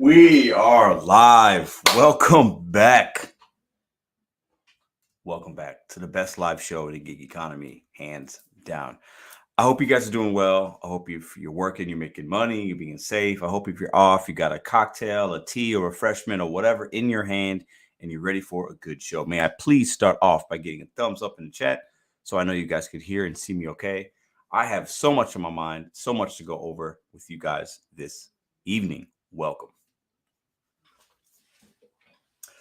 We are live. Welcome back. Welcome back to the best live show in the gig economy, hands down. I hope you guys are doing well. I hope if you're working, you're making money, you're being safe. I hope if you're off, you got a cocktail, a tea, or refreshment, or whatever in your hand, and you're ready for a good show. May I please start off by getting a thumbs up in the chat so I know you guys could hear and see me okay. I have so much on my mind, so much to go over with you guys this evening. Welcome.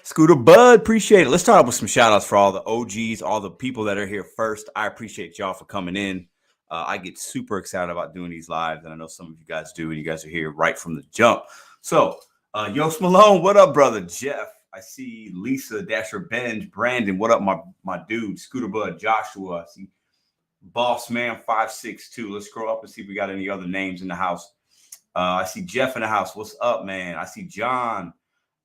Scooter Bud, appreciate it. Let's start off with some shout outs for all the OGs, all the people that are here first. I appreciate y'all for coming in. I get super excited about doing these lives, and I know some of you guys do, and you guys are here right from the jump. So, Yost Malone, what up, brother? Jeff, I see Lisa, Dasher, Benj, Brandon, what up, my dude? Scooter Bud, Joshua, I see Boss Man 562. Let's scroll up and see if we got any other names in the house. I see Jeff in the house. What's up, man? I see John.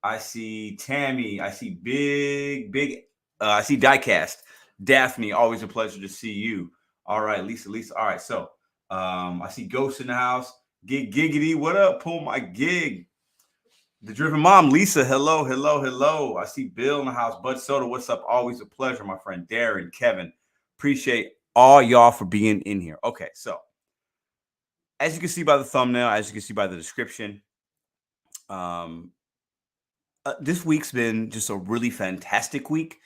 I see Tammy. I see Big. I see Diecast. Daphne, always a pleasure to see you. All right, Lisa. All right, so I see Ghost in the house. Giggity, what up? Pull my gig. The Driven Mom, Lisa, hello. I see Bill in the house. Bud Soda, what's up? Always a pleasure, my friend. Darren, Kevin, appreciate all y'all for being in here. Okay, so as you can see by the thumbnail, as you can see by the description, this week's been just a really fantastic week.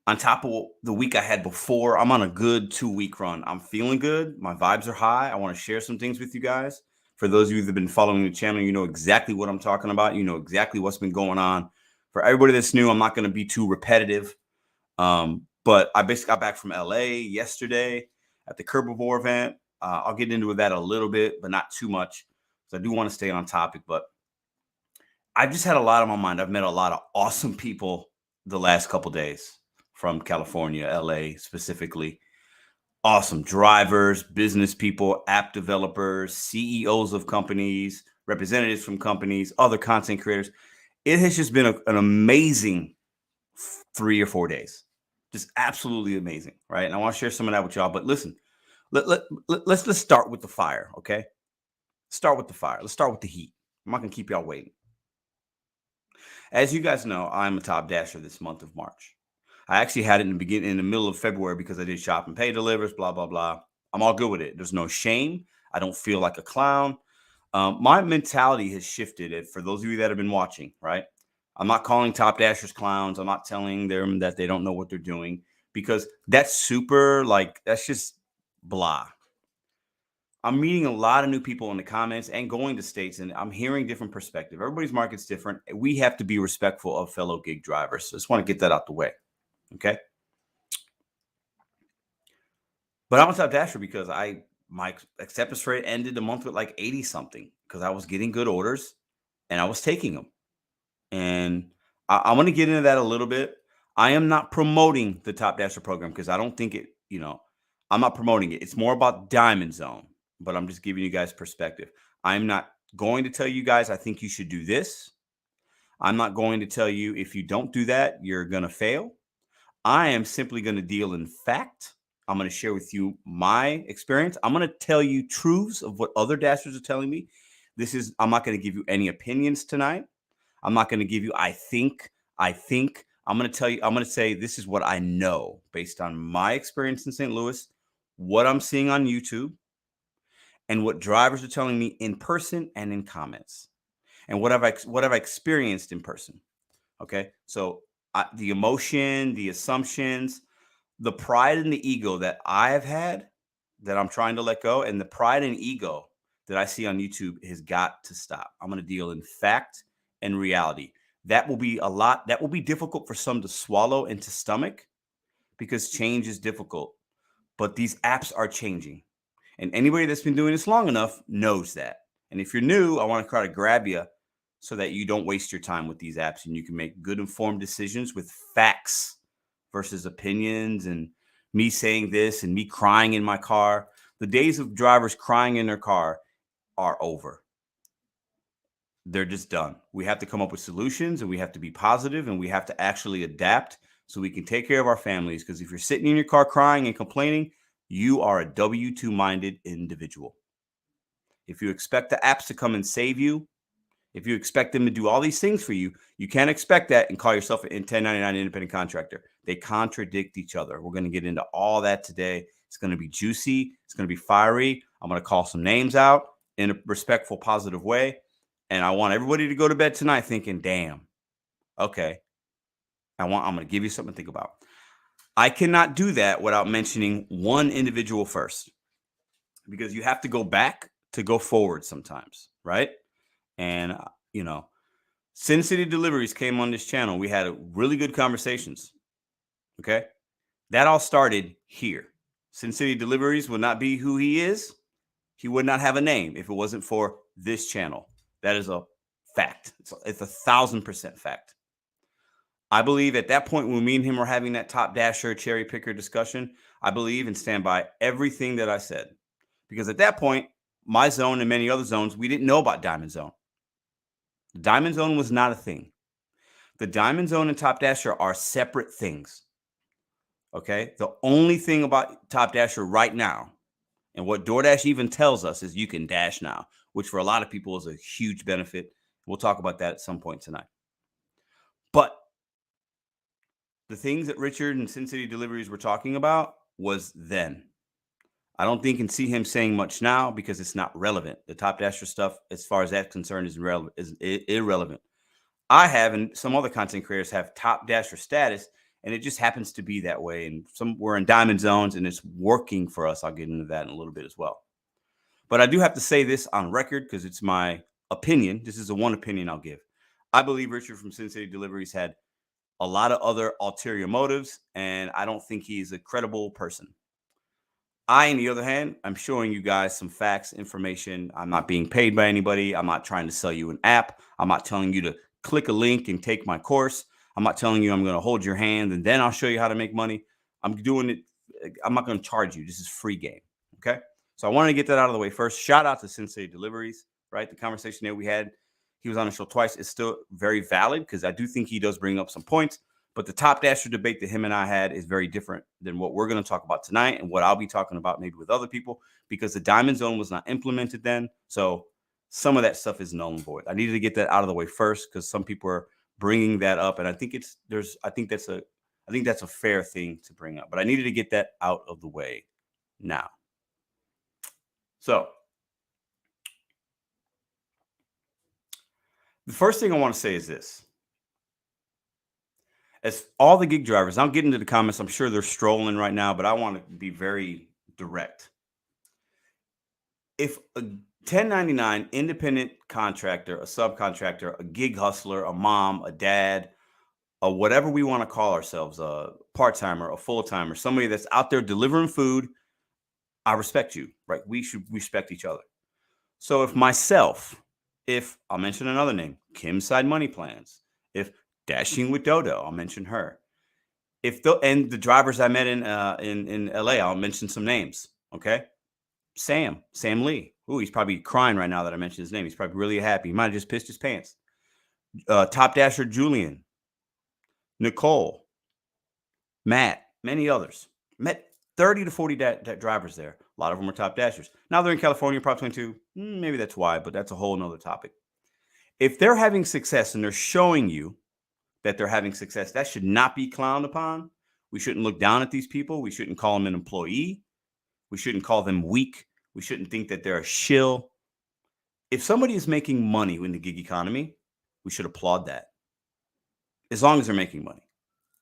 On top of the week I had before, I'm on a good 2-week run. I'm feeling good. My vibes are high. I want to share some things with you guys. For those of you that have been following the channel, you know exactly what I'm talking about. You know exactly what's been going on. For everybody that's new, I'm not going to be too repetitive. But I basically got back from LA yesterday at the Curbivore event. I'll get into that a little bit, but not too much, because I do want to stay on topic. But I've just had a lot on my mind. I've met a lot of awesome people the last couple days from California, LA specifically. Awesome drivers, business people, app developers, CEOs of companies, representatives from companies, other content creators. It has just been an amazing 3 or 4 days. Just absolutely amazing, right? And I want to share some of that with y'all. But listen, let's start with the fire, okay? Start with the fire. Let's start with the heat. I'm not going to keep y'all waiting. As you guys know, I'm a top dasher this month of March. I actually had it in the middle of February because I did shop and pay delivers, blah, blah, blah. I'm all good with it. There's no shame. I don't feel like a clown. My mentality has shifted. For those of you that have been watching, right? I'm not calling top dashers clowns. I'm not telling them that they don't know what they're doing, because that's super, that's just blah. I'm meeting a lot of new people in the comments and going to states, and I'm hearing different perspectives. Everybody's market's different. We have to be respectful of fellow gig drivers. So I just want to get that out the way. Okay. But I'm a top dasher because my acceptance rate ended the month with like 80 something, because I was getting good orders and I was taking them. And I'm going to get into that a little bit. I am not promoting the Top Dasher program because I don't think I'm not promoting it. It's more about Diamond Zone, but I'm just giving you guys perspective. I'm not going to tell you guys, I think you should do this. I'm not going to tell you, if you don't do that, you're going to fail. I am simply going to deal in fact. I'm going to share with you my experience. I'm going to tell you truths of what other dashers are telling me. I'm not going to give you any opinions tonight. I'm not going to give you, I think. I'm going to say, this is what I know based on my experience in St. Louis, what I'm seeing on YouTube, and what drivers are telling me in person and in comments, and what have I experienced in person. Okay. So the emotion, the assumptions, the pride and the ego that I have had, that I'm trying to let go, and the pride and ego that I see on YouTube has got to stop. I'm going to deal in fact and reality. That will be difficult for some to swallow and to stomach, because change is difficult. But these apps are changing. And anybody that's been doing this long enough knows that. And if you're new, I want to try to grab you so that you don't waste your time with these apps, and you can make good informed decisions with facts versus opinions and me saying this and me crying in my car. The days of drivers crying in their car are over. They're just done. We have to come up with solutions, and we have to be positive, and we have to actually adapt so we can take care of our families. Because if you're sitting in your car crying and complaining, you are a W-2 minded individual. If you expect the apps to come and save you, If you expect them to do all these things for you, you can't expect that and call yourself a 1099 independent contractor. They contradict each other. We're going to get into all that today. It's going to be juicy. It's going to be fiery. I'm going to call some names out in a respectful, positive way. And I want everybody to go to bed tonight thinking, damn, okay, I'm going to give you something to think about. I cannot do that without mentioning one individual first, because you have to go back to go forward sometimes, right? And, Sin City Deliveries came on this channel. We had really good conversations. Okay. That all started here. Sin City Deliveries would not be who he is. He would not have a name if it wasn't for this channel. That is a fact. It's 1,000% fact. I believe at that point when me and him were having that top dasher cherry picker discussion, I believe and stand by everything that I said. Because at that point, my zone and many other zones, we didn't know about Diamond Zone. The Diamond Zone was not a thing. The Diamond Zone and Top Dasher are separate things. Okay? The only thing about Top Dasher right now, and what DoorDash even tells us, is you can dash now, which for a lot of people is a huge benefit. We'll talk about that at some point tonight. But the things that Richard and Sin City Deliveries were talking about was then. I don't think you can see him saying much now because it's not relevant. The Top Dasher stuff, as far as that's concerned, is irrelevant. I have, and some other content creators have, Top Dasher status, and it just happens to be that way. And we're in diamond zones, and it's working for us. I'll get into that in a little bit as well. But I do have to say this on record because it's my opinion. This is the one opinion I'll give. I believe Richard from Sin City Deliveries had a lot of other ulterior motives, and I don't think he's a credible person. On the other hand, I'm showing you guys some facts, information. I'm not being paid by anybody. I'm not trying to sell you an app. I'm not telling you to click a link and take my course. I'm not telling you I'm going to hold your hand and then I'll show you how to make money. I'm doing it. I'm not going to charge you. This is free game. Okay. So I wanted to get that out of the way first. Shout out to Sin City Deliveries, right? The conversation that we had, he was on the show twice. It's still very valid because I do think he does bring up some points. But the Top Dasher debate that him and I had is very different than what we're going to talk about tonight and what I'll be talking about maybe with other people, because the Diamond Zone was not implemented then. So some of that stuff is null and void. I needed to get that out of the way first because some people are bringing that up, and I think that's a fair thing to bring up. But I needed to get that out of the way now. So the first thing I want to say is this. As all the gig drivers, I'll get into the comments. I'm sure they're strolling right now, but I want to be very direct. If a 1099 independent contractor, a subcontractor, a gig hustler, a mom, a dad, a whatever we want to call ourselves, a part-timer, a full-timer, somebody that's out there delivering food, I respect you, right? We should respect each other. So if I'll mention another name, Kim's Side Money Plans, if Dashing with Dodo, I'll mention her. And the drivers I met in LA, I'll mention some names. Okay. Sam Lee. Ooh, he's probably crying right now that I mentioned his name. He's probably really happy. He might have just pissed his pants. Top Dasher Julian, Nicole, Matt, many others. Met 30 to 40 drivers there. A lot of them are Top Dashers. Now they're in California, Prop 22. Maybe that's why, but that's a whole nother topic. If they're having success and they're showing you that they're having success, that should not be clowned upon. We shouldn't look down at these people. We shouldn't call them an employee. We shouldn't call them weak. We shouldn't think that they're a shill. If somebody is making money in the gig economy, we should applaud that. As long as they're making money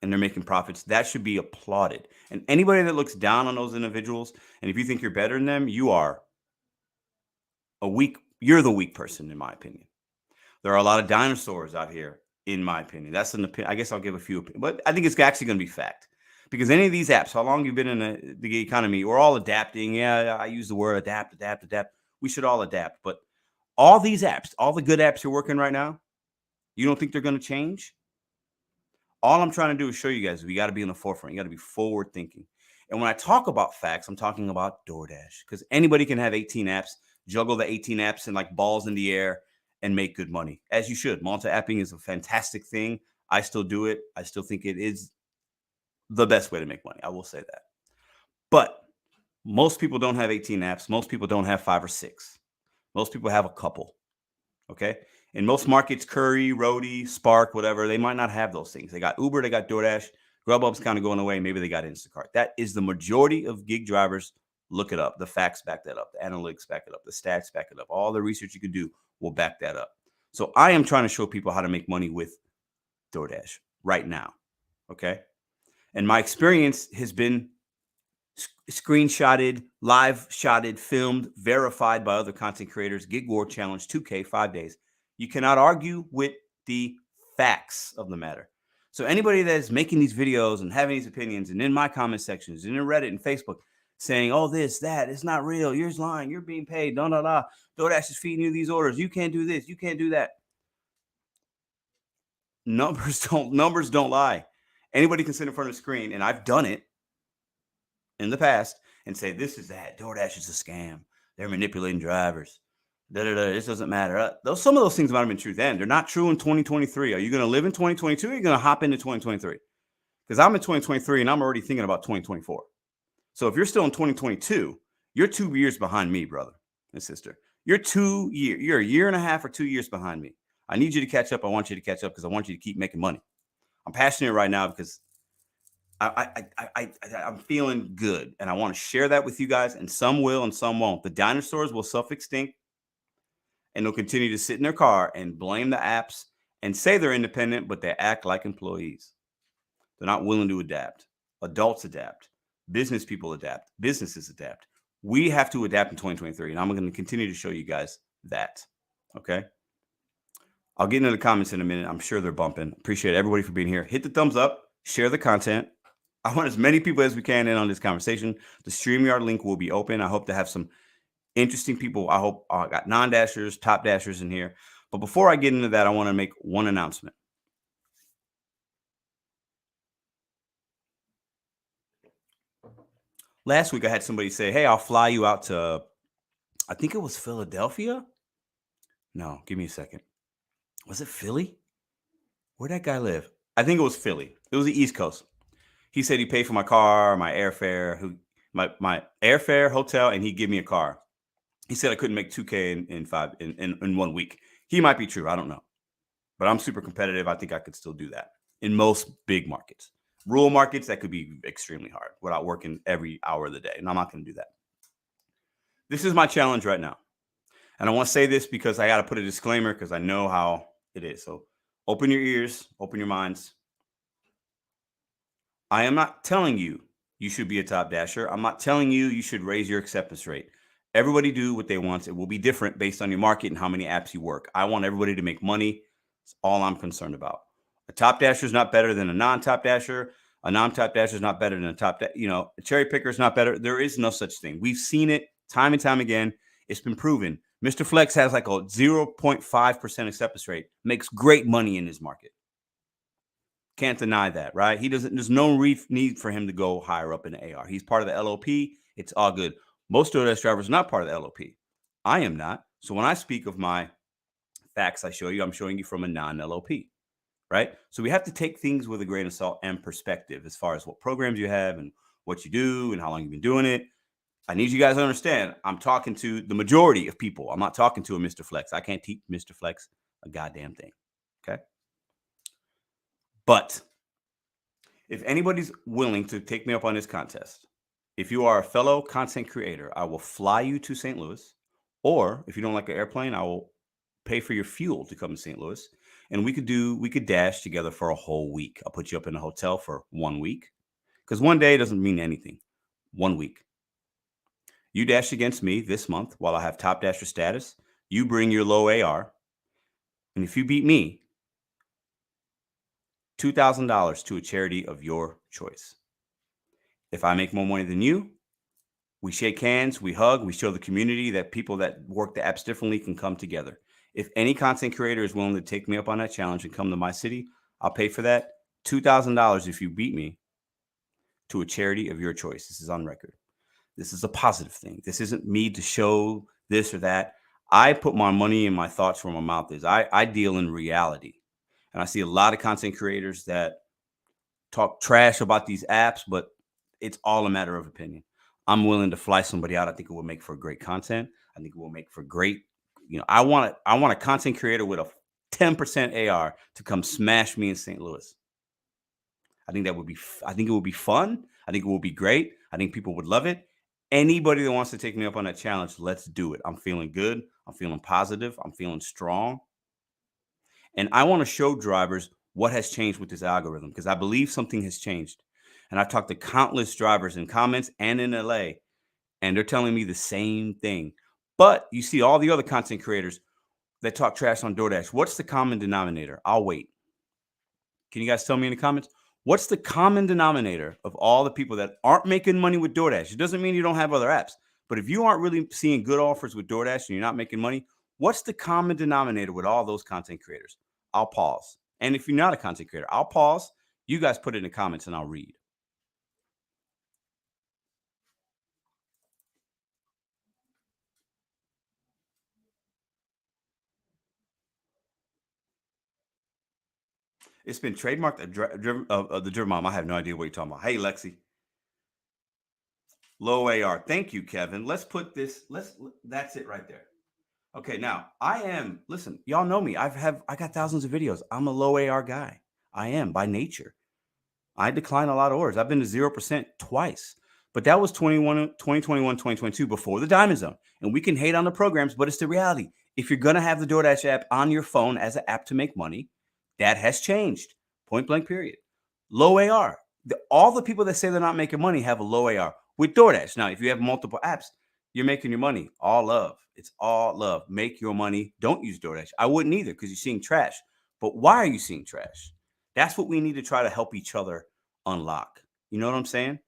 and they're making profits, that should be applauded. And anybody that looks down on those individuals, and if you think you're better than them, you're the weak person, in my opinion. There are a lot of dinosaurs out here, in my opinion. That's an opinion. I guess I'll give a few opinions, but I think it's actually going to be fact. Because any of these apps, how long you've been in the gig economy, we're all adapting. Yeah, I use the word adapt. We should all adapt. But all these apps, all the good apps you're working right now, you don't think they're going to change? All I'm trying to do is show you guys we got to be in the forefront. You got to be forward thinking. And when I talk about facts, I'm talking about DoorDash, because anybody can have 18 apps, juggle the 18 apps and like balls in the air and make good money, as you should. Multi-apping is a fantastic thing. I still do it. I still think it is the best way to make money. I will say that. But most people don't have 18 apps. Most people don't have 5 or 6. Most people have a couple. Okay. In most markets, Curry, Roadie, Spark, whatever, they might not have those things. They got Uber, they got DoorDash. Grubhub's kind of going away. Maybe they got Instacart. That is the majority of gig drivers. Look it up. The facts back that up. The analytics back it up. The stats back it up. All the research you could do will back that up. So I am trying to show people how to make money with DoorDash right now. Okay. And my experience has been screenshotted, live shotted, filmed, verified by other content creators. Gig War Challenge 2K, 5 days. You cannot argue with the facts of the matter. So anybody that is making these videos and having these opinions and in my comment sections and in Reddit and Facebook saying, oh, this, that, it's not real. You're lying. You're being paid. No, no, no. DoorDash is feeding you these orders. You can't do this. You can't do that. Numbers don't lie. Anybody can sit in front of a screen, and I've done it in the past, and say, this is that. DoorDash is a scam. They're manipulating drivers. This doesn't matter. Some of those things might have been true then. They're not true in 2023. Are you going to live in 2022 or are you going to hop into 2023? Because I'm in 2023 and I'm already thinking about 2024. So if you're still in 2022, you're 2 years behind me, brother and sister. You're a year and a half or 2 years behind me. I need you to catch up. I want you to catch up because I want you to keep making money. I'm passionate right now because I'm feeling good, and I want to share that with you guys, and some will and some won't. The dinosaurs will self-extinct, and they'll continue to sit in their car and blame the apps and say they're independent, but they act like employees. They're not willing to adapt. Adults adapt. Business people adapt. Businesses adapt. We have to adapt in 2023, and I'm going to continue to show you guys that, okay? I'll get into the comments in a minute. I'm sure they're bumping. Appreciate everybody for being here. Hit the thumbs up. Share the content. I want as many people as we can in on this conversation. The StreamYard link will be open. I hope to have some interesting people. I hope I got non-dashers, top dashers in here. But before I get into that, I want to make one announcement. Last week, I had somebody say, hey, I'll fly you out to, I think it was Philadelphia. No, give me a second. Was it Philly? Where'd that guy live? I think it was Philly. It was the East Coast. He said he paid for my car, my airfare, my airfare, hotel, and he'd give me a car. He said I couldn't make 2K in 1 week. He might be true. I don't know. But I'm super competitive. I think I could still do that in most big markets. Rural markets, that could be extremely hard without working every hour of the day. And I'm not going to do that. This is my challenge right now. And I want to say this because I got to put a disclaimer because I know how it is. So open your ears, open your minds. I am not telling you you should be a top dasher. I'm not telling you you should raise your acceptance rate. Everybody do what they want. It will be different based on your market and how many apps you work. I want everybody to make money. That's all I'm concerned about. A top dasher is not better than a non-top dasher. A non-top dasher is not better than a cherry picker is not better. There is no such thing. We've seen it time and time again. It's been proven. Mr. Flex has like a 0.5% acceptance rate, makes great money in his market. Can't deny that, right? There's no need for him to go higher up in the AR. He's part of the LOP. It's all good. Most DoorDash drivers are not part of the LOP. I am not. So when I speak of my facts I show you, I'm showing you from a non-LOP, right? So we have to take things with a grain of salt and perspective as far as what programs you have and what you do and how long you've been doing it. I need you guys to understand, I'm talking to the majority of people. I'm not talking to a Mr. Flex. I can't teach Mr. Flex a goddamn thing, okay? But if anybody's willing to take me up on this contest, if you are a fellow content creator, I will fly you to St. Louis. Or if you don't like an airplane, I will pay for your fuel to come to St. Louis. And we could dash together for a whole week. I'll put you up in a hotel for 1 week. Because 1 day doesn't mean anything. 1 week. You dash against me this month while I have top dasher status. You bring your low AR. And if you beat me, $2,000 to a charity of your choice. If I make more money than you, we shake hands, we hug, we show the community that people that work the apps differently can come together. If any content creator is willing to take me up on that challenge and come to my city, I'll pay for that. $2,000 if you beat me to a charity of your choice. This is on record. This is a positive thing. This isn't me to show this or that. I put my money and my thoughts where my mouth is. I deal in reality. And I see a lot of content creators that talk trash about these apps, but it's all a matter of opinion. I'm willing to fly somebody out. I think it will make for great content. I think it will make for great I want a content creator with a 10% AR to come smash me in St. Louis. I think I think it would be fun. I think it would be great. I think people would love it. Anybody that wants to take me up on that challenge, let's do it. I'm feeling good. I'm feeling positive. I'm feeling strong. And I want to show drivers what has changed with this algorithm because I believe something has changed. And I've talked to countless drivers in comments and in LA, and they're telling me the same thing. But you see all the other content creators that talk trash on DoorDash. What's the common denominator? I'll wait. Can you guys tell me in the comments? What's the common denominator of all the people that aren't making money with DoorDash? It doesn't mean you don't have other apps, but if you aren't really seeing good offers with DoorDash and you're not making money, what's the common denominator with all those content creators? I'll pause. And if you're not a content creator, I'll pause. You guys put it in the comments and I'll read. It's been trademarked the Driven Mom. I have no idea what you're talking about. Hey, Lexi. Low AR. Thank you, Kevin. Let's put this. That's it right there. Okay, now listen, y'all know me. I got thousands of videos. I'm a low AR guy. I am by nature. I decline a lot of orders. I've been to 0% twice. But that was 2021, 2022 before the Diamond Zone. And we can hate on the programs, but it's the reality. If you're going to have the DoorDash app on your phone as an app to make money, that has changed. Point blank, period. Low AR. All the people that say they're not making money have a low AR with DoorDash. Now, if you have multiple apps, you're making your money. All love. It's all love. Make your money. Don't use DoorDash. I wouldn't either because you're seeing trash. But why are you seeing trash? That's what we need to try to help each other unlock. You know what I'm saying?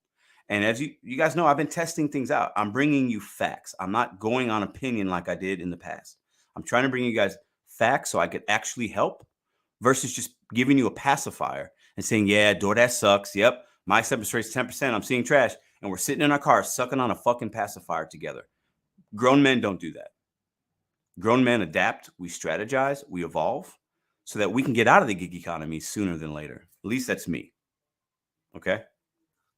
And as you guys know, I've been testing things out. I'm bringing you facts. I'm not going on opinion like I did in the past. I'm trying to bring you guys facts so I could actually help versus just giving you a pacifier and saying, yeah, DoorDash sucks. Yep, my acceptance rate's 10%. I'm seeing trash. And we're sitting in our car sucking on a fucking pacifier together. Grown men don't do that. Grown men adapt. We strategize. We evolve so that we can get out of the gig economy sooner than later. At least that's me. Okay?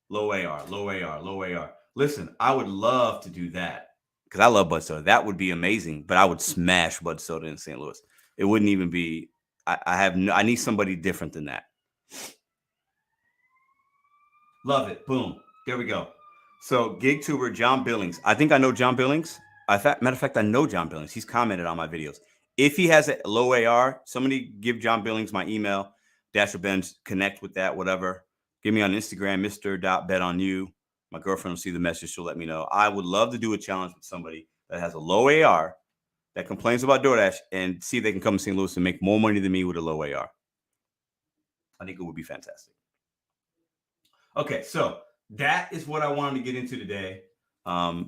Low AR, low AR, low AR. Listen, I would love to do that because I love Bud Soda. That would be amazing, but I would smash Bud Soda in St. Louis. It wouldn't even be, I need somebody different than that. Love it. Boom. There we go. So GigTuber John Billings. I think I know John Billings. Matter of fact, I know John Billings. He's commented on my videos. If he has a low AR, somebody give John Billings my email. Dasher Benz, connect with that, whatever. Give me on Instagram, Mr.BetonYou. My girlfriend will see the message. She'll let me know. I would love to do a challenge with somebody that has a low AR that complains about DoorDash and see if they can come to St. Louis and make more money than me with a low AR. I think it would be fantastic. Okay, so that is what I wanted to get into today. I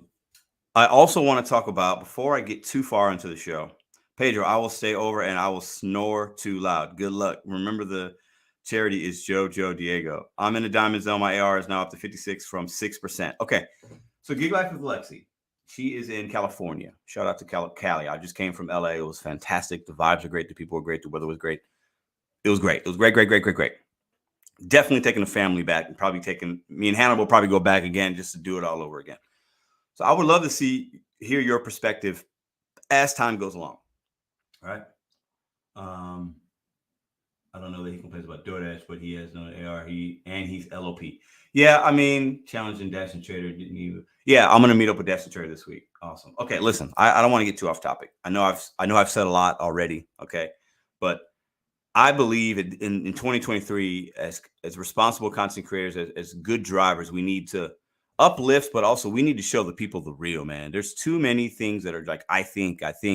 also want to talk about, before I get too far into the show, Pedro, I will stay over and I will snore too loud. Good luck. Remember, the charity is Jojo Diego. I'm in the Diamond Zone. My AR is now up to 56 from 6%. Okay, so Gig Life with Lexi. She is in California. Shout out to Cali. I just came from LA. It was fantastic. The vibes are great. The people were great. The weather was great. It was great. It was great, great, great, great, great. Definitely taking the family back and probably taking me and Hannibal probably go back again just to do it all over again. So I would love to hear your perspective as time goes along. All right. I don't know that he complains about DoorDash, but he has no AR. He's LOP. Yeah, I mean, challenging Dash and Trader didn't even. Yeah, I'm gonna meet up with Dash and Trader this week. Awesome. Okay, listen, I don't want to get too off topic. I know I've said a lot already. Okay, but I believe in 2023, as responsible content creators, as good drivers, we need to uplift, but also we need to show the people the real, man. There's too many things that are like, I think top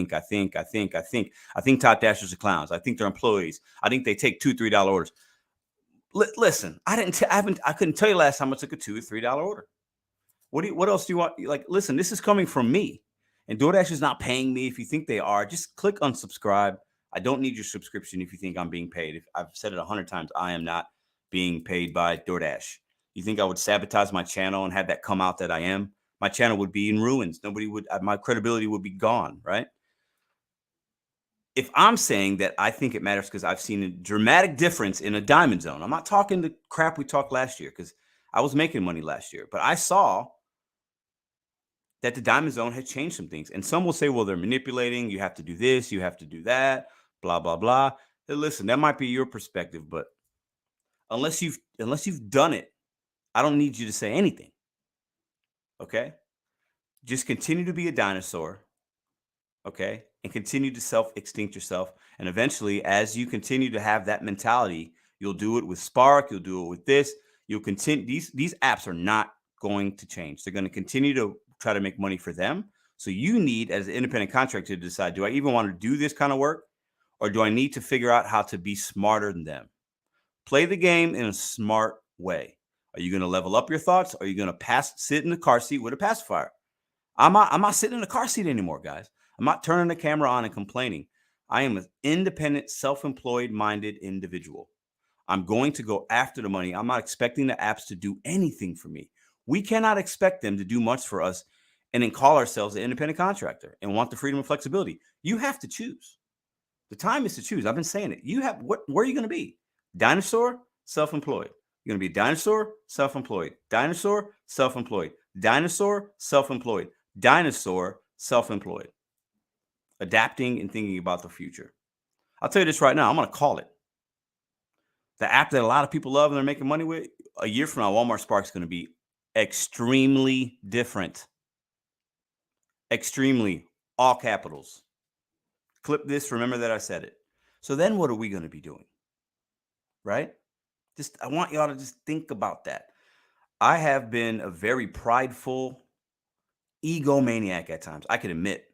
dashers are clowns. I think they're employees. I think they take $2-3 orders. Listen, I couldn't tell you last time I took a $2 or $3 order. What else do you want? Like, listen, this is coming from me, and DoorDash is not paying me. If you think they are, just click unsubscribe. I don't need your subscription if you think I'm being paid. I've said it 100 times, I am not being paid by DoorDash. You think I would sabotage my channel and have that come out that I am? My channel would be in ruins. My credibility would be gone, right? If I'm saying that I think it matters because I've seen a dramatic difference in a Diamond Zone. I'm not talking the crap we talked last year because I was making money last year, but I saw that the Diamond Zone has changed some things. And some will say, well, they're manipulating. You have to do this. You have to do that. Blah, blah, blah. Hey, listen, that might be your perspective, but unless you've done it, I don't need you to say anything. Okay? Just continue to be a dinosaur. Okay? And continue to self-extinct yourself. And eventually, as you continue to have that mentality, you'll do it with Spark. You'll do it with this. You'll continue. These apps are not going to change. They're going to continue to try to make money for them. So you need, as an independent contractor, to decide, do I even want to do this kind of work? Or do I need to figure out how to be smarter than them? Play the game in a smart way. Are you going to level up your thoughts? Or are you going to sit in the car seat with a pacifier? I'm not sitting in the car seat anymore, guys. I'm not turning the camera on and complaining. I am an independent, self-employed minded individual. I'm going to go after the money. I'm not expecting the apps to do anything for me. We cannot expect them to do much for us and then call ourselves an independent contractor and want the freedom and flexibility. You have to choose. The time is to choose. I've been saying it. Where are you going to be? Dinosaur, self-employed. You're going to be a dinosaur, self-employed. Dinosaur, self-employed. Dinosaur, self-employed. Dinosaur, self-employed. Adapting and thinking about the future. I'll tell you this right now. I'm going to call it. The app that a lot of people love and they're making money with, a year from now, Walmart Spark is going to be extremely different. Extremely. All capitals. Clip this. Remember that I said it. So then what are we going to be doing? Right? I want y'all to just think about that. I have been a very prideful egomaniac at times. I can admit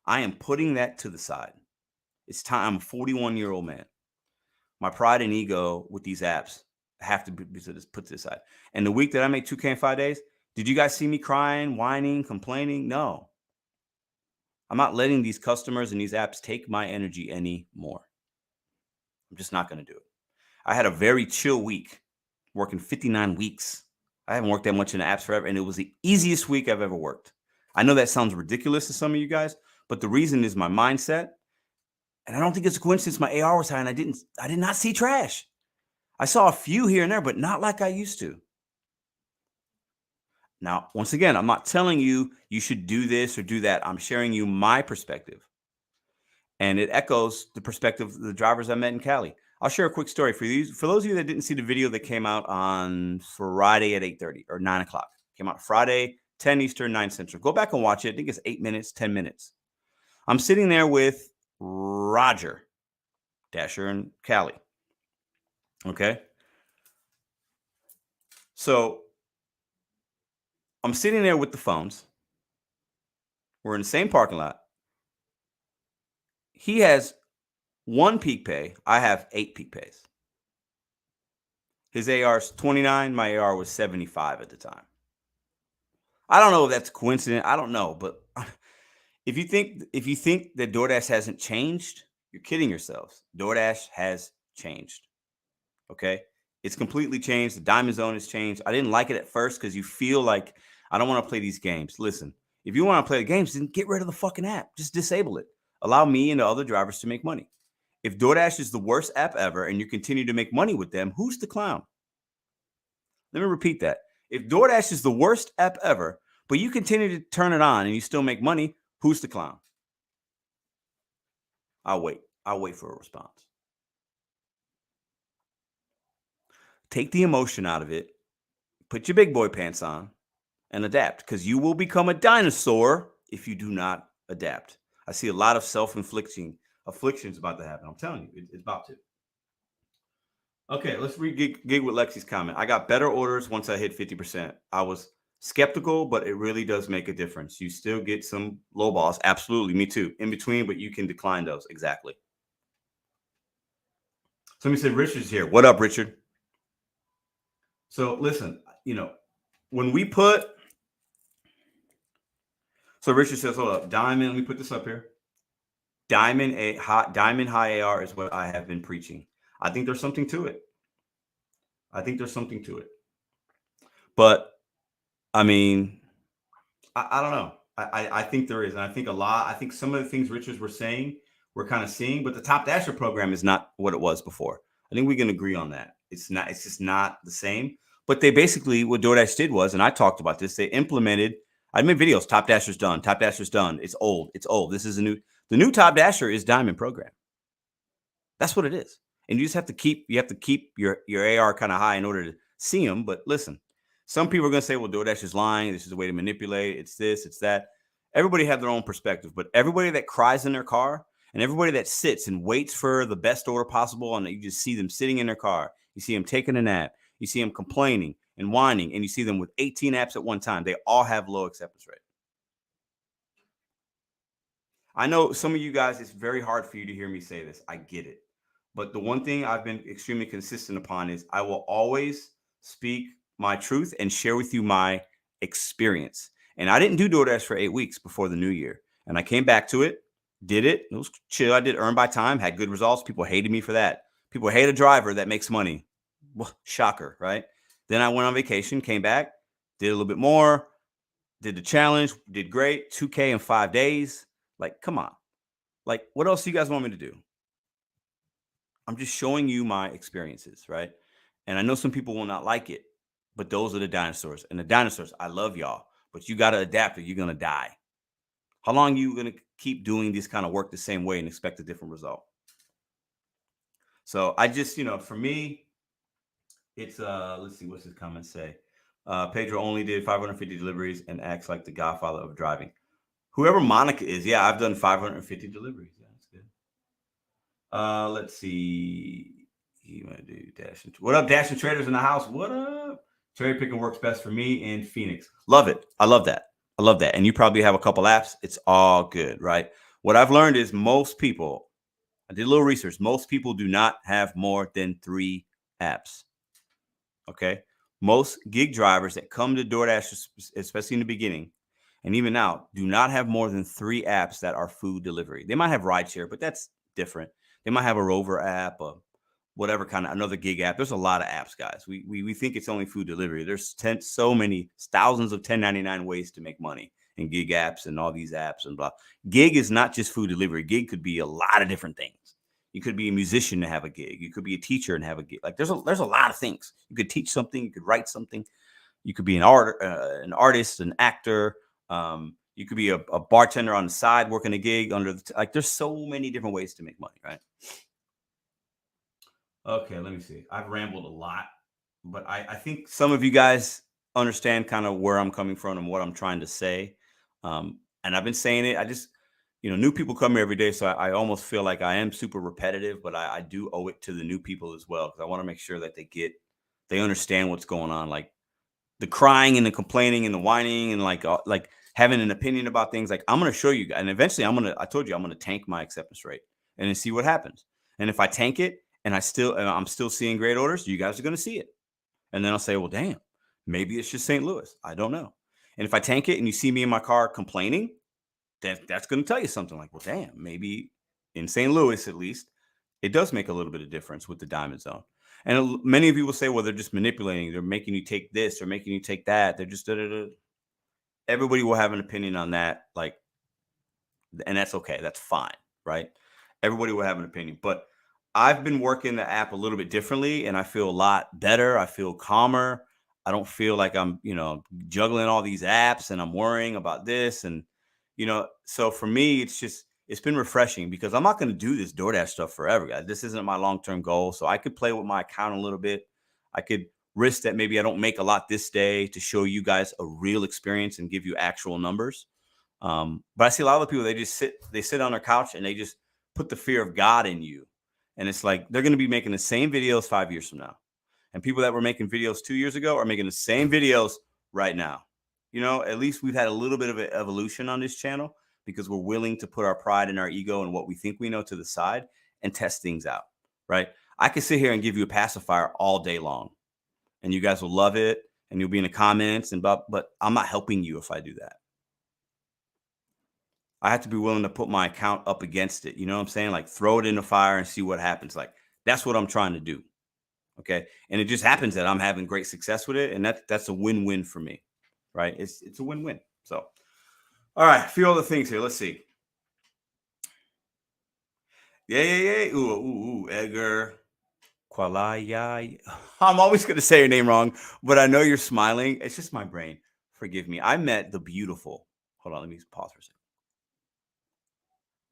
I am putting that to the side. It's time. I'm a 41-year-old man. My pride and ego with these apps have to be put to the side. And the week that I make 2K in 5 days, did you guys see me crying, whining, complaining? No. I'm not letting these customers and these apps take my energy anymore. I'm just not going to do it. I had a very chill week, working 59 weeks. I haven't worked that much in the apps forever, and it was the easiest week I've ever worked. I know that sounds ridiculous to some of you guys, but the reason is my mindset. And I don't think it's a coincidence my AR was high and I did not see trash. I saw a few here and there, but not like I used to. Now, once again, I'm not telling you you should do this or do that. I'm sharing you my perspective. And it echoes the perspective of the drivers I met in Cali. I'll share a quick story for you. For those of you that didn't see the video that came out on Friday at 8:30 or 9 o'clock. Came out Friday, 10 Eastern, 9 Central. Go back and watch it. I think it's 8 minutes, 10 minutes. I'm sitting there with Roger, Dasher, and Callie. Okay. So I'm sitting there with the phones. We're in the same parking lot. He has 1 peak pay. I have 8 peak pays. His AR is 29. My AR was 75 at the time. I don't know if that's a coincidence. I don't know. But if you think that DoorDash hasn't changed, you're kidding yourselves. DoorDash has changed. Okay. It's completely changed. The Diamond Zone has changed. I didn't like it at first because you feel like I don't want to play these games. Listen, if you want to play the games, then get rid of the fucking app. Just disable it. Allow me and the other drivers to make money. If DoorDash is the worst app ever and you continue to make money with them, who's the clown? Let me repeat that. If DoorDash is the worst app ever, but you continue to turn it on and you still make money, who's the clown? I'll wait. I'll wait for a response. Take the emotion out of it. Put your big boy pants on and adapt, because you will become a dinosaur if you do not adapt. I see a lot of self-inflicting afflictions about to happen. I'm telling you, it's about to. Okay, let's read gig with Lexi's comment. I got better orders once I hit 50%. I was skeptical, but it really does make a difference. You still get some low balls. Absolutely, me too. In between, but you can decline those. Exactly. Somebody said Richard's here. What up, Richard? So listen, when we put, so Richard says, hold up, Diamond, let me put this up here. Diamond high AR is what I have been preaching. I think there's something to it. But I mean, I don't know. I think there is. And I think some of the things Richards were saying, we're kind of seeing, but the Top Dasher program is not what it was before. I think we can agree on that. It's just not the same. But they basically, what DoorDash did was, and I talked about this, they implemented I made videos. Top Dasher's done. Top Dasher's done. It's old. It's old. This is the new Top Dasher is Diamond Program. That's what it is. And you just have to keep your AR kind of high in order to see them. But listen, some people are going to say, well, DoorDash is lying. This is a way to manipulate. It's this, it's that. Everybody have their own perspective, but everybody that cries in their car and everybody that sits and waits for the best order possible, and you just see them sitting in their car, you see them taking a nap, you see them complaining and whining, and you see them with 18 apps at one time, they all have low acceptance rate. I know some of you guys, it's very hard for you to hear me say this. I get it. But the one thing I've been extremely consistent upon is I will always speak my truth and share with you my experience. And I didn't do DoorDash for 8 weeks before the new year. And I came back to it, did it. It was chill. I did earn by time, had good results. People hated me for that. People hate a driver that makes money. Well, shocker, right? Then I went on vacation, came back, did a little bit more, did the challenge, did great, 2K in 5 days. Like, come on. Like, what else do you guys want me to do? I'm just showing you my experiences, right? And I know some people will not like it, but those are the dinosaurs. And the dinosaurs, I love y'all, but you got to adapt or you're going to die. How long are you going to keep doing this kind of work the same way and expect a different result? So I just, for me, it's, let's see, what's his comment say? Pedro only did 550 deliveries and acts like the godfather of driving. Whoever Monica is, yeah, I've done 550 deliveries. Yeah, that's good. Let's see. You want to do Dash and what up, Dash and Traders in the house? What up? Cherry picking works best for me in Phoenix. Love it. I love that. I love that. And you probably have a couple apps. It's all good, right? What I've learned is most people, I did a little research. Most people do not have more than 3 apps. Okay. Most gig drivers that come to DoorDash, especially in the beginning, and even now, do not have more than 3 apps that are food delivery. They might have rideshare, but that's different. They might have a Rover app, or whatever kind of another gig app. There's a lot of apps, guys. We think it's only food delivery. There's so many thousands of 1099 ways to make money in gig apps and all these apps and blah. Gig is not just food delivery. Gig could be a lot of different things. You could be a musician and have a gig. You could be a teacher and have a gig. Like there's a lot of things. You could teach something. You could write something. You could be an artist, an actor. You could be a bartender on the side working a gig under like there's so many different ways to make money, right? Okay, let me see. I've rambled a lot, but I think some of you guys understand kind of where I'm coming from and what I'm trying to say. And I've been saying it. I just, new people come here every day. So I almost feel like I am super repetitive, but I do owe it to the new people as well. Cause I want to make sure that they understand what's going on. Like the crying and the complaining and the whining and like having an opinion about things. Like I'm going to show you guys. And eventually I told you, I'm going to tank my acceptance rate and then see what happens. And if I tank it, and I'm still seeing great orders, you guys are going to see it. And then I'll say, well, damn, maybe it's just St. Louis. I don't know. And if I tank it and you see me in my car complaining, that's going to tell you something like, well, damn, maybe in St. Louis, at least, it does make a little bit of difference with the diamond zone. And many of you will say, well, they're just manipulating. They're making you take this. They're making you take that. They're just, everybody will have an opinion on that. Like, and that's okay. That's fine. Right. Everybody will have an opinion, but I've been working the app a little bit differently and I feel a lot better. I feel calmer. I don't feel like I'm, juggling all these apps and I'm worrying about this. And, so for me, it's been refreshing because I'm not going to do this DoorDash stuff forever, guys. This isn't my long-term goal. So I could play with my account a little bit. I could risk that maybe I don't make a lot this day to show you guys a real experience and give you actual numbers. But I see a lot of people, they sit on their couch and they just put the fear of God in you. And it's like they're going to be making the same videos 5 years from now. And people that were making videos 2 years ago are making the same videos right now. At least we've had a little bit of an evolution on this channel because we're willing to put our pride and our ego and what we think we know to the side and test things out, right? I could sit here and give you a pacifier all day long and you guys will love it and you'll be in the comments but I'm not helping you if I do that. I have to be willing to put my account up against it. You know what I'm saying? Like throw it in the fire and see what happens. Like that's what I'm trying to do. Okay. And it just happens that I'm having great success with it. And that's a win-win for me. Right. It's a win-win. So, all right. A few other things here. Let's see. Yeah. Ooh, Edgar. Kualaya. I'm always going to say your name wrong, but I know you're smiling. It's just my brain. forgive me. I met the beautiful. Hold on, let me pause for a second.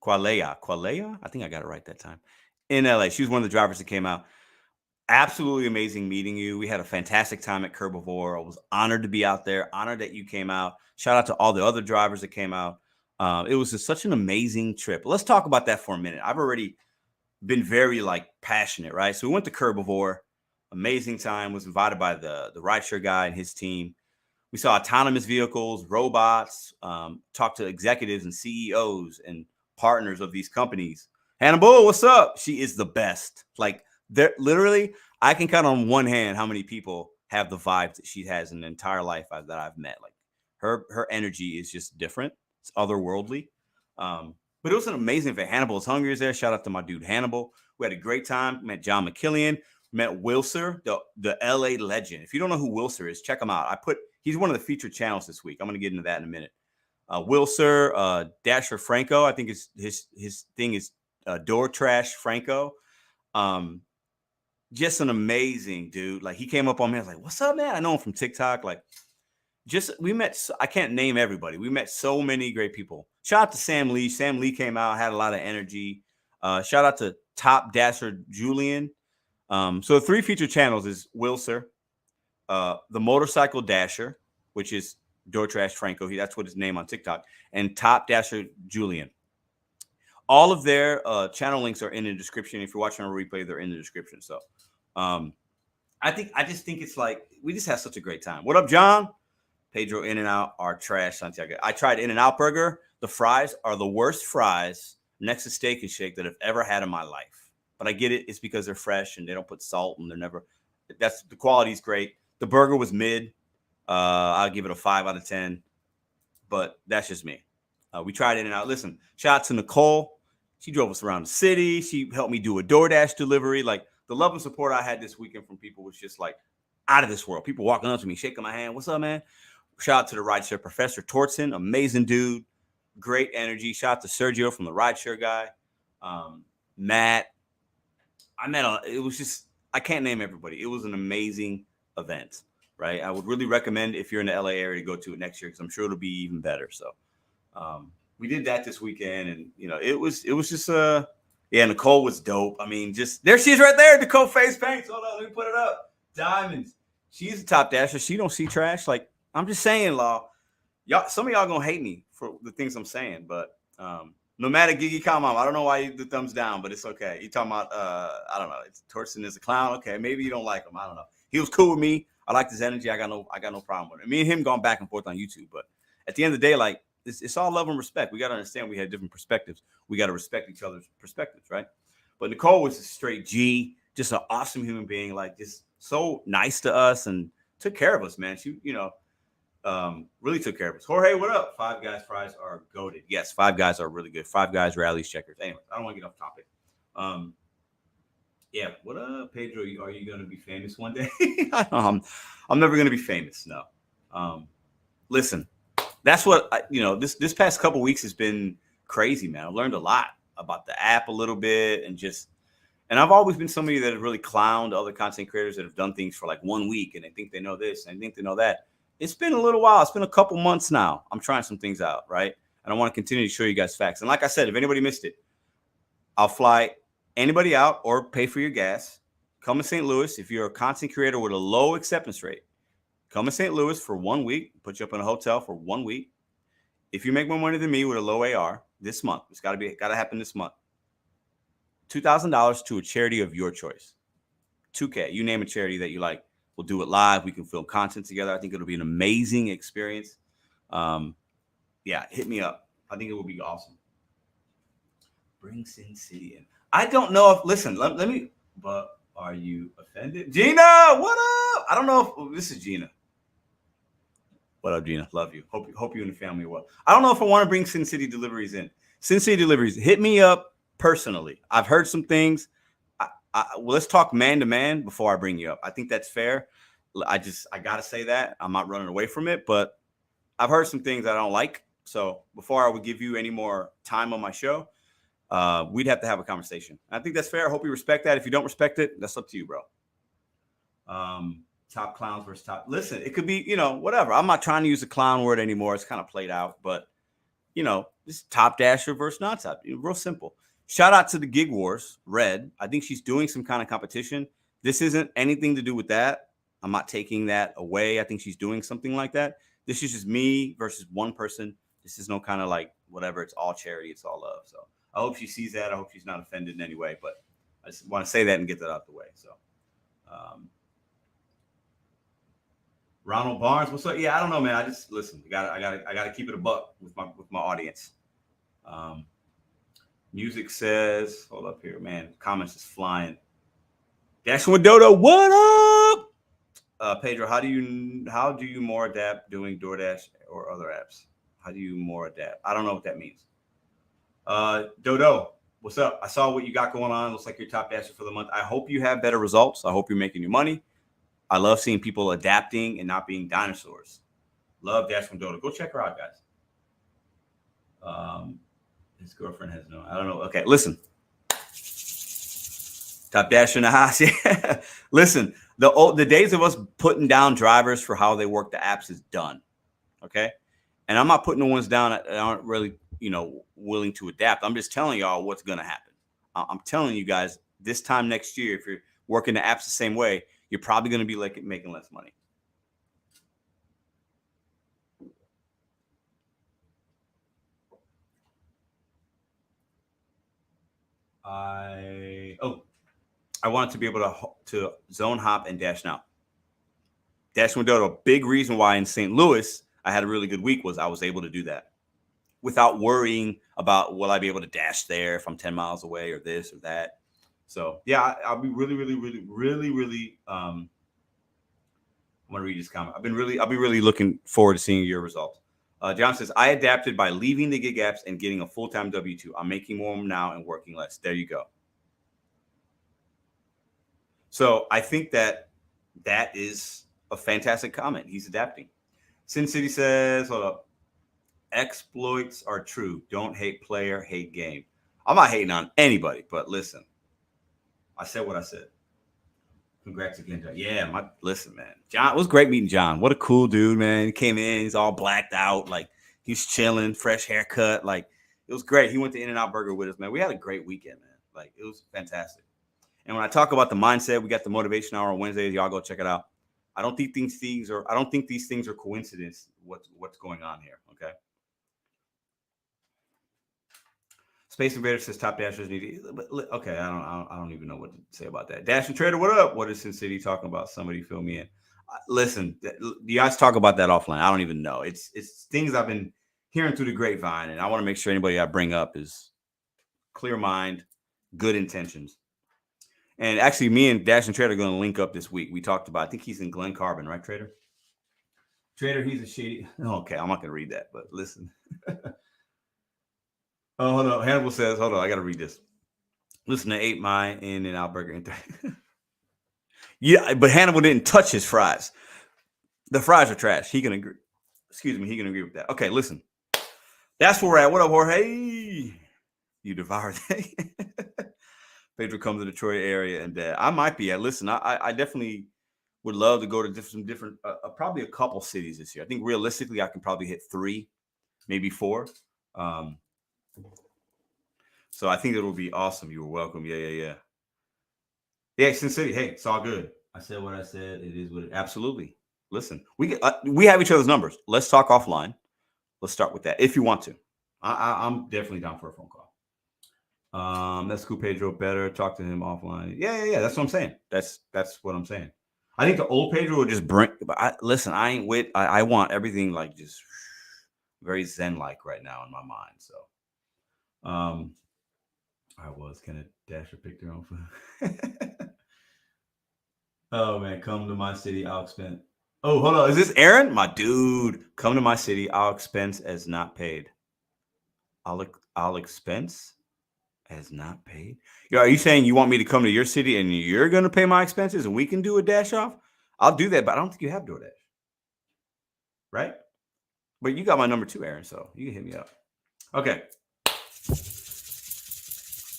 Qualea. I think I got it right that time. In LA, she was one of the drivers that came out. Absolutely amazing meeting you. We had a fantastic time at Curbivore. I was honored to be out there. Honored that you came out. Shout out to all the other drivers that came out. It was just such an amazing trip. Let's talk about that for a minute. I've already been very passionate, right? So we went to Curbivore. Amazing time. Was invited by the rideshare guy and his team. We saw autonomous vehicles, robots, talked to executives and CEOs and partners of these companies. Hannibal, what's up? She is the best. There, literally, I can count on one hand how many people have the vibe that she has in the entire life that I've met. Her energy is just different. It's otherworldly. But it was an amazing event. Hannibal's Hungry is there. Shout out to my dude Hannibal. We had a great time. Met John McKillian. Met Wilcer, the LA legend. If you don't know who Wilcer is, check him out. He's one of the featured channels this week. I'm going to get into that in a minute. Wilcer, Dasher Franco. I think his thing is Door Trash Franco. Just an amazing dude. He came up on me. I was like, "What's up, man?" I know him from TikTok. We met. I can't name everybody. We met so many great people. Shout out to Sam Lee. Sam Lee came out, had a lot of energy. Shout out to Top DasherJulian. So the 3 featured channels is Wilcer, the Motorcycle Dasher, which is Door Trash Franco. That's what his name on TikTok, and Top DasherJulian. All of their channel links are in the description. If you're watching on a replay, they're in the description. So I just think it's we just have such a great time. What up, John? Pedro, In-N-Out are trash, Santiago. I tried In-N-Out burger. The fries are the worst fries next to Steak and Shake that I've ever had in my life. But I get it. It's because they're fresh and they don't put salt and the quality is great. The burger was mid. I'll give it a 5 out of 10. But that's just me. We tried In-N-Out. Listen, shout out to Nicole. She drove us around the city. She helped me do a DoorDash delivery. The love and support I had this weekend from people was just out of this world. People walking up to me, shaking my hand. What's up, man? Shout out to the rideshare Professor Tortson. Amazing dude. Great energy. Shout out to Sergio from the rideshare guy. Matt. It was just, I can't name everybody. It was an amazing event, right? I would really recommend if you're in the LA area to go to it next year because I'm sure it'll be even better. So we did that this weekend, and it was just Nicole was dope. I mean, just there she is right there, Nicole Face Paints. Hold on, let me put it up. Diamonds. She's a top dasher. She don't see trash. I'm just saying, Law. Y'all, some of y'all gonna hate me for the things I'm saying, but no matter Gigi Kamam, I don't know why you the thumbs down, but it's okay. You talking about I don't know. It's Torsten is a clown. Okay, maybe you don't like him. I don't know. He was cool with me. I liked his energy. I got no problem with it. Me and him going back and forth on YouTube, but at the end of the day, it's all love and respect. We got to understand we had different perspectives. We got to respect each other's perspectives, right? But Nicole was a straight G, just an awesome human being, just so nice to us and took care of us, man. She, really took care of us. Jorge, what up? Five Guys fries are goated. Yes, Five Guys are really good. Five Guys, rallies, checkers. Anyway, I don't want to get off topic. Yeah, what up, Pedro? Are you going to be famous one day? I'm never going to be famous. No. Listen, that's what this past couple weeks has been crazy, man. I've learned a lot about the app a little bit, and I've always been somebody that have really clowned other content creators that have done things for 1 week and they think they know this and they think they know that. It's been a little while. It's been a couple months now. I'm trying some things out, right? And I want to continue to show you guys facts. And like I said, if anybody missed it, I'll fly anybody out or pay for your gas. Come to St. Louis. If you're a content creator with a low acceptance rate, come to St. Louis for 1 week, put you up in a hotel for 1 week. If you make more money than me with a low AR this month, it's got to happen this month. $2,000 to a charity of your choice. $2K. You name a charity that you like. We'll do it live. We can film content together. I think it'll be an amazing experience. Yeah, hit me up. I think it will be awesome. Bring Sin City in. I don't know if, listen, let me, but are you offended? Gina, what up? I don't know if this is Gina. What up, Gina? Love you. Hope you and the family are well. I don't know if I want to bring Sin City deliveries in. Sin City deliveries, hit me up personally. I've heard some things. Well, let's talk man to man before I bring you up. I think that's fair. I got to say that. I'm not running away from it, but I've heard some things I don't like. So before I would give you any more time on my show, we'd have to have a conversation. I think that's fair. I hope you respect that. If you don't respect it, that's up to you, bro. Top clowns versus top. Listen, it could be, whatever. I'm not trying to use the clown word anymore. It's kind of played out, but this top dasher versus non-top. Real simple. Shout out to the Gig Wars, Red. I think she's doing some kind of competition. This isn't anything to do with that. I'm not taking that away. I think she's doing something like that. This is just me versus one person. This is no kind of like whatever. It's all charity. It's all love. So I hope she sees that. I hope she's not offended in any way, but I just want to say that and get that out the way. So, Ronald Barnes, what's up? Yeah, I don't know, man. I just listen. I gotta keep it a buck with my audience. Music says, hold up here, man. Comments is flying. Dashing with Dodo, what up? Pedro, how do you more adapt doing DoorDash or other apps? How do you more adapt? I don't know what that means. Dodo, what's up? I saw what you got going on. Looks like you're top dasher for the month. I hope you have better results. I hope you're making your money. I love seeing people adapting and not being dinosaurs. Love Dash from Dodo. Go check her out, guys. His girlfriend has no. I don't know. Okay, listen. Top Dasher in the house. Yeah. Listen, the days of us putting down drivers for how they work the apps is done. Okay, and I'm not putting the ones down that aren't really willing to adapt. I'm just telling y'all what's gonna happen. I'm telling you guys this time next year, if you're working the apps the same way, you're probably going to be making less money. I wanted to be able to zone hop and dash now. Dash with Dodo. Big reason why in St. Louis I had a really good week was I was able to do that without worrying about will I be able to dash there if I'm 10 miles away or this or that. So yeah, I'll be really. I'm gonna read this comment. I'll be really looking forward to seeing your results. John says, I adapted by leaving the gig apps and getting a full-time W-2. I'm making more now and working less. There you go. So I think that is a fantastic comment. He's adapting. Sin City says, hold up. Exploits are true. Don't hate player, hate game. I'm not hating on anybody, but listen. I said what I said. Congrats again, John. Yeah, listen, man. John, it was great meeting John. What a cool dude, man. He came in, he's all blacked out, like he's chilling, fresh haircut. Like it was great. He went to In-N-Out Burger with us, man. We had a great weekend, man. Like it was fantastic. And when I talk about the mindset, we got the motivation hour on Wednesdays. Y'all go check it out. I don't think these things are coincidence. What's going on here? Okay. Space Invader says top dashers need. Okay, I don't even know what to say about that. Dash and Trader, what up? What is Sin City talking about? Somebody fill me in. Listen, you guys talk about that offline. I don't even know. It's things I've been hearing through the grapevine, and I want to make sure anybody I bring up is clear mind, good intentions. And actually, me and Dash and Trader are going to link up this week. We talked about. I think he's in Glen Carbon, right, Trader? Trader, he's a shady. Okay, I'm not going to read that, but listen. Oh, hold on. Hannibal says, hold on, I got to read this. Listen to 8 My In-N-Out Burger. Yeah, but Hannibal didn't touch his fries. The fries are trash. He can agree. Excuse me. He can agree with that. Okay, listen. That's where we're at. What up, Jorge? You devoured that. Pedro comes to the Detroit area, and I might be at. Listen, I definitely would love to go to some different, probably a couple cities this year. I think realistically, I can probably hit 3, maybe 4. So I think it will be awesome. You were welcome. Yeah. Yeah, Sin City. Hey, it's all good. I said what I said. It is what it. Absolutely. Listen, we have each other's numbers. Let's talk offline. Let's start with that if you want to. I'm definitely down for a phone call. That's cool, Pedro. Better talk to him offline. Yeah. That's what I'm saying. That's what I'm saying. I think the old Pedro would just bring. But listen, I ain't with. I want everything like just very zen-like right now in my mind. So, I was kind of Dasher picked her own food. Oh man, come to my city. I'll expense. Oh, hold on. Is this Aaron? My dude. Come to my city. I'll expense as not paid. I'll expense as not paid. Are you saying you want me to come to your city and you're going to pay my expenses and we can do a dash off? I'll do that, but I don't think you have DoorDash. Right? But you got my number too, Aaron, so you can hit me up. Okay.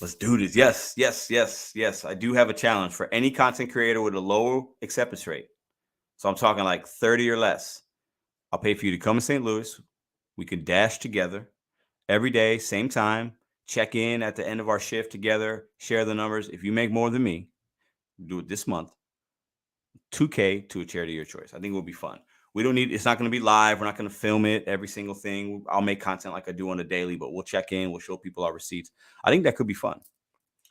Let's do this. Yes. I do have a challenge for any content creator with a low acceptance rate. So I'm talking like 30 or less. I'll pay for you to come to St. Louis. We can dash together every day, same time, check in at the end of our shift together, share the numbers. If you make more than me, do it this month. $2K to a charity of your choice. I think it will be fun. We don't need, it's not going to be live. We're not going to film it, every single thing. I'll make content like I do on a daily, but we'll check in. We'll show people our receipts. I think that could be fun.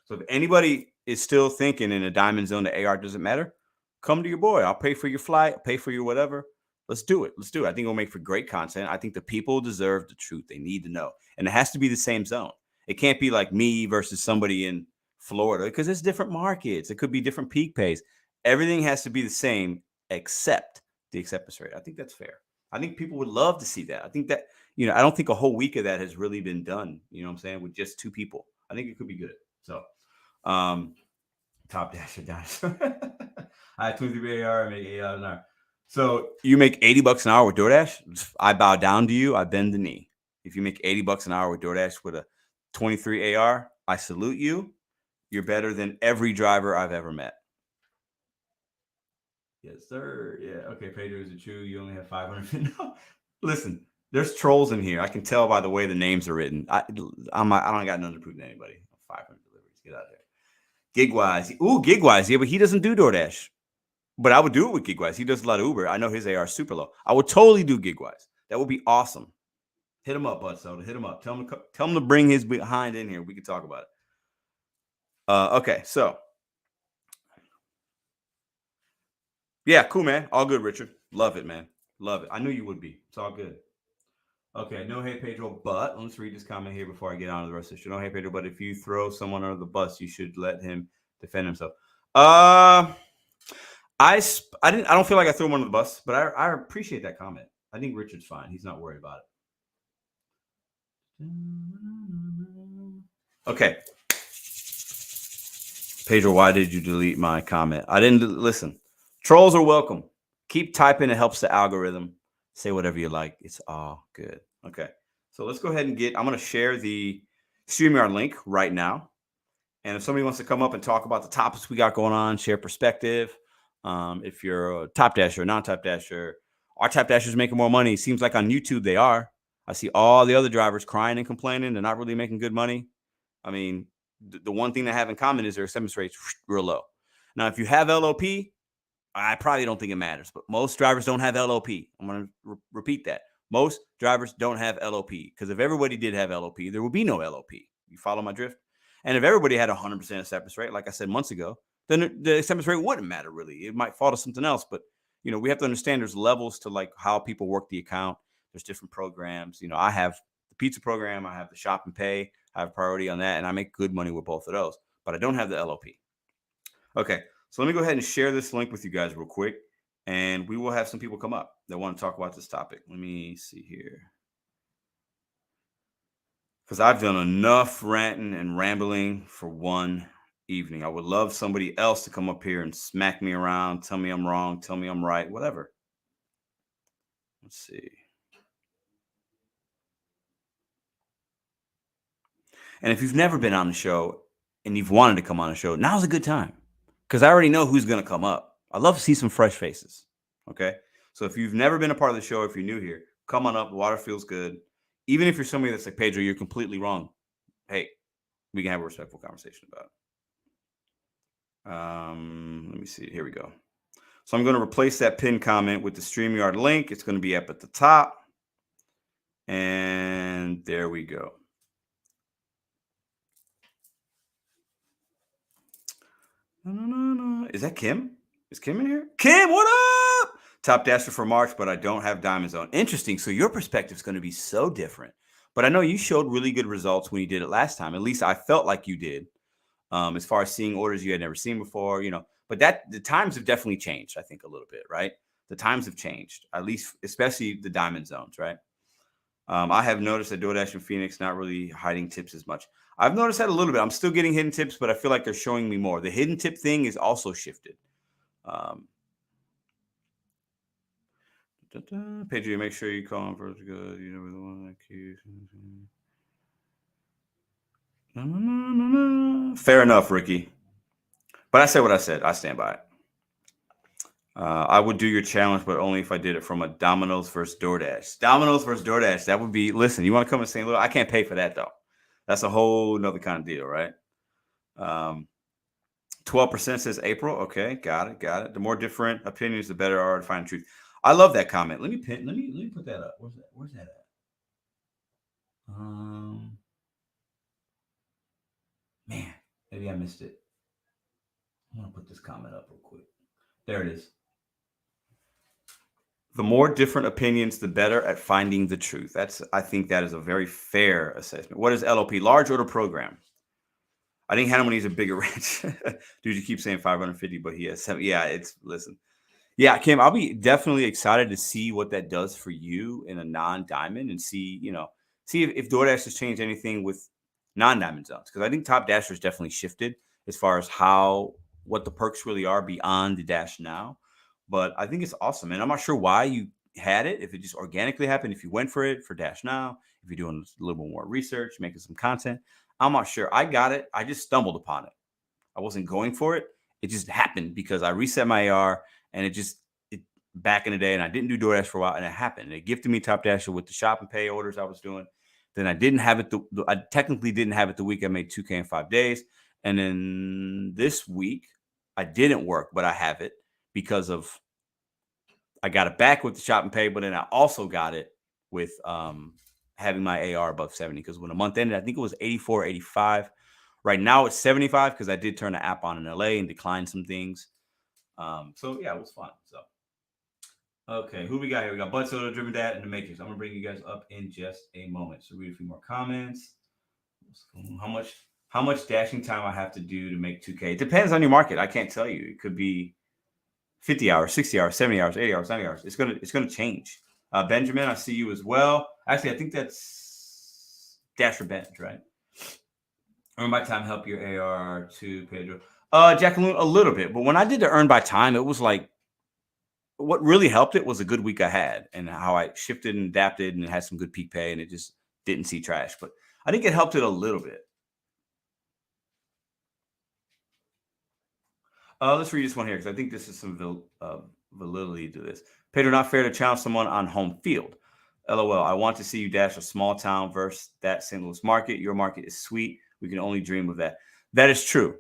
So if anybody is still thinking in a diamond zone that AR doesn't matter, come to your boy. I'll pay for your flight. I'll pay for your whatever. Let's do it. Let's do it. I think it'll make for great content. I think the people deserve the truth. They need to know. And it has to be the same zone. It can't be like me versus somebody in Florida because it's different markets. It could be different peak pays. Everything has to be the same except the acceptance rate. I think that's fair. I think people would love to see that. I think that, I don't think a whole week of that has really been done, you know what I'm saying, with just 2 people. I think it could be good. So, top dasher. I have 23 AR, I make $8 an hour. So you make $80 an hour with DoorDash. I bow down to you. I bend the knee. If you make $80 an hour with DoorDash with a 23 AR, I salute you. You're better than every driver I've ever met. Yes, sir. Yeah. Okay. Pedro, is it true you only have 500? No. Listen, there's trolls in here. I can tell by the way the names are written. I don't got nothing to prove to anybody. 500 deliveries. Get out of there. Gigwise. Ooh, Gigwise. Yeah, but he doesn't do DoorDash. But I would do it with Gigwise. He does a lot of Uber. I know his AR is super low. I would totally do Gigwise. That would be awesome. Hit him up, Bud Soda. Hit him up. Tell him to bring his behind in here. We can talk about it. Okay, so. Yeah, cool, man. All good, Richard. Love it, man. Love it. I knew you would be. It's all good. Okay, no hate, Pedro, but let's read this comment here before I get on to the rest of the show. No hate, Pedro, but if you throw someone under the bus, you should let him defend himself. I don't feel like I threw him under the bus, but I appreciate that comment. I think Richard's fine. He's not worried about it. Okay. Pedro, why did you delete my comment? I didn't listen. Trolls are welcome. Keep typing. It helps the algorithm. Say whatever you like. It's all good. Okay. So let's go ahead and I'm going to share the StreamYard link right now. And if somebody wants to come up and talk about the topics we got going on, share perspective. If you're a top dasher or non-top dasher, our top dashers making more money. Seems like on YouTube they are. I see all the other drivers crying and complaining. They're not really making good money. I mean, the one thing they have in common is their acceptance rate's real low. Now, if you have LOP, I probably don't think it matters, but most drivers don't have LOP. I'm going to repeat that. Most drivers don't have LOP because if everybody did have LOP, there would be no LOP. You follow my drift? And if everybody had 100% acceptance rate, like I said months ago, then the acceptance rate wouldn't matter really. It might fall to something else, but we have to understand there's levels to like how people work the account. There's different programs. I have the pizza program. I have the shop and pay. I have priority on that, and I make good money with both of those, but I don't have the LOP. Okay, so let me go ahead and share this link with you guys real quick, and we will have some people come up that want to talk about this topic. Let me see here. Because I've done enough ranting and rambling for one evening. I would love somebody else to come up here and smack me around, tell me I'm wrong, tell me I'm right, whatever. Let's see. And if you've never been on the show and you've wanted to come on the show, now's a good time. Because I already know who's going to come up. I'd love to see some fresh faces. Okay. So if you've never been a part of the show, if you're new here, come on up. The water feels good. Even if you're somebody that's like, Pedro, you're completely wrong. Hey, we can have a respectful conversation about it. Let me see. Here we go. So I'm going to replace that pinned comment with the StreamYard link. It's going to be up at the top. And there we go. No. Is that Kim? Is Kim in here? Kim, what up? Top dasher for March, but I don't have Diamond Zone. Interesting. So your perspective is going to be so different. But I know you showed really good results when you did it last time. At least I felt like you did. As far as seeing orders you had never seen before, But the times have definitely changed, I think, a little bit, right? The times have changed, at least, especially the Diamond Zones, right? I have noticed that DoorDash and Phoenix not really hiding tips as much. I've noticed that a little bit. I'm still getting hidden tips, but I feel like they're showing me more. The hidden tip thing is also shifted. Pedro, make sure you call him first good. You never the one that keeps. Fair enough, Ricky. But I said what I said. I stand by it. I would do your challenge, but only if I did it from a Domino's versus DoorDash. Domino's versus DoorDash. That would be. Listen, you want to come and St. Louis? I can't pay for that though. That's a whole nother kind of deal, right? 12% says April. Okay, got it, got it. The more different opinions, the better are to find the truth. I love that comment. Let me put that up. Where's that? Where's that at? Man, maybe I missed it. I'm gonna put this comment up real quick. There it is. The more different opinions, the better at finding the truth. I think that is a very fair assessment. What is LOP? Large order program. I think Hannah needs a bigger ranch. Dude, you keep saying 550, but he has 7. Yeah, listen. Yeah, Kim, I'll be definitely excited to see what that does for you in a non-diamond and see if DoorDash has changed anything with non-diamond zones. Because I think Top Dasher's definitely shifted as far as what the perks really are beyond the Dash Now. But I think it's awesome. And I'm not sure why you had it, if it just organically happened, if you went for it for Dash Now, if you're doing a little bit more research, making some content. I'm not sure. I got it. I just stumbled upon it. I wasn't going for it. It just happened because I reset my AR and it back in the day, and I didn't do DoorDash for a while, and it happened. It gifted me Top Dasher with the shop and pay orders I was doing. Then I didn't have it. I technically didn't have it the week I made 2K in 5 days. And then this week I didn't work, but I have it because I got it back with the shop and pay, but then I also got it with having my AR above 70, because when a month ended, I think it was 84, 85. Right now it's 75 because I did turn the app on in LA and declined some things. So yeah, it was fun. So okay, who we got here? We got Bud Soda, Driven Dad, and the Matrix. I'm gonna bring you guys up in just a moment. So read a few more comments. How much dashing time I have to do to make 2K? It depends on your market. I can't tell you. It could be 50 hours, 60 hours, 70 hours, 80 hours, 90 hours. It's gonna change. Benjamin, I see you as well. Actually, I think that's Dasher Benj, right? Earn by time help your AR to Pedro. Jacqueline, a little bit, but when I did the earn by time, it was like what really helped it was a good week I had and how I shifted and adapted and it had some good peak pay and it just didn't see trash. But I think it helped it a little bit. Let's read this one here because I think this is some validity to this. Pedro, not fair to challenge someone on home field. LOL. I want to see you dash a small town versus that St. Louis market. Your market is sweet. We can only dream of that. That is true.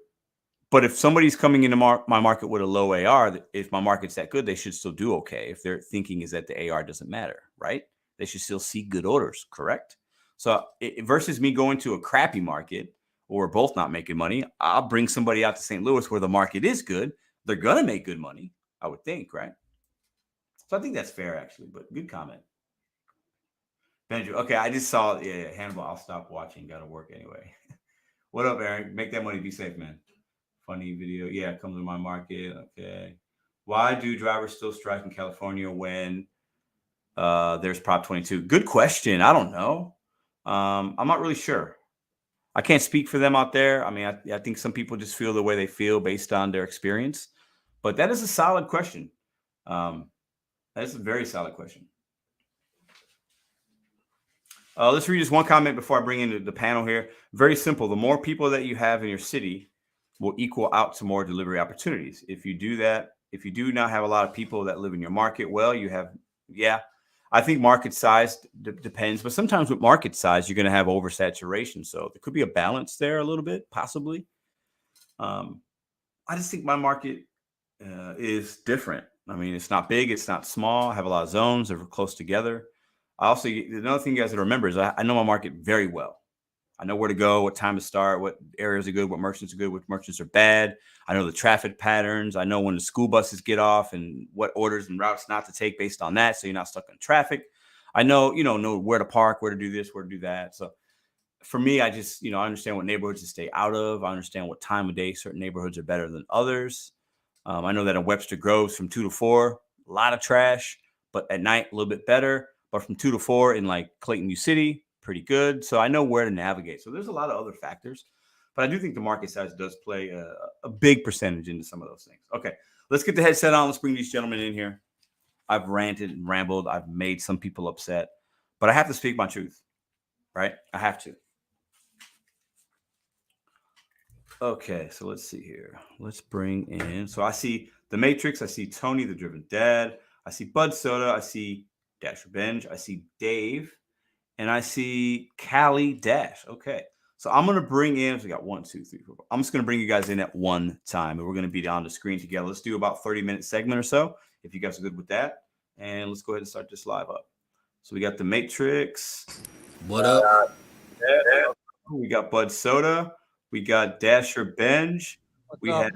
But if somebody's coming into my market with a low AR, if my market's that good, they should still do okay. If their thinking is that the AR doesn't matter, right? They should still see good orders, correct? So versus me going to a crappy market or we're both not making money, I'll bring somebody out to St. Louis where the market is good. They're going to make good money, I would think, right? So I think that's fair, actually, but good comment. Benji, okay, I just saw, yeah, Hannibal, I'll stop watching. Got to work anyway. What up, Aaron? Make that money. Be safe, man. Funny video. Yeah, come to my market. Okay. Why do drivers still strike in California when there's Prop 22? Good question. I don't know. I'm not really sure. I can't speak for them out there. I mean, I think some people just feel the way they feel based on their experience. But that is a solid question. That is a very solid question. Let's read just one comment before I bring in the panel here. Very simple. The more people that you have in your city will equal out to more delivery opportunities. If you do that, if you do not have a lot of people that live in your market, well, you have, yeah, I think market size depends, but sometimes with market size, you're going to have oversaturation. So there could be a balance there a little bit, possibly. I just think my market is different. I mean, it's not big, it's not small. I have a lot of zones that are close together. Another thing you guys got to remember is I know my market very well. I know where to go, what time to start, what areas are good, what merchants are good, what merchants are bad. I know the traffic patterns. I know when the school buses get off and what orders and routes not to take based on that, so you're not stuck in traffic. I know, know where to park, where to do this, where to do that. So for me, I just, I understand what neighborhoods to stay out of. I understand what time of day certain neighborhoods are better than others. I know that in Webster Groves from 2 to 4, a lot of trash, but at night a little bit better. But from 2 to 4 in like Clayton New City, pretty good. So I know where to navigate. So there's a lot of other factors, but I do think the market size does play a big percentage into some of those things. Okay, let's get the headset on. Let's bring these gentlemen in here. I've ranted and rambled. I've made some people upset, but I have to speak my truth, right? I have to. Okay, so let's see here. Let's bring in. So I see The Matrix. I see Tony, the Driven Dad. I see Bud Soda. I see Dasher Benj. I see Dave. And I see Callie Dash. Okay. So I'm going to bring in, so we got 1, 2, 3, 4. I'm just going to bring you guys in at one time. And we're going to be on the screen together. Let's do about 30-minute segment or so, if you guys are good with that. And let's go ahead and start this live up. So we got the Matrix. What up? We got Bud Soda. We got Dasher Benj. We have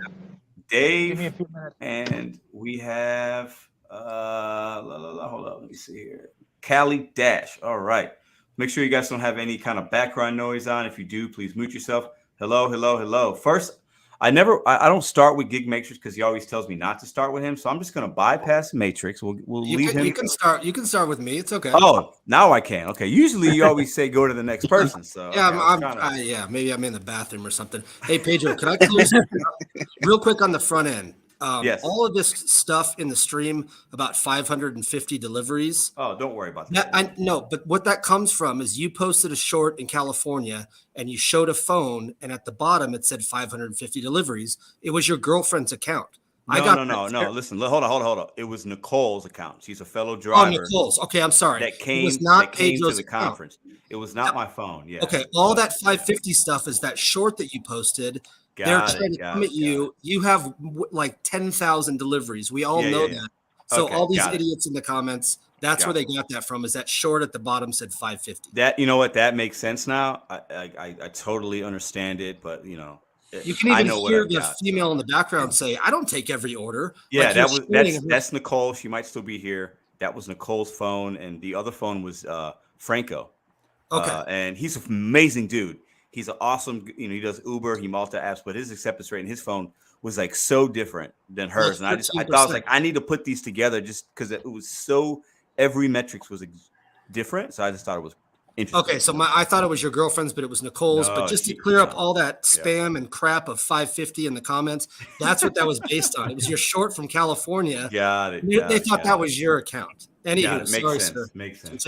Dave. Give me a few minutes. And we have, hold up. Let me see here. Callie Dash. All right. Make sure you guys don't have any kind of background noise on. If you do, please mute yourself. Hello, hello, hello. First, I don't start with Gig Matrix because he always tells me not to start with him. So I'm just going to bypass Matrix. We'll leave him. You can start with me. It's okay. Oh, now I can. Okay. Usually you always say go to the next person. So yeah, maybe I'm in the bathroom or something. Hey, Pedro, can I clear something up real quick on the front end? Yes. All of this stuff in the stream about 550 deliveries. Oh, don't worry about that. I know, but what that comes from is you posted a short in California and you showed a phone, and at the bottom it said 550 deliveries. It was your girlfriend's account. No. Listen, hold on. It was Nicole's account. She's a fellow driver. Oh, Nicole's. Okay, I'm sorry. That came to the conference. It was not my phone. Yeah. Okay, all that 550 stuff is that short that you posted. They're trying to come at you. You have like 10,000 deliveries. We all know that. So all these idiots in the comments, that's where they got that from. Is that short at the bottom said 550? That, you know what, that makes sense now. I totally understand it, but you know, you can even hear the female in the background say, "I don't take every order." Yeah, that's Nicole. She might still be here. That was Nicole's phone, and the other phone was Franco. Okay, and he's an amazing dude. He's an awesome, he does Uber, he multi-apps, but his acceptance rate in his phone was like so different than hers. And I thought I was like, I need to put these together just because it was so, every metrics was different. So I just thought it was interesting. Okay, so I thought it was your girlfriend's, but it was Nicole's. But just to clear up all that spam and crap of 550 in the comments, that's what that was based on. It was your short from California. Got it. They thought that was your account. Anywho, sorry, sir. Makes sense.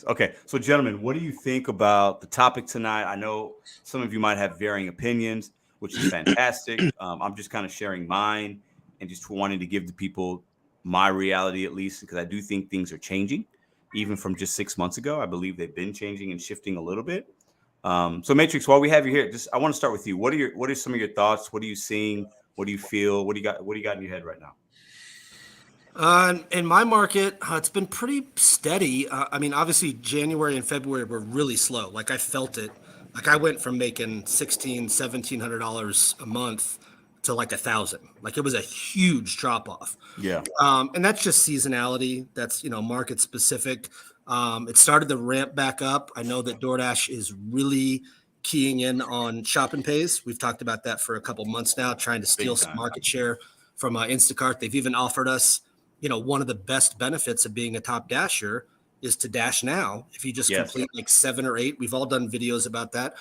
Okay, so gentlemen, what do you think about the topic tonight? I know some of you might have varying opinions, which is fantastic. I'm just kind of sharing mine and just wanting to give the people my reality, at least, because I do think things are changing, even from just 6 months ago. I believe they've been changing and shifting a little bit. So Matrix, while we have you here, I want to start with you. What are some of your thoughts? What are you seeing? What do you feel? What do you got in your head right now? In my market, it's been pretty steady. I mean, obviously, January and February were really slow. Like, I felt it. Like, I went from making $1,700 a month to like $1,000. Like, it was a huge drop off. Yeah. And that's just seasonality. That's, market specific. It started to ramp back up. I know that DoorDash is really keying in on shop and pays. We've talked about that for a couple months now, trying to steal some market share from Instacart. They've even offered us, one of the best benefits of being a top dasher is to dash now. If you just complete like 7 or 8, we've all done videos about that,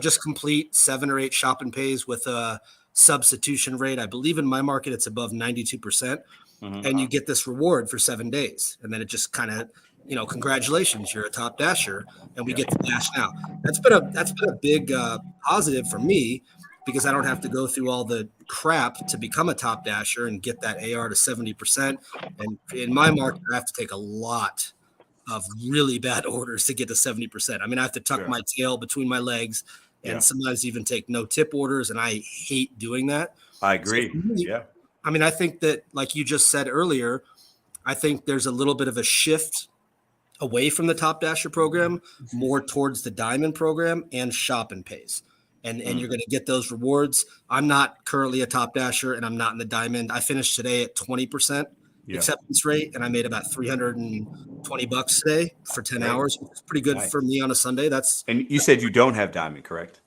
just complete 7 or 8 shop and pays with a substitution rate. I believe in my market, it's above 92%. And you get this reward for 7 days. And then it just kind of, congratulations, you're a top dasher, and we get to dash now. That's been a big positive for me, because I don't have to go through all the crap to become a top dasher and get that AR to 70%. And in my market, I have to take a lot of really bad orders to get to 70%. I mean, I have to tuck my tail between my legs and sometimes even take no tip orders. And I hate doing that. I agree. So I mean, I think that, like you just said earlier, I think there's a little bit of a shift away from the top dasher program, more towards the diamond program and shop and pays. And you're going to get those rewards. I'm not currently a top dasher, and I'm not in the diamond. I finished today at 20% acceptance rate, and I made about $320 today for 10 hours. It's pretty good for me on a Sunday. And you said you don't have diamond, correct?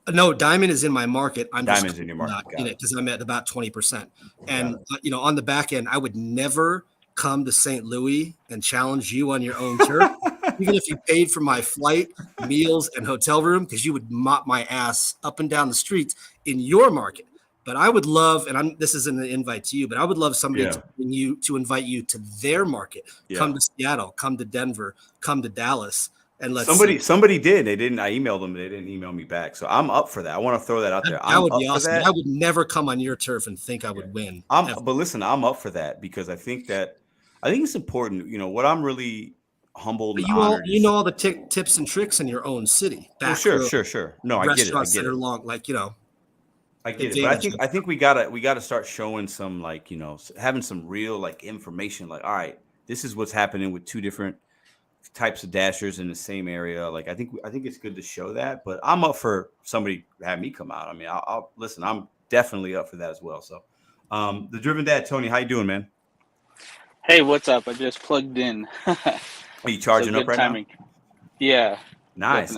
No, diamond is in my market. Diamond's in your market. Not in it because I'm at about 20%. And on the back end, I would never come to St. Louis and challenge you on your own turf. Even if you paid for my flight, meals, and hotel room, because you would mop my ass up and down the streets in your market. But I would love, and this isn't an invite to you, but I would love somebody to invite you to their market. Come to Seattle, come to Denver, come to Dallas. and let's see. Somebody did. They didn't. I emailed them. They didn't email me back. So I'm up for that. I want to throw that out there. That I'm would up be for awesome. that. I would never come on your turf and think I would win. But listen, I'm up for that because I think it's important. You know, what I'm really humbled But and honored you is, know all the tips and tricks in your own city. well, Back sure. No, I get it. restaurants that are long, like, I get it. But I think we gotta start showing some, like, having some real, like, information. Like, all right, this is what's happening with two different types of dashers in the same area. Like, I think it's good to show that. But I'm up for somebody to have me come out. I mean, I'll listen. I'm definitely up for that as well. So, the Driven Dad, Tony, how you doing, man? Hey, what's up? I just plugged in. Are you charging up right timing. Now? Yeah. Nice.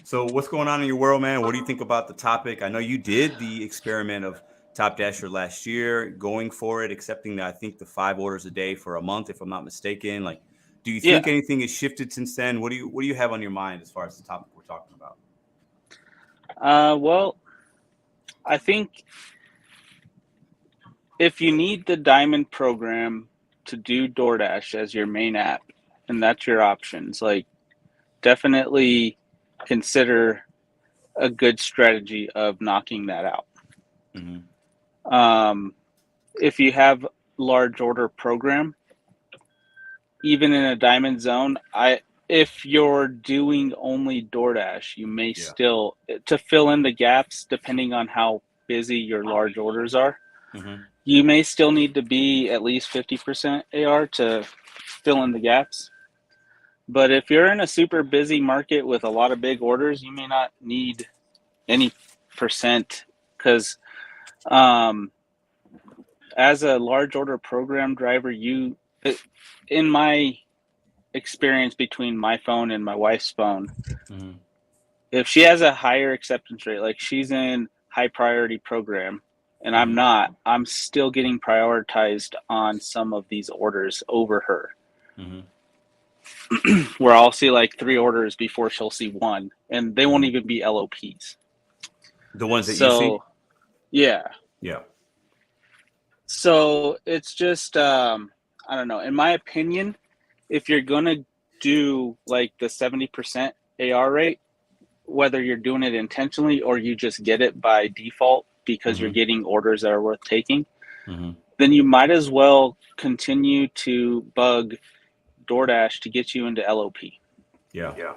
So what's going on in your world, man? What do you think about the topic? I know you did the experiment of Top Dasher last year, going for it, accepting that, I think, the 5 orders a day for a month, if I'm not mistaken. Like, do you think anything has shifted since then? What do you have on your mind as far as the topic we're talking about? Well, I think if you need the Diamond program to do DoorDash as your main app, and that's your options, like, definitely consider a good strategy of knocking that out. Mm-hmm. If you have large order program, even in a diamond zone, if you're doing only DoorDash, you may still, to fill in the gaps, depending on how busy your large orders are, you may still need to be at least 50% AR to fill in the gaps. But if you're in a super busy market with a lot of big orders, you may not need any percent, because as a large order program driver, in my experience between my phone and my wife's phone, if she has a higher acceptance rate, like she's in high priority program and I'm not, I'm still getting prioritized on some of these orders over her. Where I'll see like 3 orders before she'll see 1, and they won't even be LOPs. The ones that you see? Yeah. Yeah. So it's just, I don't know. In my opinion, if you're going to do like the 70% AR rate, whether you're doing it intentionally or you just get it by default because you're getting orders that are worth taking, then you might as well continue to bug DoorDash to get you into LOP. Yeah.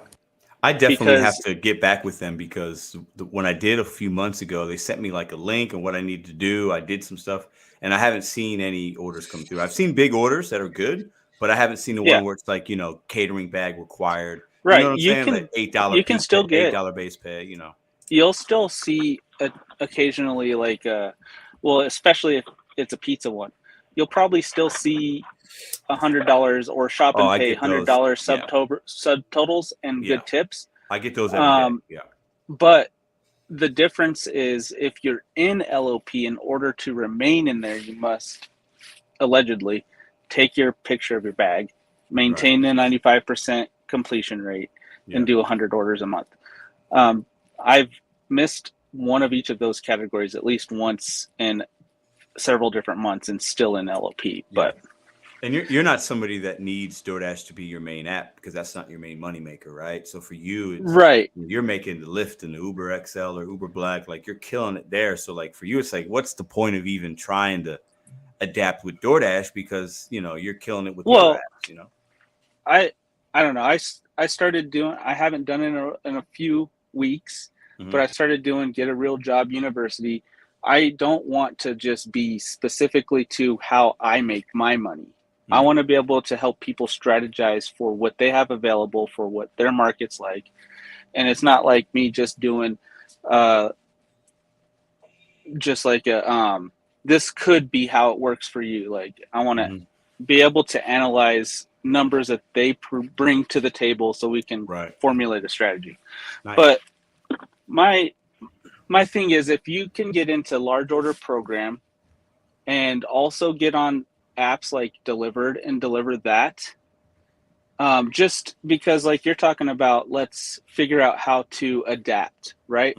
I definitely have to get back with them, because when I did a few months ago, they sent me like a link and what I need to do. I did some stuff and I haven't seen any orders come through. I've seen big orders that are good, but I haven't seen the one where it's like, catering bag required. Right. You know what I'm saying? Like $8 you can still get $8 base pay, You'll still see occasionally, like, well, especially if it's a pizza one, you'll probably still see $100 or shop and pay $100 subtotals and good tips. I get those every day. But the difference is, if you're in LOP, in order to remain in there, you must allegedly take your picture of your bag, maintain the 95% completion rate, and do 100 orders a month. I've missed one of each of those categories at least once in several different months and still in LOP. But and you're not somebody that needs DoorDash to be your main app, because that's not your main moneymaker, right? So for you, it's, you're making the Lyft and the Uber XL or Uber Black, like you're killing it there. So like for you, it's like, what's the point of even trying to adapt with DoorDash, because you're killing it with the other apps, I don't know. I started doing, I haven't done it in a few weeks, but I started doing Get a Real Job University. I don't want to just be specifically to how I make my money. I want to be able to help people strategize for what they have available, for what their market's like. And it's not like me just doing just like this could be how it works for you. Like, I want to be able to analyze numbers that they bring to the table so we can formulate a strategy. But my thing is, if you can get into large order program and also get on apps like Delivered and deliver that, just because, like, you're talking about, let's figure out how to adapt, right?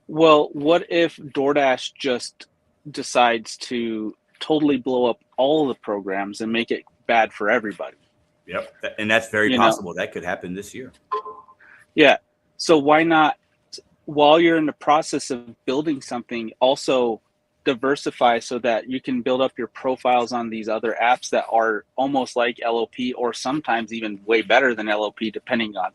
Well, what if DoorDash just decides to totally blow up all of the programs and make it bad for everybody? Yep. And that's very possible. That could happen this year. Yeah. So why not, while you're in the process of building something, also diversify so that you can build up your profiles on these other apps that are almost like LOP, or sometimes even way better than LOP, depending on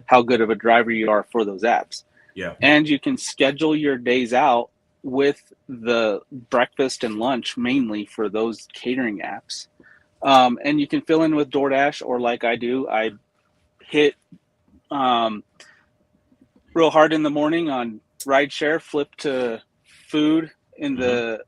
how good of a driver you are for those apps. Yeah. And you can schedule your days out with the breakfast and lunch mainly for those catering apps. And you can fill in with DoorDash, or like I do, I hit real hard in the morning on rideshare, flip to food in the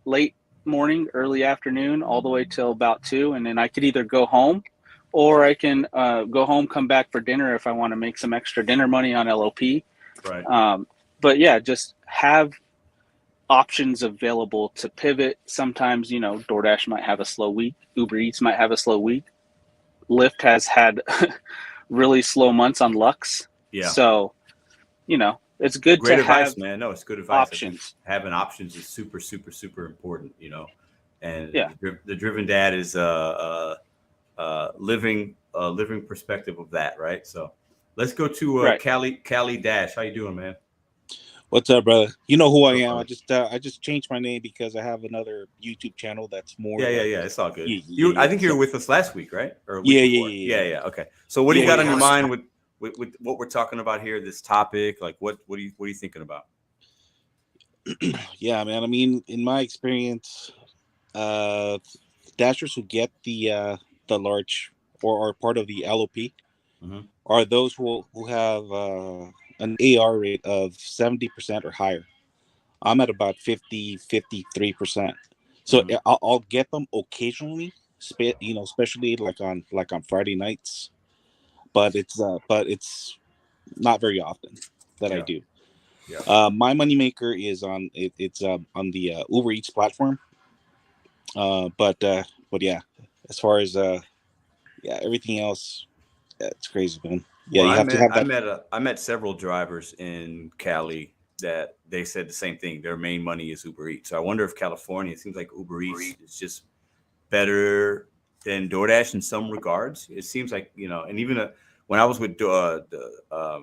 late morning, early afternoon, all the way till about 2. And then I could either go home, or I can go home, come back for dinner if I want to make some extra dinner money on LOP. Right. But yeah, just have options available to pivot. Sometimes, DoorDash might have a slow week. Uber Eats might have a slow week. Lyft has had really slow months on Lux. Yeah. So, it's good Great to advice, have man. No, it's good advice. options. Having options is super, super, super important, And Yeah. the driven dad is living perspective of that, right? So let's go to Right. Cali Dash. How you doing, man? What's up, brother? You know who I am. I just changed my name because I have another YouTube channel that's more. Yeah. It's all good. Yeah, I think you were with us last week, right? Or Yeah. Okay. So what do you got on your mind with what we're talking about here? This topic, like what are you thinking about? Yeah, man. I mean, in my experience, dashers who get the large or are part of the LOP are those who have an AR rate of 70% or higher. I'm at about 53%. So I'll get them occasionally, especially like on Friday nights, but it's not very often that I do. Yeah. My moneymaker is on it's on the Uber Eats platform. But yeah, as far as everything else, it's crazy, man. Yeah, Well, you have to have that. I met several drivers in Cali that they said the same thing. Their main money is Uber Eats. So I wonder if California, it seems like Uber Eats is just better than DoorDash in some regards. It seems like, and even when I was with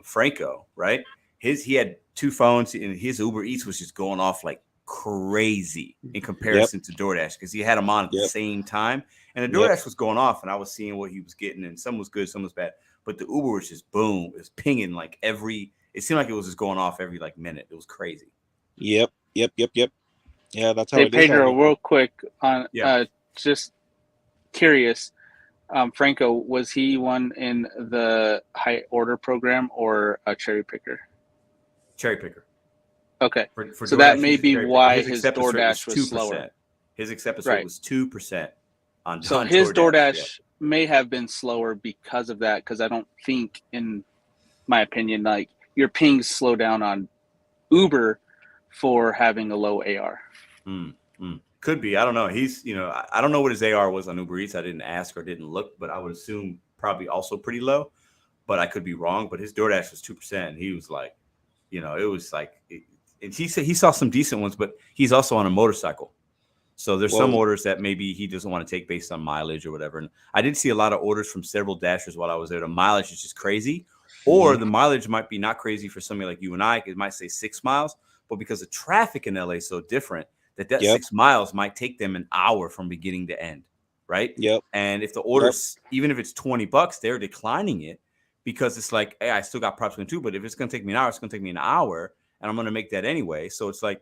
Franco, right? He had 2 phones, and his Uber Eats was just going off like crazy in comparison to DoorDash, because he had them on at the same time. And the DoorDash was going off, and I was seeing what he was getting, and some was good, some was bad. But the Uber was just boom. It was pinging like it seemed like it was just going off every like minute. It was crazy. Yep. Yeah, that's how Hey, it is. Pedro, real quick on just curious. Franco, was he one in the high order program or a cherry picker? Cherry picker. Okay. For so DoorDash, that may be why his DoorDash was 2%. slower. His acceptance rate was 2% on So on his DoorDash yeah. may have been slower because of that, because I don't think, in my opinion, like your pings slow down on Uber for having a low AR. Could be. I don't know. He's, I don't know what his AR was on Uber Eats. I didn't ask or didn't look, but I would assume probably also pretty low, but I could be wrong. But his DoorDash was 2%. And he was like, it was like, and he said he saw some decent ones, but he's also on a motorcycle. So there's some orders that maybe he doesn't want to take based on mileage or whatever. And I did see a lot of orders from several dashers while I was there. The mileage is just crazy, or the mileage might be not crazy for somebody like you and I. It might say 6 miles, but because the traffic in LA is so different, that 6 miles might take them an hour from beginning to end, right? Yep. And if the order's, even if it's $20, they're declining it because it's like, hey, I still got props going too, but if it's going to take me an hour, it's going to take me an hour, and I'm going to make that anyway. So it's like,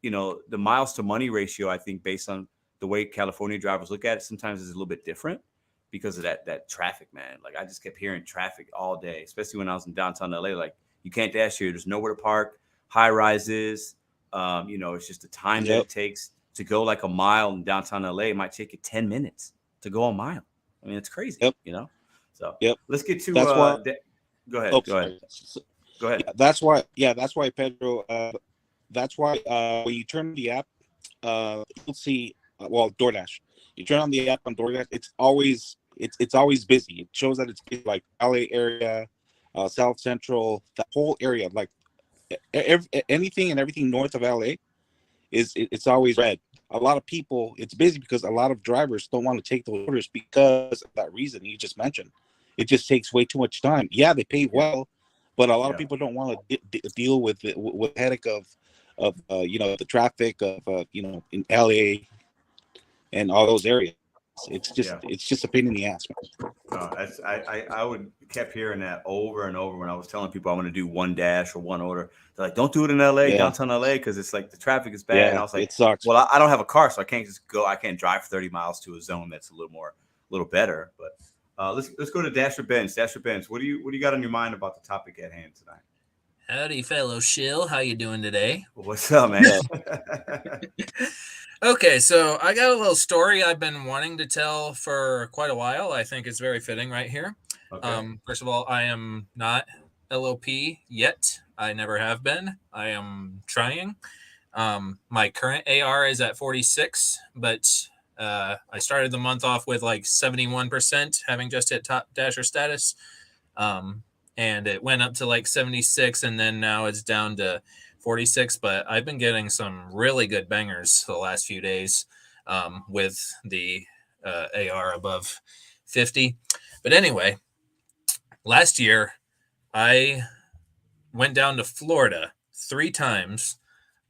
the miles to money ratio, I think, based on the way California drivers look at it, sometimes is a little bit different because of that traffic, man. Like I just kept hearing traffic all day, especially when I was in downtown LA. Like you can't dash here. There's nowhere to park, high rises. It's just the time that it takes to go like a mile in downtown LA. It might take you 10 minutes to go a mile. I mean, it's crazy, So let's get to that's why. Go ahead. Go ahead. Go ahead. That's why Pedro. That's why when you turn on the app, you'll see DoorDash. You turn on the app on DoorDash, it's always busy. It shows that it's like LA area, South Central, the whole area, like anything and everything north of LA it's always red. a lot of people, it's busy because a lot of drivers don't want to take those orders because of that reason you just mentioned. It just takes way too much time. Yeah, they pay well, but a lot of people don't want to deal with the headache of the traffic of in LA and all those areas. It's just a pain in the ass, man. I would kept hearing that over and over when I was telling people I want to do one dash or one order. They're like, don't do it in LA, downtown LA, because it's like the traffic is bad. Yeah, and I was like, it sucks. Well, I don't have a car, so I can't just go. I can't drive 30 miles to a zone that's a little better. But let's go to Dasher Benz. Dasher Benz, what do you got on your mind about the topic at hand tonight? Howdy, fellow shill. How you doing today? What's up, man? Okay, so I got a little story I've been wanting to tell for quite a while. I think it's very fitting right here. Okay. First of all, I am not LOP yet. I never have been. I am trying. My current AR is at 46, but I started the month off with like 71%, having just hit top dasher status. And it went up to like 76, and then now it's down to 46. But I've been getting some really good bangers the last few days with the AR above 50. But anyway, last year I went down to Florida 3 times.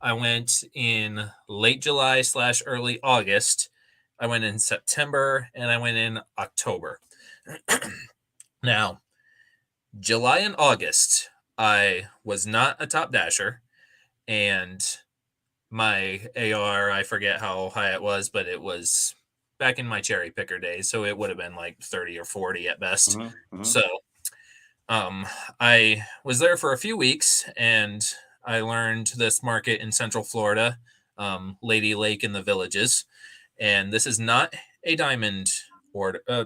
I went in late July / early August. I went in September, and I went in October. Now, July and August, I was not a top dasher, and my AR, I forget how high it was, but it was back in my cherry picker days, so it would have been like 30 or 40 at best. So I was there for a few weeks, and I learned this market in Central Florida, Lady Lake in the Villages, and this is not a diamond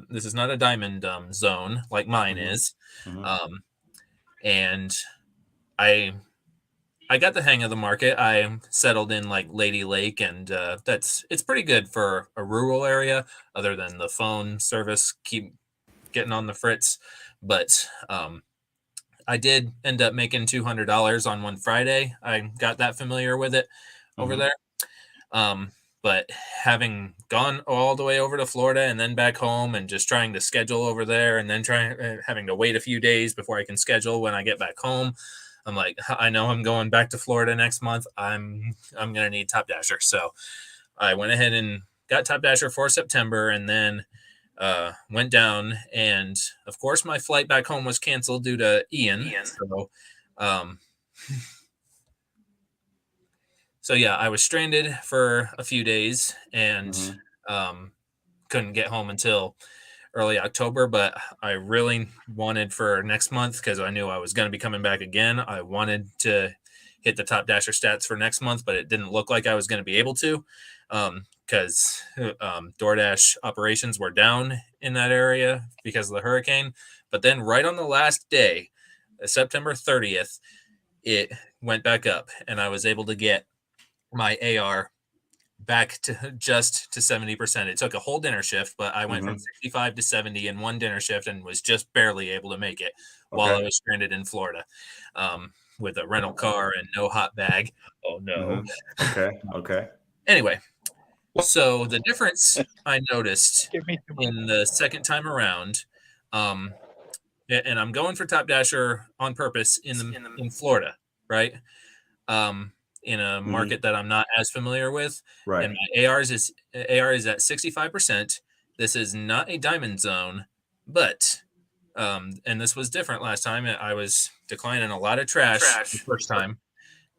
this is not a diamond zone like mine is. And I got the hang of the market. I settled in like Lady Lake, and it's pretty good for a rural area, other than the phone service keep getting on the fritz. But I did end up making $200 on one Friday. I got that familiar with it over there. But having gone all the way over to Florida and then back home, and just trying to schedule over there, and then having to wait a few days before I can schedule when I get back home, I'm like, I know I'm going back to Florida next month. I'm going to need Top Dasher. So I went ahead and got Top Dasher for September, and then went down. And of course, my flight back home was canceled due to Ian. So yeah, I was stranded for a few days, and couldn't get home until early October. But I really wanted for next month, because I knew I was going to be coming back again. I wanted to hit the Top Dasher stats for next month, but it didn't look like I was going to be able to, because DoorDash operations were down in that area because of the hurricane. But then right on the last day, September 30th, it went back up, and I was able to get my AR back to just to 70%. It took a whole dinner shift, but I went from 65 to 70 in one dinner shift, and was just barely able to make it while I was stranded in Florida, with a rental car and no hot bag. Oh no. Okay. Anyway, so the difference I noticed in the second time around, and I'm going for Top Dasher on purpose in Florida, right? In a market that I'm not as familiar with. Right. And my AR is at 65%. This is not a diamond zone, but and this was different last time. I was declining a lot of trash the first time.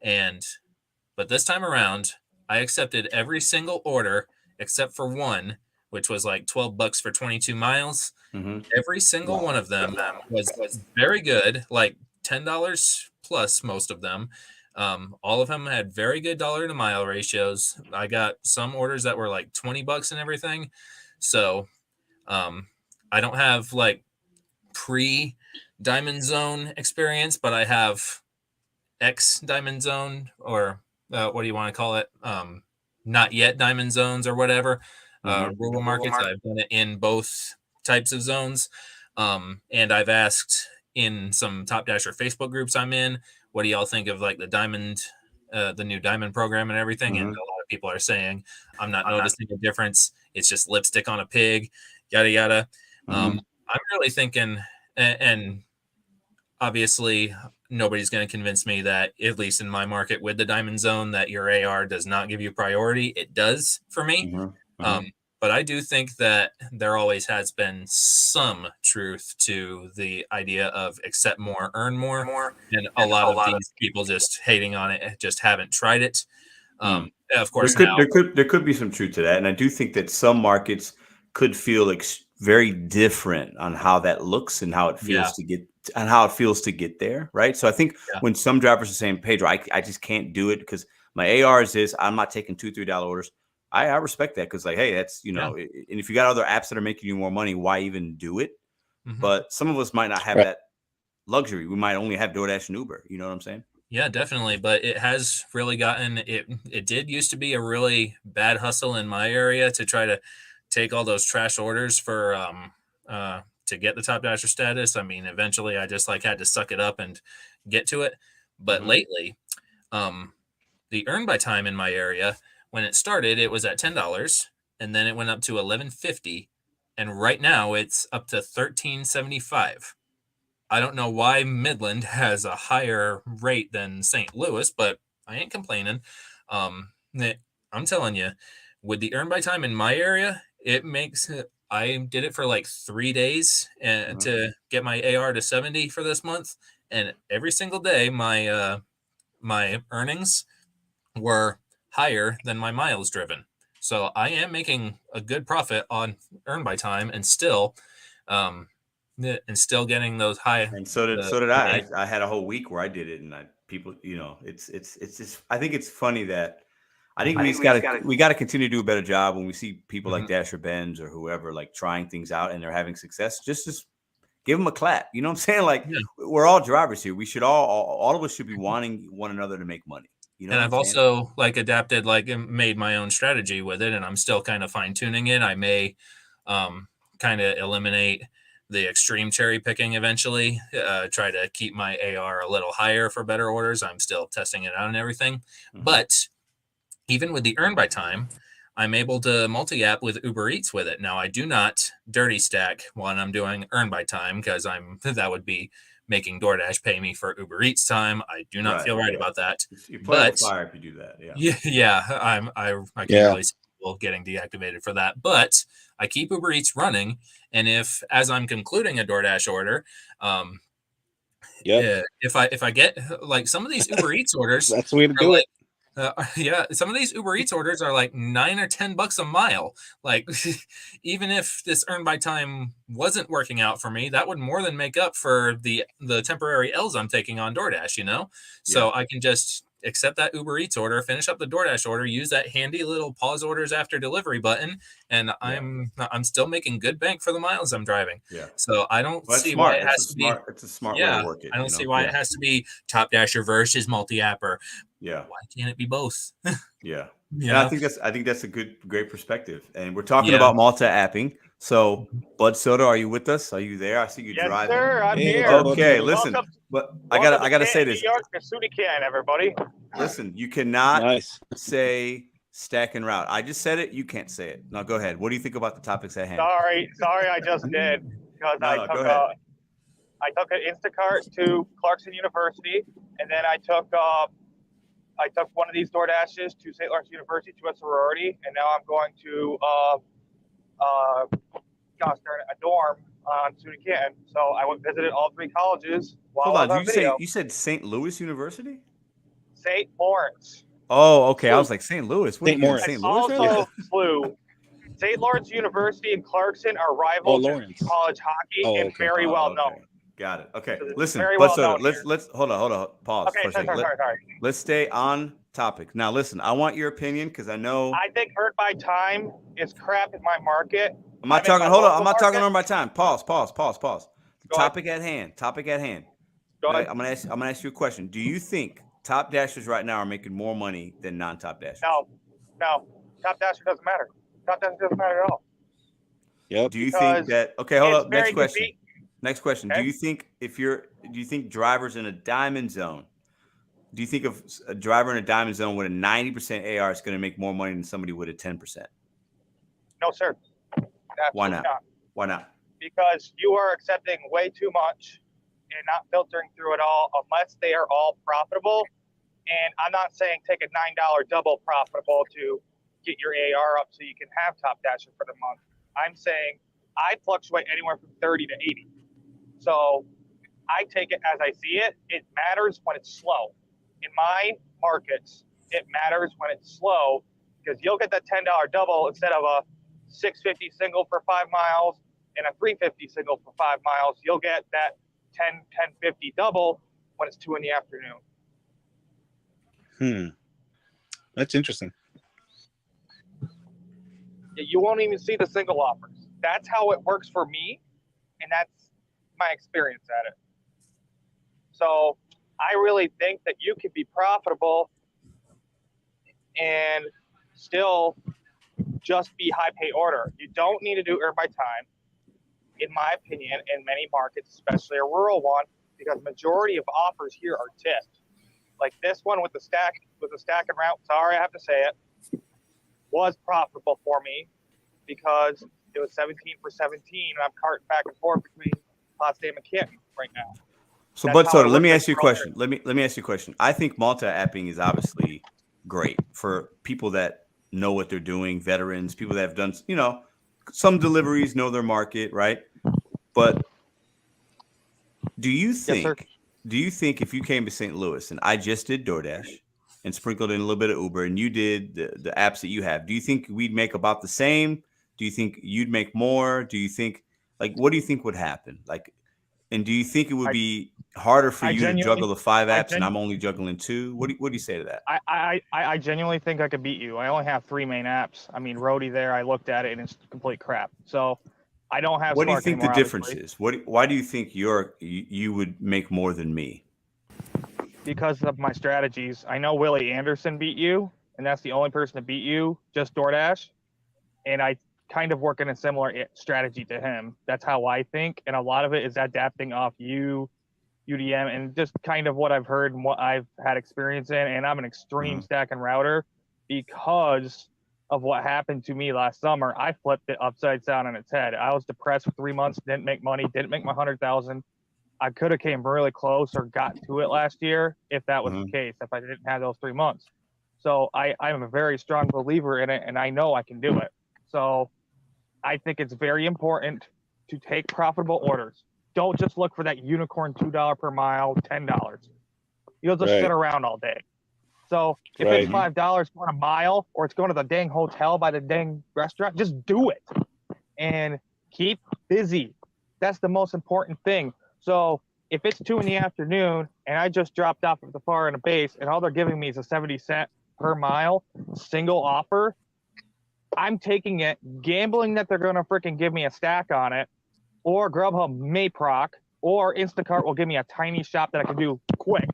But this time around, I accepted every single order except for one, which was like $12 for 22 miles. Every single one of them was very good, like $10 plus, most of them. All of them had very good dollar to mile ratios. I got some orders that were like $20 and everything. So I don't have like pre diamond zone experience, but I have X diamond zone, or what do you want to call it? Not yet diamond zones or whatever. Rural markets. I've done it in both types of zones. And I've asked in some Top Dasher Facebook groups I'm in, what do y'all think of like the diamond, the new diamond program and everything? And a lot of people are saying, I'm not noticing a difference. It's just lipstick on a pig, yada, yada. I'm really thinking, and obviously nobody's going to convince me that, at least in my market with the diamond zone, that your AR does not give you priority. It does for me. But I do think that there always has been some truth to the idea of accept more, earn more. And a lot of these people just hating on it just haven't tried it. Of course, there could be some truth to that. And I do think that some markets could feel very different on how that looks and how it feels to get there. Right. So I think when some drivers are saying, Pedro, I just can't do it because my AR is this, I'm not taking $2-3 orders. I respect that because, like, hey, that's, and if you got other apps that are making you more money, why even do it? But some of us might not have that luxury. We might only have DoorDash and Uber. You know what I'm saying? Yeah, definitely. But it has really gotten it. It did used to be a really bad hustle in my area to try to take all those trash orders for to get the Top Dasher status. I mean, eventually I just had to suck it up and get to it. But lately, the earn by time in my area, when it started, it was at $10, and then it went up to $11.50, and right now it's up to $13.75. I don't know why Midland has a higher rate than St. Louis, but I ain't complaining. I'm telling you, with the earn by time in my area, it makes it. I did it for like 3 days to get my AR to 70 for this month, and every single day my my earnings were higher than my miles driven. So I am making a good profit on earn by time and still getting those high. And so did I. I had a whole week where I did it, and people, it's just, I think it's funny that I think we got to continue to do a better job when we see people like Dasher Benz or whoever like trying things out and they're having success. Just give them a clap. You know what I'm saying? Like we're all drivers here. We should all of us should be wanting one another to make money. And I've also adapted, made my own strategy with it, and I'm still kind of fine tuning it. I may kind of eliminate the extreme cherry picking eventually, try to keep my AR a little higher for better orders. I'm still testing it out and everything. But even with the earn by time, I'm able to multi-app with Uber Eats with it. Now, I do not dirty stack when I'm doing earn by time because that would be making DoorDash pay me for Uber Eats time. I do not feel right about that. You play with fire if you do that. I can't really see people getting deactivated for that. But I keep Uber Eats running, and if as I'm concluding a DoorDash order, if I get some of these Uber Eats orders, that's the way to do it. Some of these Uber Eats orders are like $9 or $10 a mile. Even if this earn by time wasn't working out for me, that would more than make up for the temporary L's I'm taking on DoorDash, So I can just accept that Uber Eats order, finish up the DoorDash order, use that handy little pause orders after delivery button, and I'm still making good bank for the miles I'm driving. So I don't see why it has to be. It's a smart way to work it. I don't see why it has to be Top Dasher versus multi-app or. Why can't it be both? And I think that's a great perspective. And we're talking about multi-apping. So, Bud Soda, are you with us? Are you there? I see you driving. Yes, sir. I'm here. Okay, listen. But I gotta say this. New York, can everybody. Listen, you cannot say stack and route. I just said it. You can't say it. Now go ahead. What do you think about the topics at hand? Sorry, I just did because I took an Instacart to Clarkson University, and then I took one of these DoorDashes to St. Lawrence University to a sorority, and now I'm going to a dorm on SUNY Canton. So I visited all 3 colleges. Hold on, you said St. Louis University? St. Lawrence. Oh, okay. I was like St. Louis. St. Lawrence. St. Louis. Also flew. St. Lawrence University and Clarkson are rivals in college hockey and very well known. Got it. Okay. Listen, let's hold on. Pause. Okay, sorry. Let's stay on topic. Now, listen, I want your opinion because I know. I think earn by time is crap in my market. I'm not talking earn by time. Pause. Topic at hand. Go ahead. I'm gonna ask you a question. Do you think top dashers right now are making more money than non-top dashers? No. Top dasher doesn't matter. Top dasher doesn't matter at all. Yep. Do you think that? Okay, hold up. Next question. Do you think drivers in a diamond zone do you think of a driver in a diamond zone with a 90% AR is going to make more money than somebody with a 10%? No, sir. Why Absolutely not? Why not? Because you are accepting way too much and not filtering through it all unless they are all profitable. And I'm not saying take a $9 double profitable to get your AR up so you can have Top Dasher for the month. I'm saying I fluctuate anywhere from 30 to 80. So I take it as I see it. It matters when it's slow. In my markets, it matters when it's slow because you'll get that $10 double instead of a $6.50 single for 5 miles and a $3.50 single for 5 miles. You'll get that $10.50 double when it's 2 p.m. That's interesting. You won't even see the single offers. That's how it works for me, and that's my experience at it. So I really think that you can be profitable and still just be high pay order. You don't need to do earn by time, in my opinion, in many markets, especially a rural one, because majority of offers here are tipped. Like this one with the stack and route, sorry I have to say it, was profitable for me because it was 17 for 17 and I'm carting back and forth between Potsdam and Canton right now. So, Bud Soda, let me ask you a question. Let me ask you a question. I think multi-apping is obviously great for people that know what they're doing, veterans, people that have done, some deliveries, know their market, right? But do you think if you came to St. Louis and I just did DoorDash and sprinkled in a little bit of Uber and you did the apps that you have, do you think we'd make about the same? Do you think you'd make more? Do you think, what do you think would happen? And do you think it would be harder for you to juggle the 5 apps and I'm only juggling 2? What do you say to that? I genuinely think I could beat you. I only have 3 main apps. I mean, Roadie there, I looked at it and it's complete crap. So I don't have. What do you think the difference is? Why do you think you would make more than me? Because of my strategies. I know Willie Anderson beat you, and that's the only person to beat you, just DoorDash. And I kind of work in a similar strategy to him. That's how I think. And a lot of it is adapting off UDM, and just kind of what I've heard and what I've had experience in. And I'm an extreme stack and router because of what happened to me last summer. I flipped it upside down on its head. I was depressed for 3 months, didn't make money, didn't make my 100,000. I could have came really close or got to it last year if that was the case, if I didn't have those 3 months. So I'm a very strong believer in it, and I know I can do it. So I think it's very important to take profitable orders. Don't just look for that unicorn $2 per mile, $10. You'll just sit around all day. So if it's $5 for a mile, or it's going to the dang hotel by the dang restaurant, just do it and keep busy. That's the most important thing. So if it's 2 p.m. and I just dropped off at the far end of base and all they're giving me is a 70 cent per mile single offer, I'm taking it, gambling that they're going to freaking give me a stack on it, or Grubhub may proc, or Instacart will give me a tiny shop that I can do quick,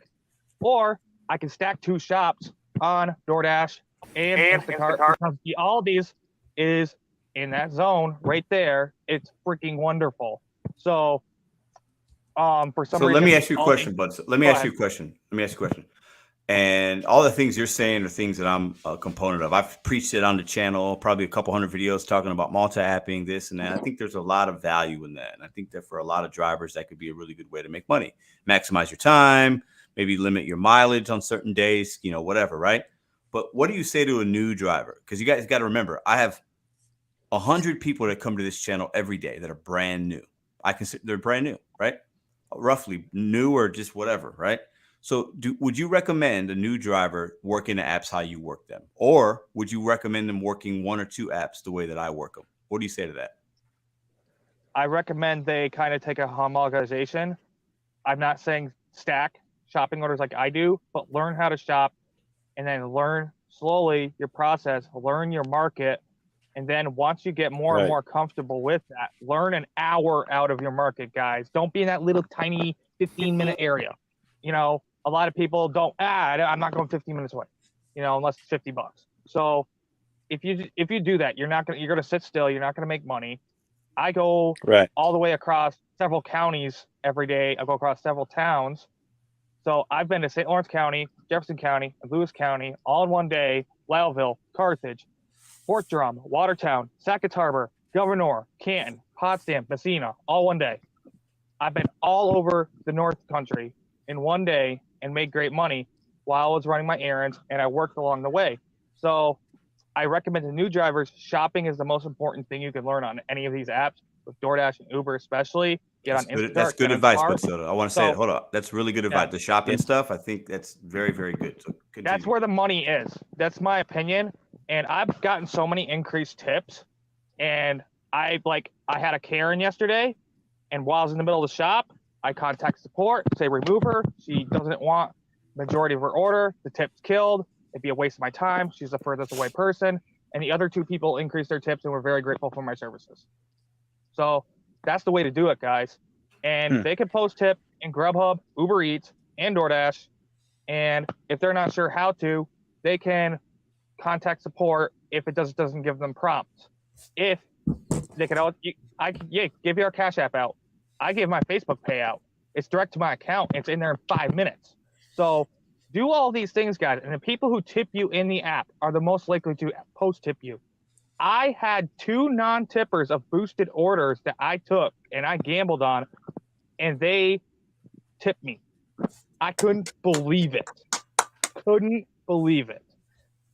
or I can stack 2 shops on DoorDash and Instacart because the Aldi's is in that zone right there. It's freaking wonderful. So, for some reason, let me ask you a question, Bud. Let me ask you a question. And all the things you're saying are things that I'm a component of. I've preached it on the channel, probably a couple hundred videos talking about multi-apping, this and that. I think there's a lot of value in that. And I think that for a lot of drivers, that could be a really good way to make money. Maximize your time, maybe limit your mileage on certain days, whatever, right? But what do you say to a new driver? Because you guys got to remember, I have 100 people that come to this channel every day that are brand new. I consider they're brand new, right? Roughly new or just whatever, right? So would you recommend a new driver working the apps how you work them? Or would you recommend them working 1 or 2 apps the way that I work them? What do you say to that? I recommend they kind of take a homogenization. I'm not saying stack shopping orders like I do, but learn how to shop and then learn slowly your process, learn your market. And then once you get more and more comfortable with that, learn an hour out of your market, guys. Don't be in that little tiny 15-minute area. A lot of people don't, I'm not going 15 minutes away, unless it's $50. So if you do that, you're going to sit still. You're not going to make money. I go all the way across several counties every day. I go across several towns. So I've been to St. Lawrence County, Jefferson County, and Lewis County, all in one day, Lowville, Carthage, Fort Drum, Watertown, Sackett Harbor, Governor, Canton, Potsdam, Messina, all one day. I've been all over the North Country in one day and made great money while I was running my errands, and I worked along the way. So I recommend to new drivers, shopping is the most important thing you can learn on any of these apps, with DoorDash and Uber especially. Get on Instacart. That's good advice, but Soda. I want to say, hold up. That's really good advice. Yeah. The shopping stuff, I think that's very, very good. So continue. That's where the money is. That's my opinion. And I've gotten so many increased tips. And I had a Karen yesterday, and while I was in the middle of the shop, I contact support, say remove her. She doesn't want majority of her order. The tip's killed. It'd be a waste of my time. She's the furthest away person. And the other two people increased their tips and were very grateful for my services. So that's the way to do it, guys. And they can post tip in Grubhub, Uber Eats, and DoorDash. And if they're not sure how to, they can contact support if it doesn't give them prompts. If they can, give your Cash App out. I give my Facebook payout. It's direct to my account. It's in there in 5 minutes. So do all these things, guys. And the people who tip you in the app are the most likely to post tip you. I had 2 non-tippers of boosted orders that I took and I gambled on, and they tipped me. I couldn't believe it.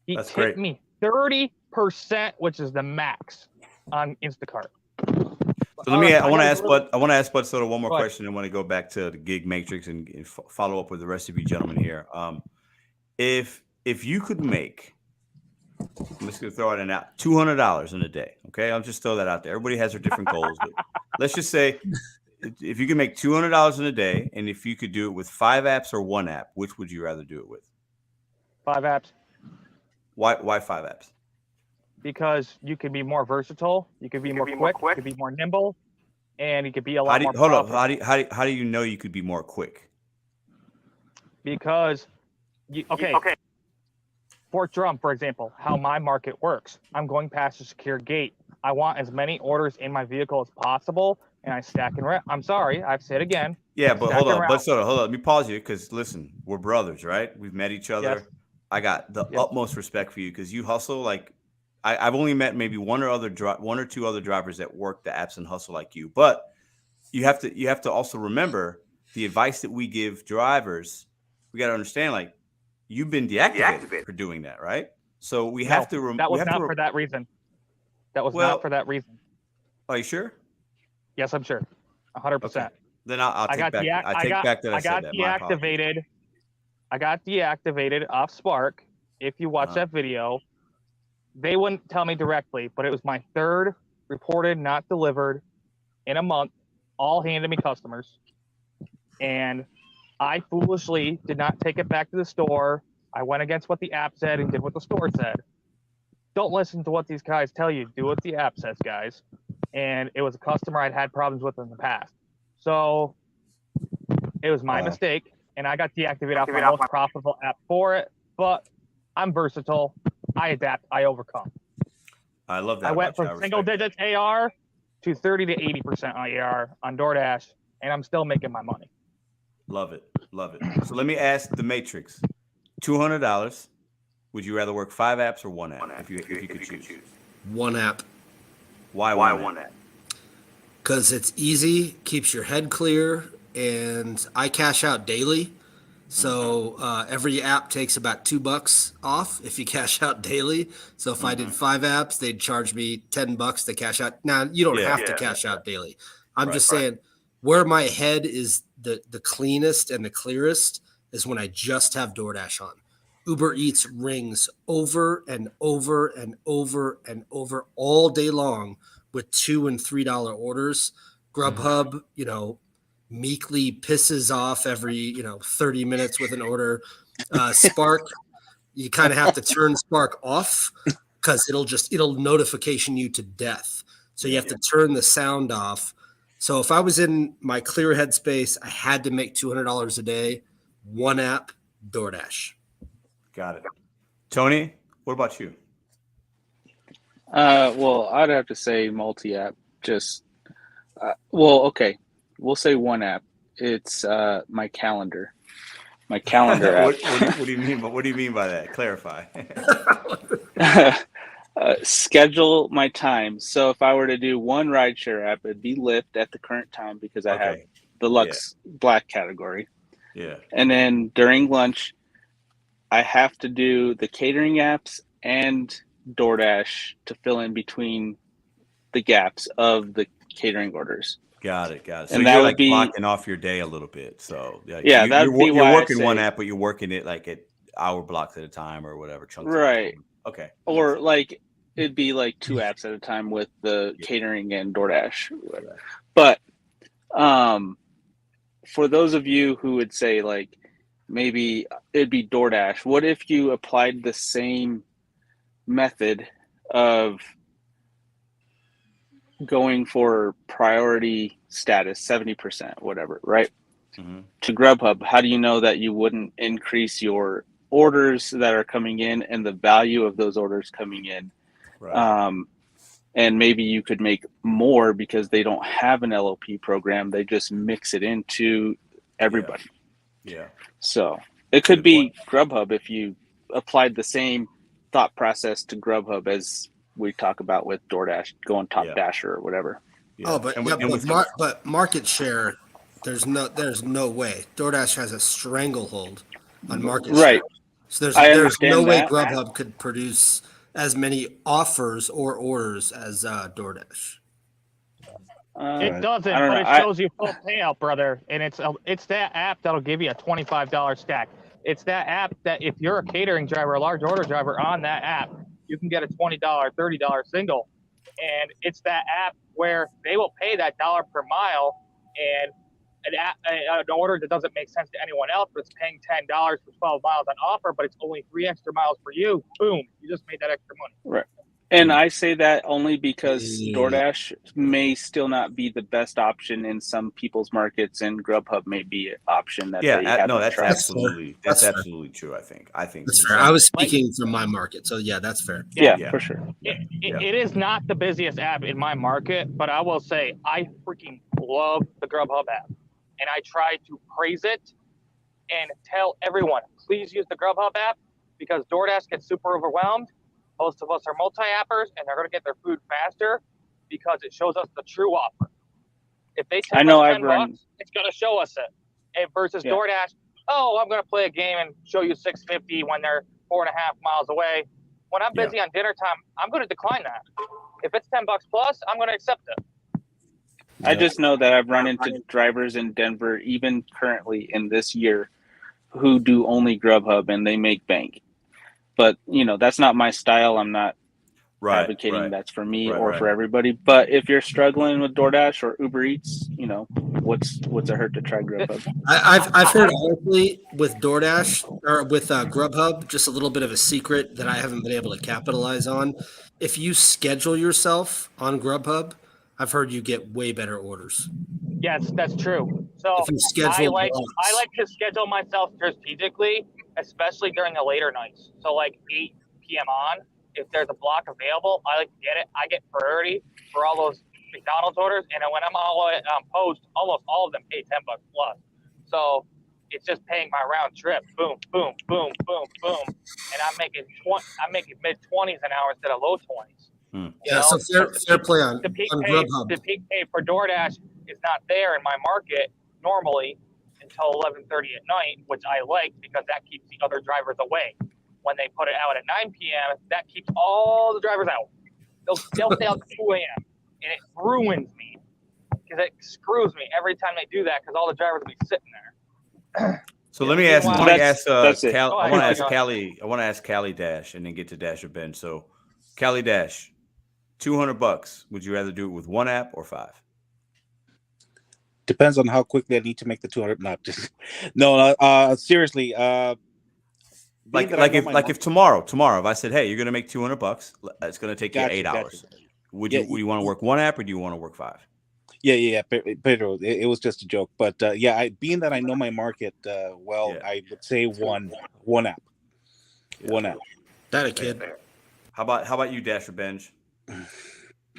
He That's tipped great. me 30%, which is the max on Instacart. So I want to ask Bud Soda one more question. I want to go back to the gig matrix and follow up with the rest of you gentlemen here. If you could make, I'm just going to throw it out, $200 in a day. Okay, I'll just throw that out there. Everybody has their different goals, but let's just say if you could make $200 in a day, and if you could do it with 5 apps or 1 app, which would you rather do it with? 5 apps. Why 5 apps? Because you can be more versatile, you can be more quick, you can be more nimble, and you could be a lot more. Hold up. How do you know you could be more quick? Because Fort Drum, for example, how my market works. I'm going past a secure gate. I want as many orders in my vehicle as possible, and I stack and route. I'm sorry, I've said again. Yeah, but hold on. But hold on. Let me pause you because listen, we're brothers, right? We've met each other. Yes. I got the utmost respect for you because you hustle like I've only met maybe one or two other drivers that work the apps and hustle like you. But you have to also remember the advice that we give drivers. We got to understand, like, you've been deactivated for doing that, right? So we have to. That was not for that reason. That was not for that reason. Are you sure? Yes, I'm sure. 100%. Okay. Then I'll take back. I take back that I said that. Deactivated. I got deactivated off Spark. If you watch that video, they wouldn't tell me directly, but it was my 3rd reported not delivered in a month, all handed me customers. And I foolishly did not take it back to the store. I went against what the app said and did what the store said. Don't listen to what these guys tell you. Do what the app says, guys. And it was a customer I'd had problems with in the past. So it was my mistake, and I got deactivated off my most profitable app for it. But I'm versatile. I adapt. I overcome. I love that. I went from single digits AR to 30 to 80% AR on DoorDash, and I'm still making my money. Love it. So let me ask the Matrix. $200. Would you rather work 5 apps or 1 app if you could choose? 1 app. Why one app? Because it's easy, keeps your head clear, and I cash out daily. So every app takes about $2 off if you cash out daily. So if I did 5 apps, they'd charge me $10 to cash out. Now you don't have to cash out daily. I'm just saying where my head is the cleanest and the clearest is when I just have DoorDash on. Uber Eats rings over and over and over and over all day long with $2 and $3 orders. Grubhub, meekly pisses off every 30 minutes with an order. Spark, you kind of have to turn Spark off because it'll notification you to death. So you have to turn the sound off. So if I was in my clear headspace, I had to make $200 a day. 1 app, DoorDash. Got it. Tony, what about you? Well, I'd have to say multi-app. We'll say 1 app. It's my calendar. my calendar app. What do you mean? What do you mean by that? Clarify. Schedule my time. So if I were to do one rideshare app, it'd be Lyft at the current time because I have the Lux Black category. Yeah. And then during lunch, I have to do the catering apps and DoorDash to fill in between the gaps of the catering orders. Got it. So and you're would like be blocking off your day a little bit. So that'd be you're why working I say, one app, but you're working it like at hour blocks at a time or whatever. Chunks right. Okay. Or like it'd be like 2 apps at a time with the catering and DoorDash. But for those of you who would say like maybe it'd be DoorDash, what if you applied the same method of going for priority status, 70%, whatever, right? Mm-hmm. To Grubhub, how do you know that you wouldn't increase your orders that are coming in and the value of those orders coming in? Right. And maybe you could make more because they don't have an LOP program. They just mix it into everybody. Yeah. So it could be Grubhub if you applied the same thought process to Grubhub as we talk about with DoorDash, going top Dasher or whatever. Yeah. Oh, but market share, there's no way. DoorDash has a stranglehold on market share. So there's no way Grubhub could produce as many offers or orders as DoorDash. It doesn't, but it shows you full payout, brother. And it's that app that'll give you a $25 stack. It's that app that if you're a catering driver, a large order driver on that app, you can get a $20, $30 single. And it's that app where they will pay that dollar per mile, and an order that doesn't make sense to anyone else, but it's paying $10 for 12 miles on offer, but it's only 3 extra miles for you. Boom, you just made that extra money. Right. And I say that only because DoorDash may still not be the best option in some people's markets, and Grubhub may be an option that they haven't tried. That's absolutely true. I think that's fair. I was speaking from my market, so that's fair. Yeah, for sure. It is not the busiest app in my market, but I will say I freaking love the Grubhub app, and I try to praise it and tell everyone, please use the Grubhub app because DoorDash gets super overwhelmed. Most of us are multi-appers, and they're going to get their food faster because it shows us the true offer. If they tell us $10, it's going to show us it. And versus DoorDash, I'm going to play a game and show you $6.50 when they're 4.5 miles away. When I'm busy on dinner time, I'm going to decline that. If it's $10 plus, I'm going to accept it. I just know that I've run into drivers in Denver, even currently in this year, who do only Grubhub and they make bank. But, that's not my style. I'm not advocating that's for me or for everybody. But if you're struggling with DoorDash or Uber Eats, what's it hurt to try Grubhub? I've heard honestly with DoorDash or with Grubhub, just a little bit of a secret that I haven't been able to capitalize on. If you schedule yourself on Grubhub, I've heard you get way better orders. Yes, that's true. So I like to schedule myself strategically, especially during the later nights. So like 8 p.m. on, if there's a block available, I like to get it. I get priority for all those McDonald's orders. And when I'm all post, almost all of them pay $10 plus. So it's just paying my round trip. Boom, boom, boom, boom, boom. And I'm making mid-20s an hour instead of low 20s. Yeah, so fair play on Grubhub. The peak pay for DoorDash is not there in my market normally until 11:30 at night, which I like because that keeps the other drivers away. When they put it out at 9 p.m., that keeps all the drivers out. They'll stay out to 2 a.m. and it ruins me because it screws me every time they do that because all the drivers will be sitting there. So let me ask. I want to ask Callie Dash and then get to Dasher Ben. So, Callie Dash, $200. Would you rather do it with one app or 5? Depends on how quickly I need to make the 200. No, seriously. If tomorrow, if I said, hey, you're going to make $200, it's going to take you 8 hours. Would you want to work one app or do you want to work 5? Yeah. Pedro, it was just a joke, but being that I know my market well, I would say one app. Yeah. One app. That a kid. How about you, Dasher Benj?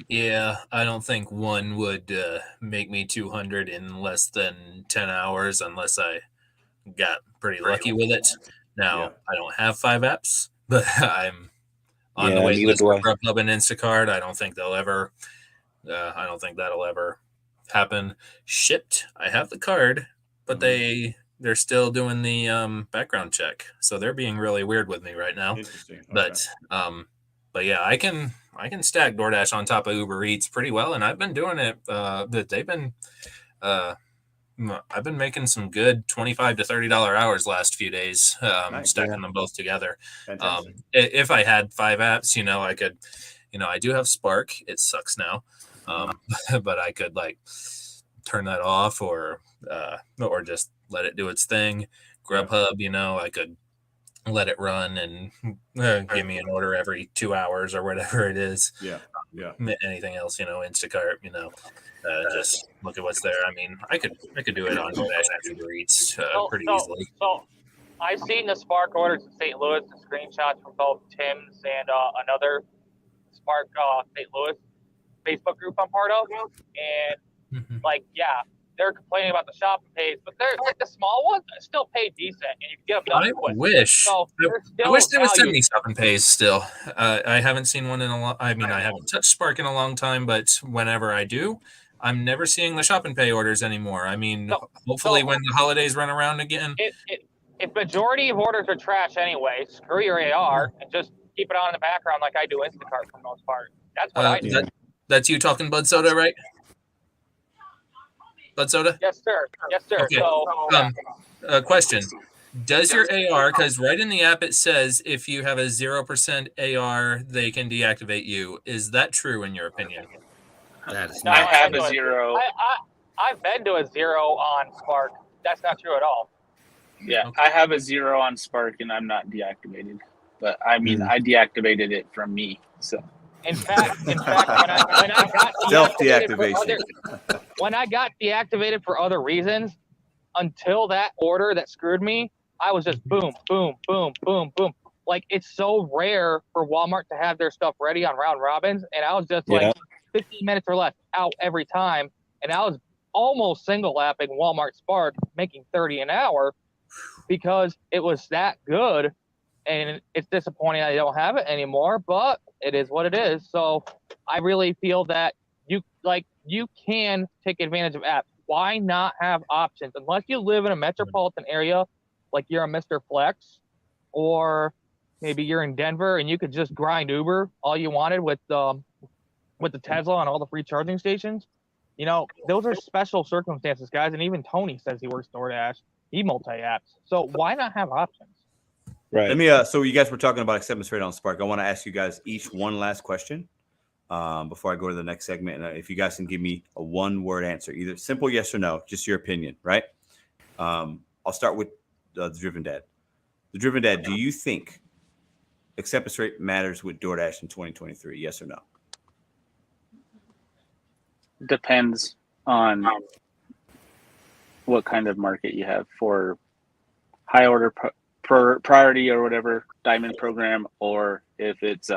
Yeah, I don't think one would make me 200 in less than 10 hours unless I got pretty lucky with it. Now I don't have 5 apps, but I'm on the wait list for Grubhub and Instacart. I don't think they'll ever. I don't think that'll ever happen. Shipped. I have the card, but they're still doing the background check, so they're being really weird with me right now. Interesting. But yeah, I can stack DoorDash on top of Uber Eats pretty well, and I've been doing it. I've been making some good $25 to $30 hours last few days, stacking them both together. If I had 5 apps, I could, I do have Spark. It sucks now, but I could like turn that off or just let it do its thing. Grubhub, I could let it run and give me an order every 2 hours or whatever it is. Anything else, Instacart, just look at what's there. I mean, I could do it on DoorDash and Uber Eats pretty easily. So I've seen the Spark orders in St. Louis, the screenshots from both Tim's and another Spark St. Louis Facebook group I'm part of, and they're complaining about the shopping pays, but they're like the small ones still pay decent, and you can get them done quick. I wish they would send me shopping pays still. I haven't seen one in a long. I mean, I haven't touched Spark in a long time, but whenever I do, I'm never seeing the shop and pay orders anymore. I mean, hopefully when the holidays run around again. If majority of orders are trash anyway, screw your AR and just keep it on in the background like I do Instacart for the most part. That's what I do. That's you talking Bud Soda, right? Bud Soda? Yes, sir. Yes, sir. Okay. So, question. Does your AR, because right in the app it says if you have a 0% AR, they can deactivate you. Is that true in your opinion? That is not. I have a 0. I've been to a 0 on Spark. That's not true at all. Yeah, okay. I have a 0 on Spark and I'm not deactivated. But I mean, I deactivated it from me. So. In fact, when I got self-deactivation. When I got deactivated for other reasons, until that order that screwed me, I was just boom, boom, boom, boom, boom. Like, it's so rare for Walmart to have their stuff ready on round robins, and I was just like 15 minutes or less out every time, and I was almost single-lapping Walmart Spark, making 30 an hour because it was that good, and it's disappointing I don't have it anymore, but it is what it is. So I really feel that you can take advantage of apps. Why not have options? Unless you live in a metropolitan area, like you're a Mr. Flex, or maybe you're in Denver and you could just grind Uber all you wanted with the Tesla on all the free charging stations. Those are special circumstances, guys. And even Tony says he works DoorDash. He multi-apps. So why not have options? Right. Let me. So you guys were talking about acceptance rate on Spark. I want to ask you guys each one last question before I go to the next segment. And if you guys can give me a one-word answer, either simple yes or no, just your opinion, right? I'll start with the Driven Dad. The Driven Dad, do you think acceptance rate matters with DoorDash in 2023? Yes or no? Depends on what kind of market you have for high order priority or whatever diamond program, or if it's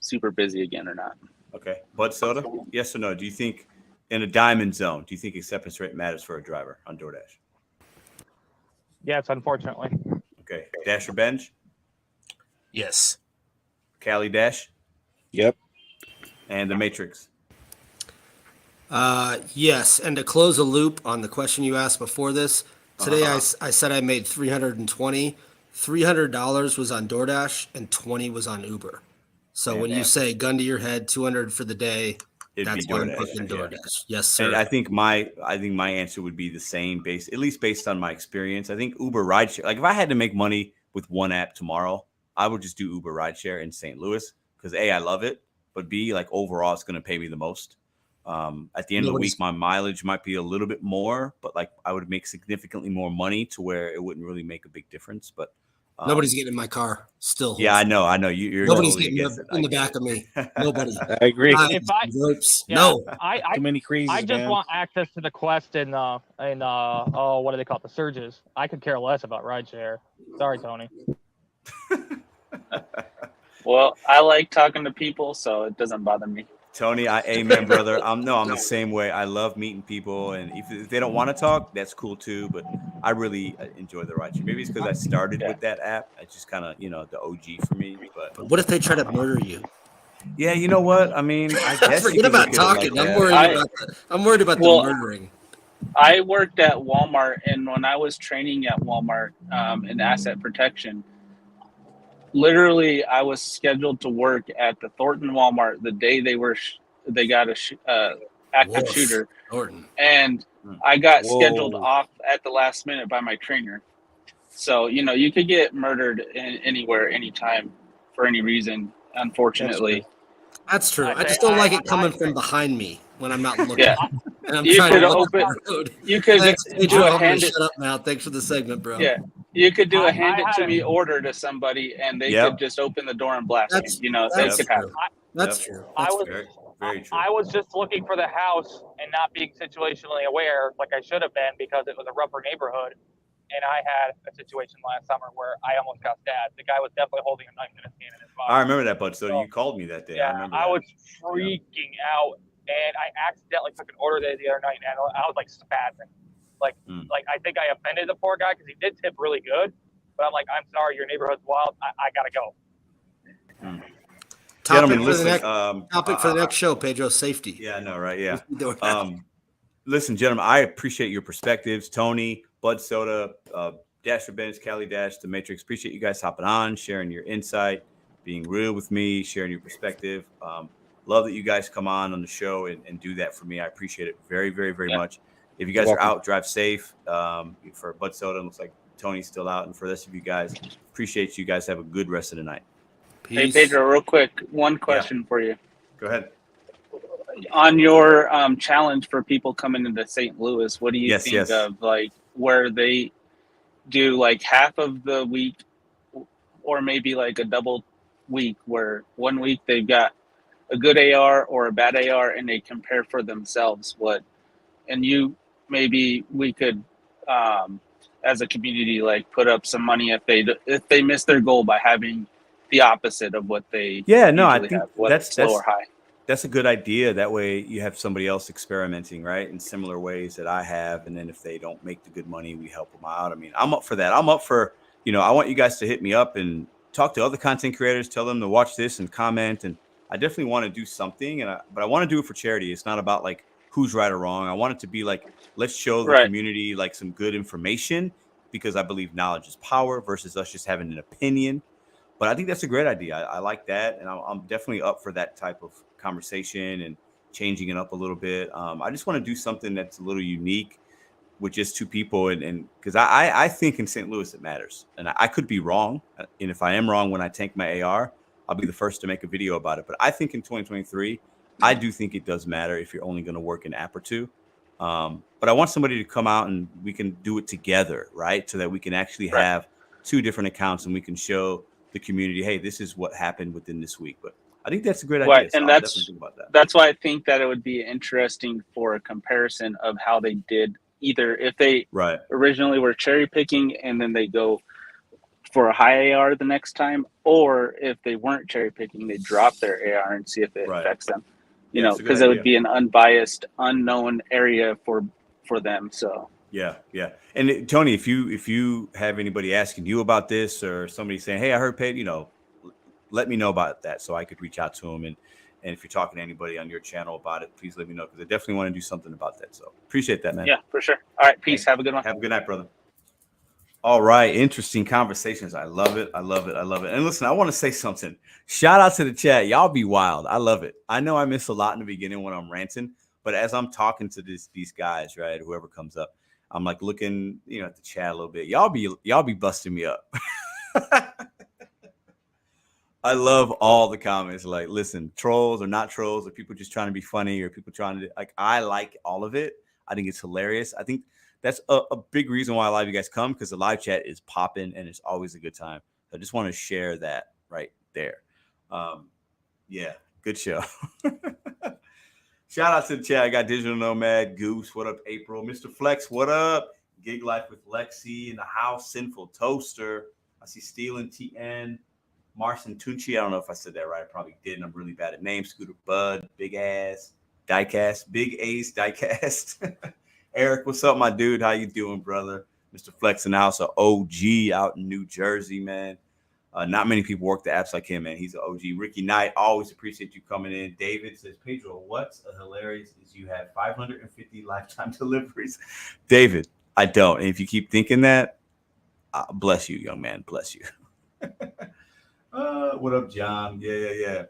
super busy again or not. Okay. Bud Soda, yes or no? Do you think in a diamond zone, do you think acceptance rate matters for a driver on DoorDash? Yes, unfortunately. Okay. Dasher Benj? Yes. Cali Dash? Yep. And the Matrix? Yes. And to close a loop on the question you asked before this, today I said I made $320. $300 was on DoorDash and $20 was on Uber. So when you say gun to your head, $200 for the day, that's what I'm putting in DoorDash. Yes, sir. And I think my answer would be the same, at least based on my experience. I think Uber rideshare. Like if I had to make money with one app tomorrow, I would just do Uber rideshare in St. Louis because A, I love it, but B, like overall, it's going to pay me the most. At the end of the week, my mileage might be a little bit more, but like I would make significantly more money to where it wouldn't really make a big difference. But nobody's getting in my car still. Yeah, I know. You're nobody's totally getting in the back of me. Nobody. I agree. No. Too many crazies. I just want access to the Quest and what do they call it? The Surges. I could care less about rideshare. Sorry, Tony. Well, I like talking to people, so it doesn't bother me. Tony, amen, brother. I'm the same way. I love meeting people, and if they don't want to talk, that's cool too. But I really enjoy the ride. Maybe it's because I started with that app. It's just kind of the OG for me. But what if they try to murder you? Yeah, you know what? I mean, I guess forget about talking. Like I'm worried about the murdering. I worked at Walmart, and when I was training at Walmart in asset protection, literally I was scheduled to work at the Thornton Walmart the day they got a active shooter, Thornton. And I got scheduled off at the last minute by my trainer. So you could get murdered anywhere, anytime, for any reason. Unfortunately, that's true. I just don't like it coming from behind me when I'm not looking. Yeah. And I'm You trying could to open. You could do a hand it. Shut up now. Thanks for the segment, bro. Yeah, you could do a hand it to me order to somebody, and they could just open the door and blast me. That could happen. That's true. I was very true. I was just looking for the house and not being situationally aware like I should have been because it was a rougher neighborhood. And I had a situation last summer where I almost got stabbed. The guy was definitely holding a knife in his hand in his body. I remember that, bud. So you called me that day. Yeah, I remember. I was freaking out, and I accidentally took an order there the other night, and I was like spazzing. Like I think I offended the poor guy because he did tip really good, but I'm like, I'm sorry, your neighborhood's wild. I gotta go. Topic for the next show, Pedro, safety. Yeah, I know, right? Yeah. Listen, gentlemen, I appreciate your perspectives. Tony, Bud Soda, Dasher Benz, Cali Dash, The Matrix. Appreciate you guys hopping on, sharing your insight, being real with me, sharing your perspective. Love that you guys come on the show and do that for me. I appreciate it very, very, very much. If you guys are out, drive safe. For Bud Soda, it looks like Tony's still out. And for the rest of you guys, appreciate you guys. Have a good rest of the night. Peace. Hey, Pedro, real quick, one question for you. Go ahead. On your challenge for people coming into St. Louis, what do you think of like where they do like half of the week or maybe like a double week where 1 week they've got a good AR or a bad AR and they compare for themselves maybe we could as a community like put up some money if they miss their goal by having the opposite of what they I think have, that's low or high. That's a good idea. That way you have somebody else experimenting, right, in similar ways that I have. And then if they don't make the good money, we help them out. I mean, I'm up for that. I'm up for, I want you guys to hit me up and talk to other content creators, tell them to watch this and comment. And I definitely want to do something, but I want to do it for charity. It's not about like who's right or wrong. I want it to be like, let's show the community like some good information because I believe knowledge is power versus us just having an opinion. But I think that's a great idea. I like that. And I'm definitely up for that type of conversation and changing it up a little bit. I just want to do something that's a little unique with just two people. And because I think in St. Louis it matters. And I could be wrong. And if I am wrong when I tank my AR, I'll be the first to make a video about it. But I think in 2023, I do think it does matter if you're only going to work an app or two. But I want somebody to come out and we can do it together, right? So that we can actually have two different accounts and we can show the community, hey, this is what happened within this week. But I think that's a great idea. Right. So And that's why I think that it would be interesting for a comparison of how they did either if they originally were cherry picking and then they go for a high AR the next time, or if they weren't cherry picking, they drop their AR and see if it affects them. Because it would be an unbiased, unknown area for them. So yeah. And Tony, if you have anybody asking you about this or somebody saying, hey, I heard Pete, let me know about that so I could reach out to them. And if you're talking to anybody on your channel about it, please let me know because I definitely want to do something about that. So appreciate that, man. Yeah, for sure. All right. Peace. Have a good one. Have a good night, brother. All right. Interesting conversations. I love it. And listen, I want to say something. Shout out to the chat. Y'all be wild. I love it. I know I miss a lot in the beginning when I'm ranting, but as I'm talking to these guys, right, whoever comes up, I'm like looking, at the chat a little bit. Y'all be busting me up. I love all the comments. Like, listen, trolls or not trolls, or people just trying to be funny, or people trying to I like all of it. I think it's hilarious. I think that's a big reason why a lot of you guys come because the live chat is popping and it's always a good time. So I just want to share that right there. Yeah, good show. Shout out to the chat. I got Digital Nomad, Goose. What up, April? Mr. Flex, what up? Gig Life with Lexi in the house. Sinful Toaster. I see Steel and TN. Marcin Tunchi. I don't know if I said that right. I probably didn't. I'm really bad at names. Scooter Bud, Big Ass, Diecast, Big Ace, Diecast. Eric, what's up, my dude? How you doing, brother? Mr. Flex in the house, an OG out in New Jersey, man. Not many people work the apps like him, man. He's an OG. Ricky Knight, always appreciate you coming in. David says, Pedro, what's hilarious is you have 550 lifetime deliveries. David, I don't. And if you keep thinking that, bless you, young man. Bless you. What up, John? Yeah.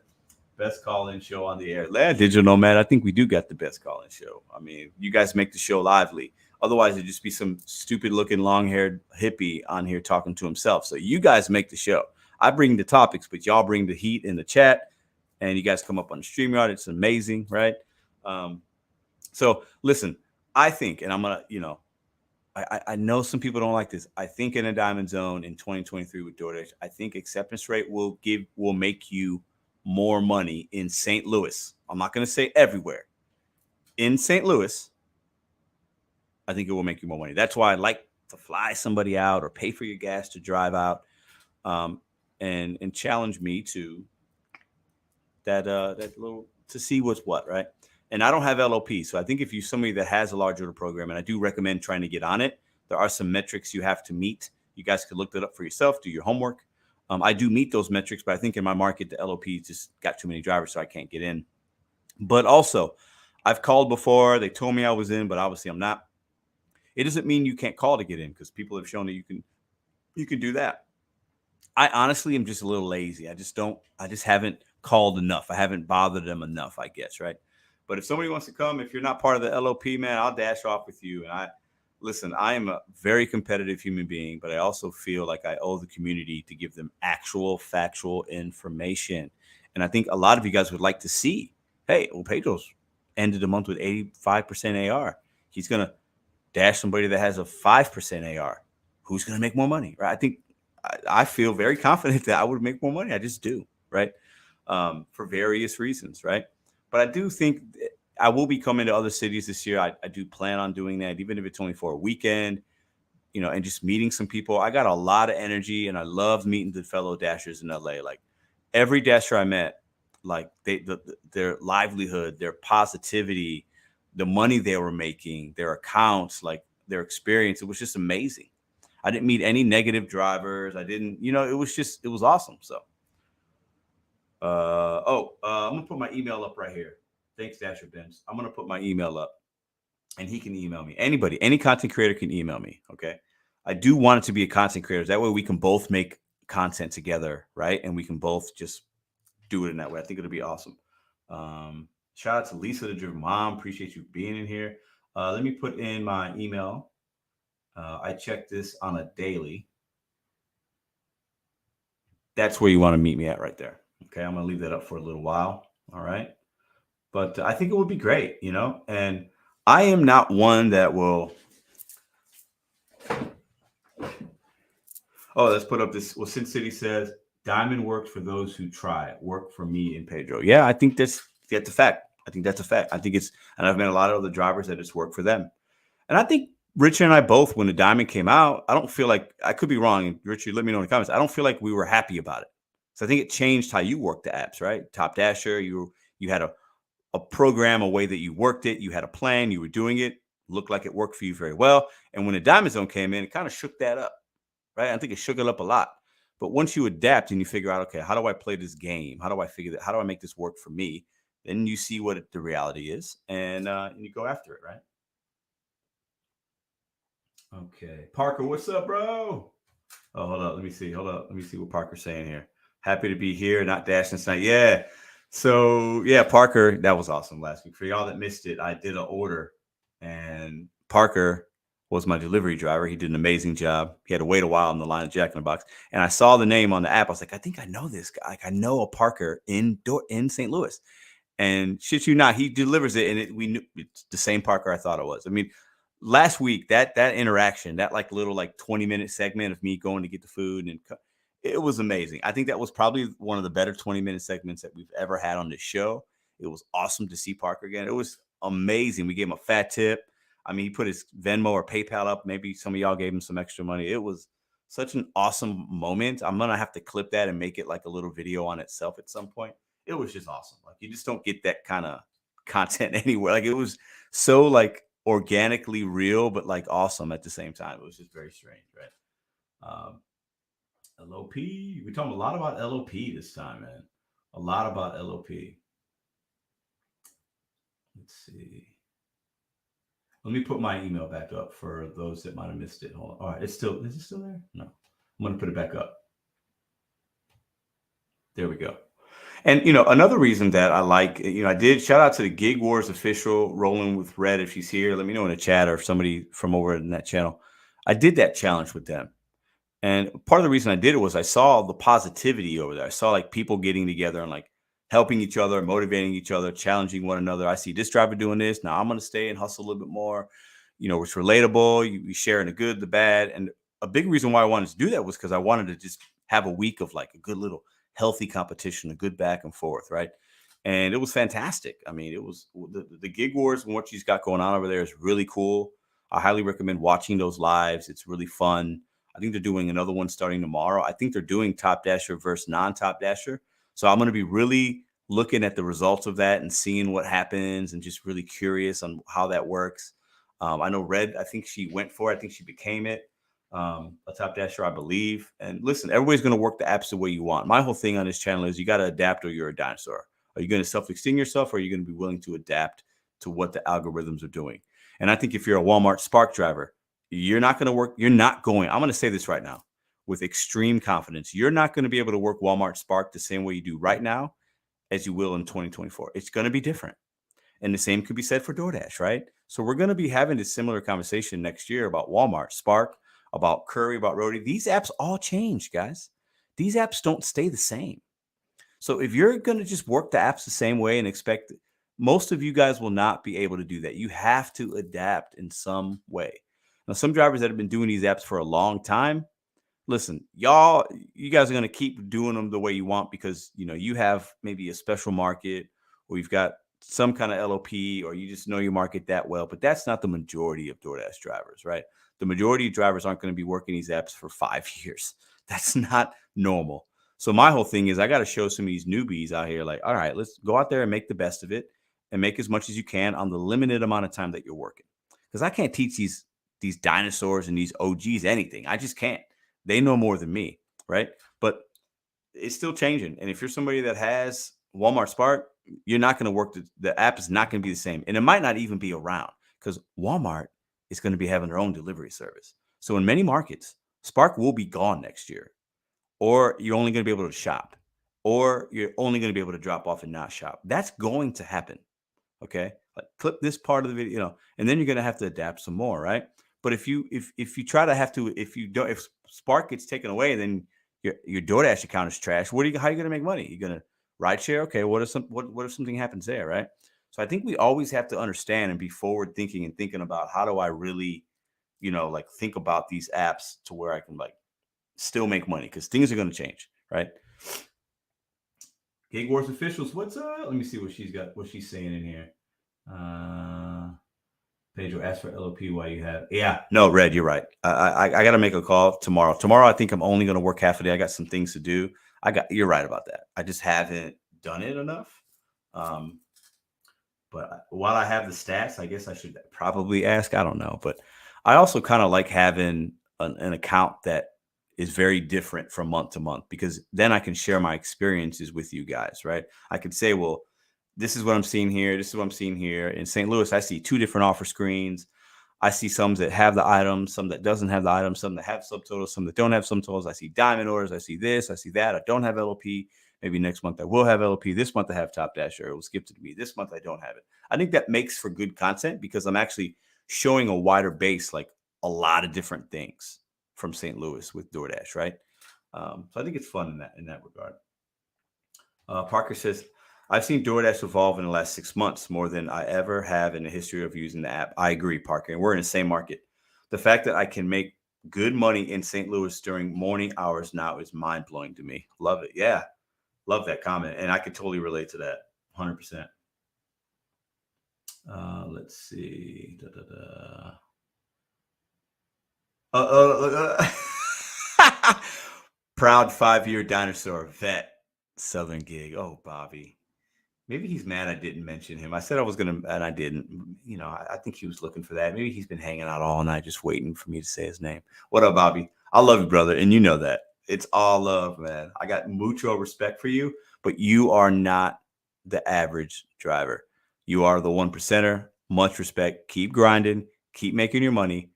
Best call-in show on the air. Digital Nomad, I think we do got the best call-in show. I mean, you guys make the show lively. Otherwise, it'd just be some stupid-looking, long-haired hippie on here talking to himself. So you guys make the show. I bring the topics, but y'all bring the heat in the chat, and you guys come up on the StreamYard. It's amazing, right? So listen, I think, and I'm going to, I know some people don't like this. I think in a diamond zone in 2023 with DoorDash, I think acceptance rate will make you more money in St. Louis. I'm not going to say everywhere. In St. Louis, I think it will make you more money. That's why I like to fly somebody out or pay for your gas to drive out, and challenge me to that little to see what's what, right? And I don't have LOP, so I think if you're somebody that has a large order program, and I do recommend trying to get on it, there are some metrics you have to meet. You guys could look that up for yourself, do your homework. I do meet those metrics, but I think in my market, the LOP just got too many drivers, so I can't get in. But also, I've called before. They told me I was in, but obviously I'm not. It doesn't mean you can't call to get in, because people have shown that you can do that. I honestly am just a little lazy. I just haven't called enough. I haven't bothered them enough, I guess, right? But if somebody wants to come, if you're not part of the LOP, man, I'll dash off with you. And I am a very competitive human being, but I also feel like I owe the community to give them actual factual information. And I think a lot of you guys would like to see, hey, well, Pedro's ended the month with 85% AR. He's going to dash somebody that has a 5% AR. Who's going to make more money, right? I feel very confident that I would make more money. I just do, right? For various reasons, right? But I do think I will be coming to other cities this year. I do plan on doing that, even if it's only for a weekend, and just meeting some people. I got a lot of energy, and I love meeting the fellow dashers in LA. Like every dasher I met, like their livelihood, their positivity, the money they were making, their accounts, like their experience, it was just amazing. I didn't meet any negative drivers. I didn't, it was awesome. So, I'm going to put my email up right here. Thanks, Dasher Benz. I'm going to put my email up, and he can email me. Anybody, any content creator can email me. Okay. I do want it to be a content creator. That way we can both make content together. Right. And we can both just do it in that way. I think it'll be awesome. Shout out to Lisa, the Driven Mom. Appreciate you being in here. Let me put in my email. I check this on a daily. That's where you want to meet me at right there. Okay. I'm going to leave that up for a little while. All right. But I think it would be great, and I am not one that will. Oh, let's put up this. Well, Sin City says, diamond works for those who try. Work for me and Pedro. Yeah, I think that's a fact. I think that's a fact. I think and I've met a lot of other drivers that it's worked for them. And I think Richard and I both, when the diamond came out, I don't feel like, I could be wrong. Richard, let me know in the comments. I don't feel like we were happy about it. So I think it changed how you work the apps, right? Top Dasher, you had a program, a way that you worked it. You had a plan. You were doing it. Looked like it worked for you very well. And when the diamond zone came in, it kind of shook that up, right? I think it shook it up a lot. But once you adapt and you figure out, okay, how do I play this game? How do I figure that? How do I make this work for me? Then you see what the reality is, and you go after it, right? Okay, Parker, what's up, bro? Oh, hold up. Let me see. Hold up. Let me see what Parker's saying here. Happy to be here, not dashing tonight. Yeah. So, yeah, Parker, that was awesome last week. For y'all that missed it, I did an order, and Parker was my delivery driver. He did an amazing job. He had to wait a while in the line of Jack in the Box. And I saw the name on the app. I was like, I think I know this guy. Like, I know a Parker in St. Louis. And shit you not, he delivers it, and we knew it's the same Parker I thought it was. I mean, last week, that interaction, that little 20-minute segment of me going to get the food, and it was amazing. I think that was probably one of the better 20-minute segments that we've ever had on this show. It was awesome to see Parker again. It was amazing. We gave him a fat tip. I mean, he put his Venmo or PayPal up. Maybe some of y'all gave him some extra money. It was such an awesome moment. I'm going to have to clip that and make it like a little video on itself at some point. It was just awesome. Like, you just don't get that kind of content anywhere. Like, it was so like organically real, but like awesome at the same time. It was just very strange, right? LOP. We're talking a lot about LOP this time, man. A lot about LOP. Let's see. Let me put my email back up for those that might have missed it. Hold on. All right, is it still there? No. I'm going to put it back up. There we go. And, another reason that I like, I did shout out to the Gig Wars official, Rolling with Red. If she's here, let me know in the chat, or if somebody from over in that channel. I did that challenge with them. And part of the reason I did it was I saw the positivity over there. I saw like people getting together and like helping each other, motivating each other, challenging one another. I see this driver doing this. Now I'm going to stay and hustle a little bit more. It's relatable. You sharing the good, the bad. And a big reason why I wanted to do that was because I wanted to just have a week of like a good little healthy competition, a good back and forth. Right. And it was fantastic. I mean, it was the Gig Wars and what she's got going on over there is really cool. I highly recommend watching those lives. It's really fun. I think they're doing another one starting tomorrow. I think they're doing Top Dasher versus non-Top Dasher. So I'm going to be really looking at the results of that and seeing what happens, and just really curious on how that works. I know Red, I think she went for it. I think she became it. A Top Dasher, I believe. And listen, everybody's going to work the apps the way you want. My whole thing on this channel is you got to adapt or you're a dinosaur. Are you going to self-extend yourself, or are you going to be willing to adapt to what the algorithms are doing? And I think if you're a Walmart Spark driver, you're not going to work. I'm going to say this right now with extreme confidence. You're not going to be able to work Walmart Spark the same way you do right now as you will in 2024. It's going to be different. And the same could be said for DoorDash, right? So we're going to be having a similar conversation next year about Walmart, Spark, about Curry, about Roadie. These apps all change, guys. These apps don't stay the same. So if you're going to just work the apps the same way and expect, most of you guys will not be able to do that. You have to adapt in some way. Now, some drivers that have been doing these apps for a long time, listen, you guys are going to keep doing them the way you want because, you have maybe a special market, or you've got some kind of LOP, or you just know your market that well. But that's not the majority of DoorDash drivers, right? The majority of drivers aren't going to be working these apps for 5 years. That's not normal. So my whole thing is I got to show some of these newbies out here, like, all right, let's go out there and make the best of it and make as much as you can on the limited amount of time that you're working. Because I can't teach these dinosaurs and these OGs anything. I just can't. They know more than me, right? But it's still changing. And if you're somebody that has Walmart Spark, you're not going to work. The app is not going to be the same. And it might not even be around, because Walmart is going to be having their own delivery service. So in many markets, Spark will be gone next year, or you're only going to be able to shop, or you're only going to be able to drop off and not shop. That's going to happen. Okay. Like, clip this part of the video, and then you're going to have to adapt some more. Right. But if you try to have to, if Spark gets taken away, then your DoorDash account is trash. How are you going to make money? You're going to ride share. Okay. What if something happens there? Right. So I think we always have to understand and be forward thinking and thinking about, how do I really, like, think about these apps to where I can like still make money, because things are going to change. Right. Gig Wars officials, what's up? Let me see what she's saying in here. Pedro, ask for LOP while you have. Yeah, no, Red, you're right. I got to make a call tomorrow. Tomorrow, I think I'm only going to work half a day. I got some things to do. You're right about that. I just haven't done it enough. But while I have the stats, I guess I should probably ask. I don't know. But I also kind of like having an account that is very different from month to month, because then I can share my experiences with you guys, right? I could say, well, this is what I'm seeing here. This is what I'm seeing here. In St. Louis, I see 2 different offer screens. I see some that have the items, some that doesn't have the items, some that have subtotals, some that don't have subtotals. I see diamond orders. I see this. I see that. I don't have LOP. Maybe next month I will have LOP. This month I have Top Dasher. It will skip to me. This month I don't have it. I think that makes for good content, because I'm actually showing a wider base, like a lot of different things from St. Louis with DoorDash, right? So I think it's fun in that regard. Parker says, I've seen DoorDash evolve in the last 6 months more than I ever have in the history of using the app. I agree, Parker, and we're in the same market. The fact that I can make good money in St. Louis during morning hours now is mind-blowing to me. Love it. Yeah, love that comment, and I could totally relate to that, 100%. Let's see. Proud 5-year dinosaur vet, Southern gig. Oh, Bobby. Maybe he's mad I didn't mention him. I said I was going to, and I didn't. You know, I think he was looking for that. Maybe he's been hanging out all night just waiting for me to say his name. What up, Bobby? I love you, brother, and you know that. It's all love, man. I got mucho respect for you, but you are not the average driver. You are the 1%er. Much respect. Keep grinding. Keep making your money.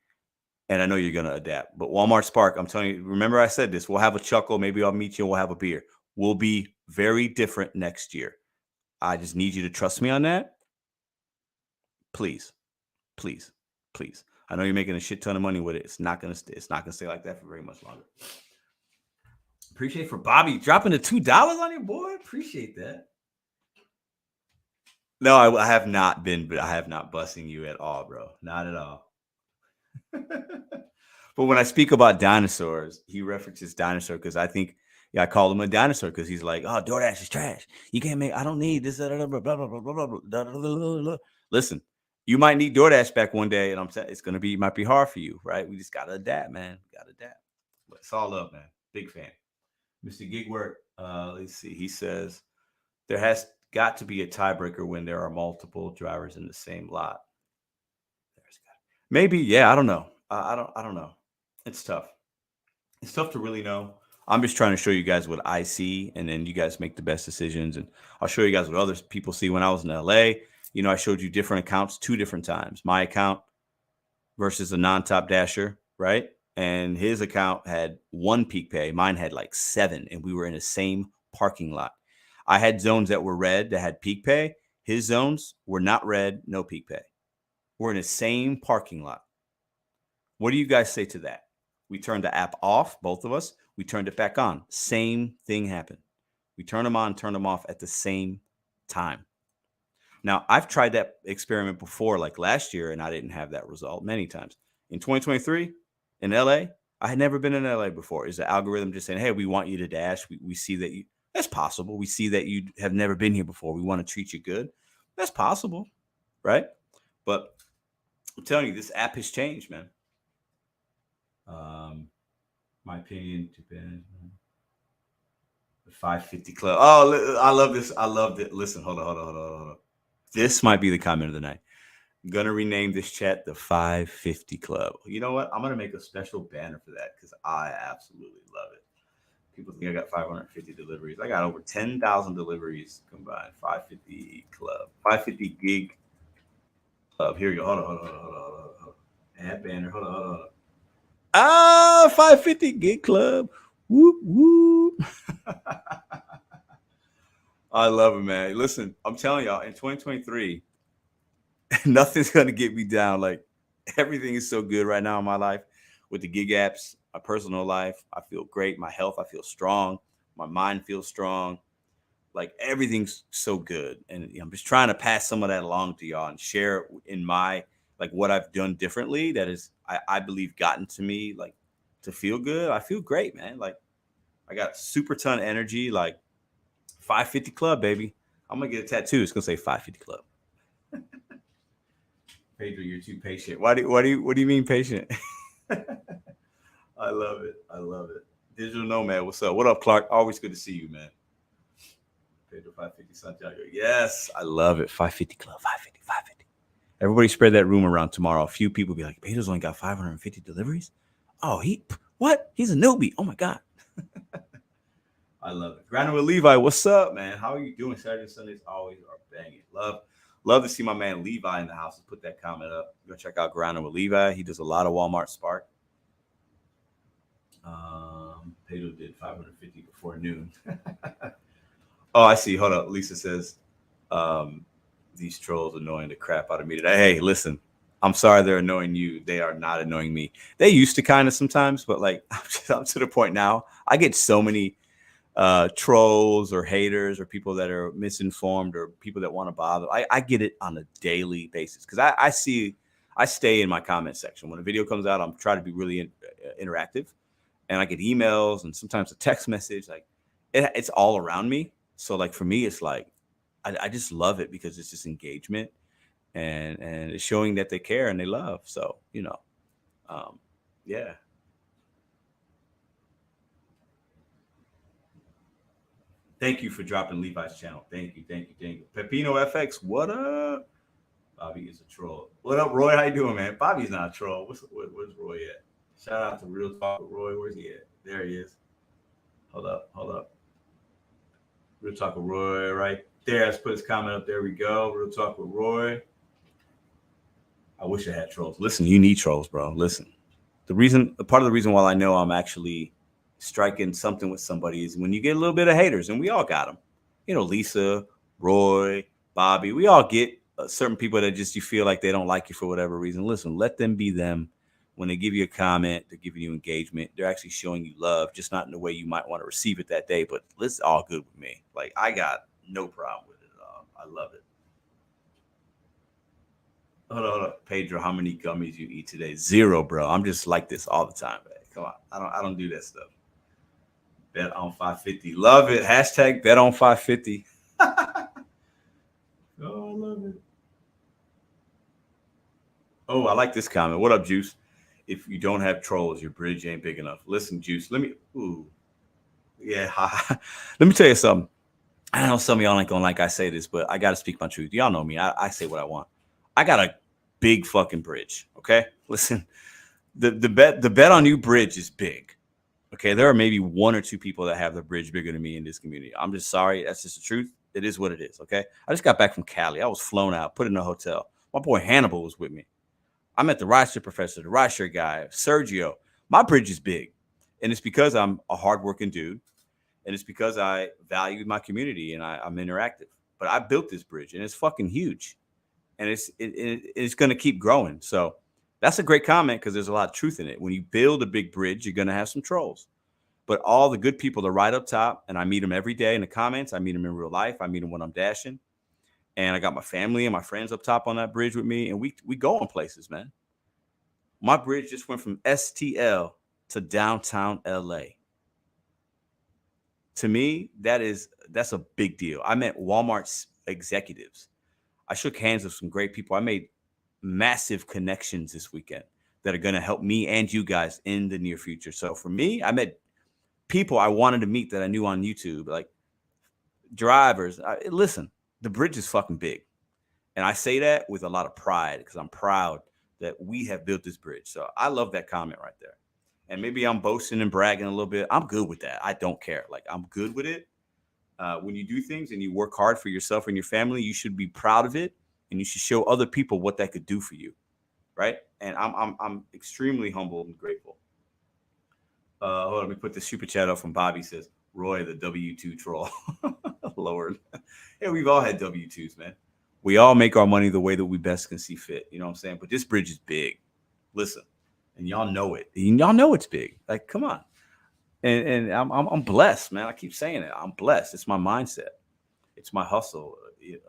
And I know you're going to adapt. But Walmart Spark, I'm telling you, remember I said this. We'll have a chuckle. Maybe I'll meet you and we'll have a beer. We'll be very different next year. I just need you to trust me on that. Please, please, please. I know you're making a shit ton of money with it. It's not gonna stay like that for very much longer. Appreciate for Bobby dropping the $2 on your boy. Appreciate that. No, I have not been, but I have not busting you at all, bro. Not at all. But when I speak about dinosaurs, he references dinosaur because I think. Yeah, I call him a dinosaur because he's like, oh, DoorDash is trash. You can't make, I don't need this, blah, blah, blah, blah, blah, blah, blah, blah. Listen, you might need DoorDash back one day, and I'm saying it's might be hard for you, right? We just gotta adapt, man. Gotta adapt. But it's all up, man. Big fan. Mr. Gigwork, let's see. He says there has got to be a tiebreaker when there are multiple drivers in the same lot. Maybe, yeah, I don't know. I don't know. It's tough. It's tough to really know. I'm just trying to show you guys what I see, and then you guys make the best decisions. And I'll show you guys what other people see. When I was in LA, you know, I showed you different accounts 2 different times. My account versus a non-top dasher, right? And his account had 1 peak pay. Mine had like 7, and we were in the same parking lot. I had zones that were red that had peak pay. His zones were not red, no peak pay. We're in the same parking lot. What do you guys say to that? We turned the app off, both of us. We turned it back on. Same thing happened. We turned them on, turned them off at the same time. Now, I've tried that experiment before, like last year, and I didn't have that result many times. In 2023, in LA, I had never been in LA before. Is the algorithm just saying, hey, we want you to dash. We see that you, that's possible. We see that you have never been here before. We want to treat you good. That's possible, right? But I'm telling you, this app has changed, man. My opinion to Ben, the 550 Club. Oh, I love this. I loved it. Listen, hold on. This might be the comment of the night. I'm gonna rename this chat the 550 Club. You know what? I'm gonna make a special banner for that because I absolutely love it. People think I got 550 deliveries. I got over 10,000 deliveries combined. 550 Club, 550 Gig Club. Here we go. Hold on. Add banner. Hold on. 550 Gig Club. Whoop, whoop. I love it, man. Listen, I'm telling y'all, in 2023, nothing's going to get me down. Like, everything is so good right now in my life with the gig apps, my personal life. I feel great. My health, I feel strong. My mind feels strong. Like, everything's so good. And I'm just trying to pass some of that along to y'all and share in my, like, what I've done differently that is, I believe, gotten to me, like, to feel good. I feel great, man. Like, I got super ton of energy. Like, 550 Club, baby. I'm gonna get a tattoo. It's gonna say 550 Club. Pedro, you're too patient. What do you mean patient? I love it. Digital Nomad, what's up? What up, Clark? Always good to see you, man. Pedro 550 Santiago. Yes, I love it. 550 Club, 550. Everybody spread that rumor around tomorrow. A few people be like, Pedro's only got 550 deliveries. Oh, what? He's a newbie. Oh my God. I love it. Granular Levi, what's up, man? How are you doing? Saturday and Sundays always are banging. Love to see my man Levi in the house. Let's put that comment up. Go check out Granular Levi. He does a lot of Walmart Spark. Pedro did 550 before noon. Oh, I see. Hold up. Lisa says, these trolls annoying the crap out of me today. Hey, listen, I'm sorry they're annoying you. They are not annoying me. They used to kind of sometimes, but like I'm to the point now. I get so many trolls or haters or people that are misinformed or people that want to bother. I get it on a daily basis because I stay in my comment section. When a video comes out, I'm trying to be really interactive, and I get emails and sometimes a text message. Like it's all around me. So like for me, it's like I just love it because it's just engagement and it's showing that they care and they love. So yeah. Thank you for dropping Levi's channel. Thank you. Pepino FX, what up? Bobby is a troll. What up, Roy? How you doing, man? Bobby's not a troll. Where's Roy at? Shout out to Real Talk with Roy. Where's he at? There he is. Hold up. Real Talk with Roy right there. Let's put his comment up. There we go. Real Talk with Roy. I wish I had trolls. Listen, you need trolls, bro. Listen. Part of the reason why I know I'm actually striking something with somebody is when you get a little bit of haters, and we all got them. You know, Lisa, Roy, Bobby, we all get certain people that just you feel like they don't like you for whatever reason. Listen, let them be them. When they give you a comment, they're giving you engagement. They're actually showing you love, just not in the way you might want to receive it that day. But it's all good with me. Like, I got no problem with it at all. I love it. Hold on. Pedro, how many gummies you eat today? 0, bro. I'm just like this all the time, man. Come on. I don't do that stuff. Bet on 550. Love it. Hashtag bet on 550. Oh, I love it. Oh, I like this comment. What up, Juice? If you don't have trolls, your bridge ain't big enough. Listen, Juice, let me tell you something. I know some of y'all ain't gonna like I say this, but I gotta speak my truth. Y'all know me. I say what I want. I got a big fucking bridge. Okay. Listen, the bet on you bridge is big. Okay. There are maybe 1 or 2 people that have the bridge bigger than me in this community. I'm just sorry. That's just the truth. It is what it is. Okay. I just got back from Cali. I was flown out, put in a hotel. My boy Hannibal was with me. I met the rideshare professor, the rideshare guy, Sergio. My bridge is big. And it's because I'm a hardworking dude. And it's because I value my community and I'm interactive. But I built this bridge and it's fucking huge. And it's going to keep growing. So that's a great comment because there's a lot of truth in it. When you build a big bridge, you're going to have some trolls. But all the good people are right up top. And I meet them every day in the comments. I meet them in real life. I meet them when I'm dashing. And I got my family and my friends up top on that bridge with me. And we go on places, man. My bridge just went from STL to downtown LA. To me, that's a big deal. I met Walmart's executives. I shook hands with some great people. I made massive connections this weekend that are going to help me and you guys in the near future. So for me, I met people I wanted to meet that I knew on YouTube, like drivers. Listen, the bridge is fucking big. And I say that with a lot of pride because I'm proud that we have built this bridge. So I love that comment right there. And maybe I'm boasting and bragging a little bit. I'm good with that. I don't care. Like, I'm good with it. When you do things and you work hard for yourself and your family, you should be proud of it. And you should show other people what that could do for you. Right. And I'm extremely humble and grateful. Hold on, let me put the super chat up from Bobby. Says, Roy, the W2 troll. Lord. Yeah, we've all had W2s, man. We all make our money the way that we best can see fit. You know what I'm saying? But this bridge is big. Listen, and y'all know it. Y'all know it's big. Like, come on. And I'm blessed, man. I keep saying it. I'm blessed. It's my mindset. It's my hustle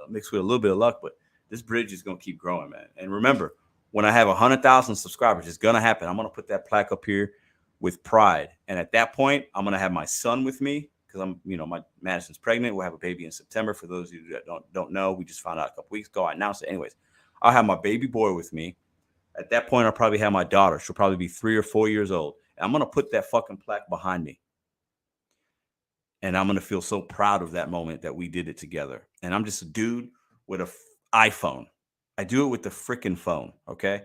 mixed with a little bit of luck. But this bridge is going to keep growing, man. And remember, when I have 100,000 subscribers, it's going to happen. I'm going to put that plaque up here with pride. And at that point, I'm going to have my son with me. Because my Madison's pregnant. We'll have a baby in September. For those of you that don't know, we just found out a couple weeks ago. I announced it. Anyways, I'll have my baby boy with me. At that point, I'll probably have my daughter. She'll probably be 3 or 4 years old. And I'm going to put that fucking plaque behind me. And I'm going to feel so proud of that moment that we did it together. And I'm just a dude with an iPhone. I do it with the freaking phone. Okay.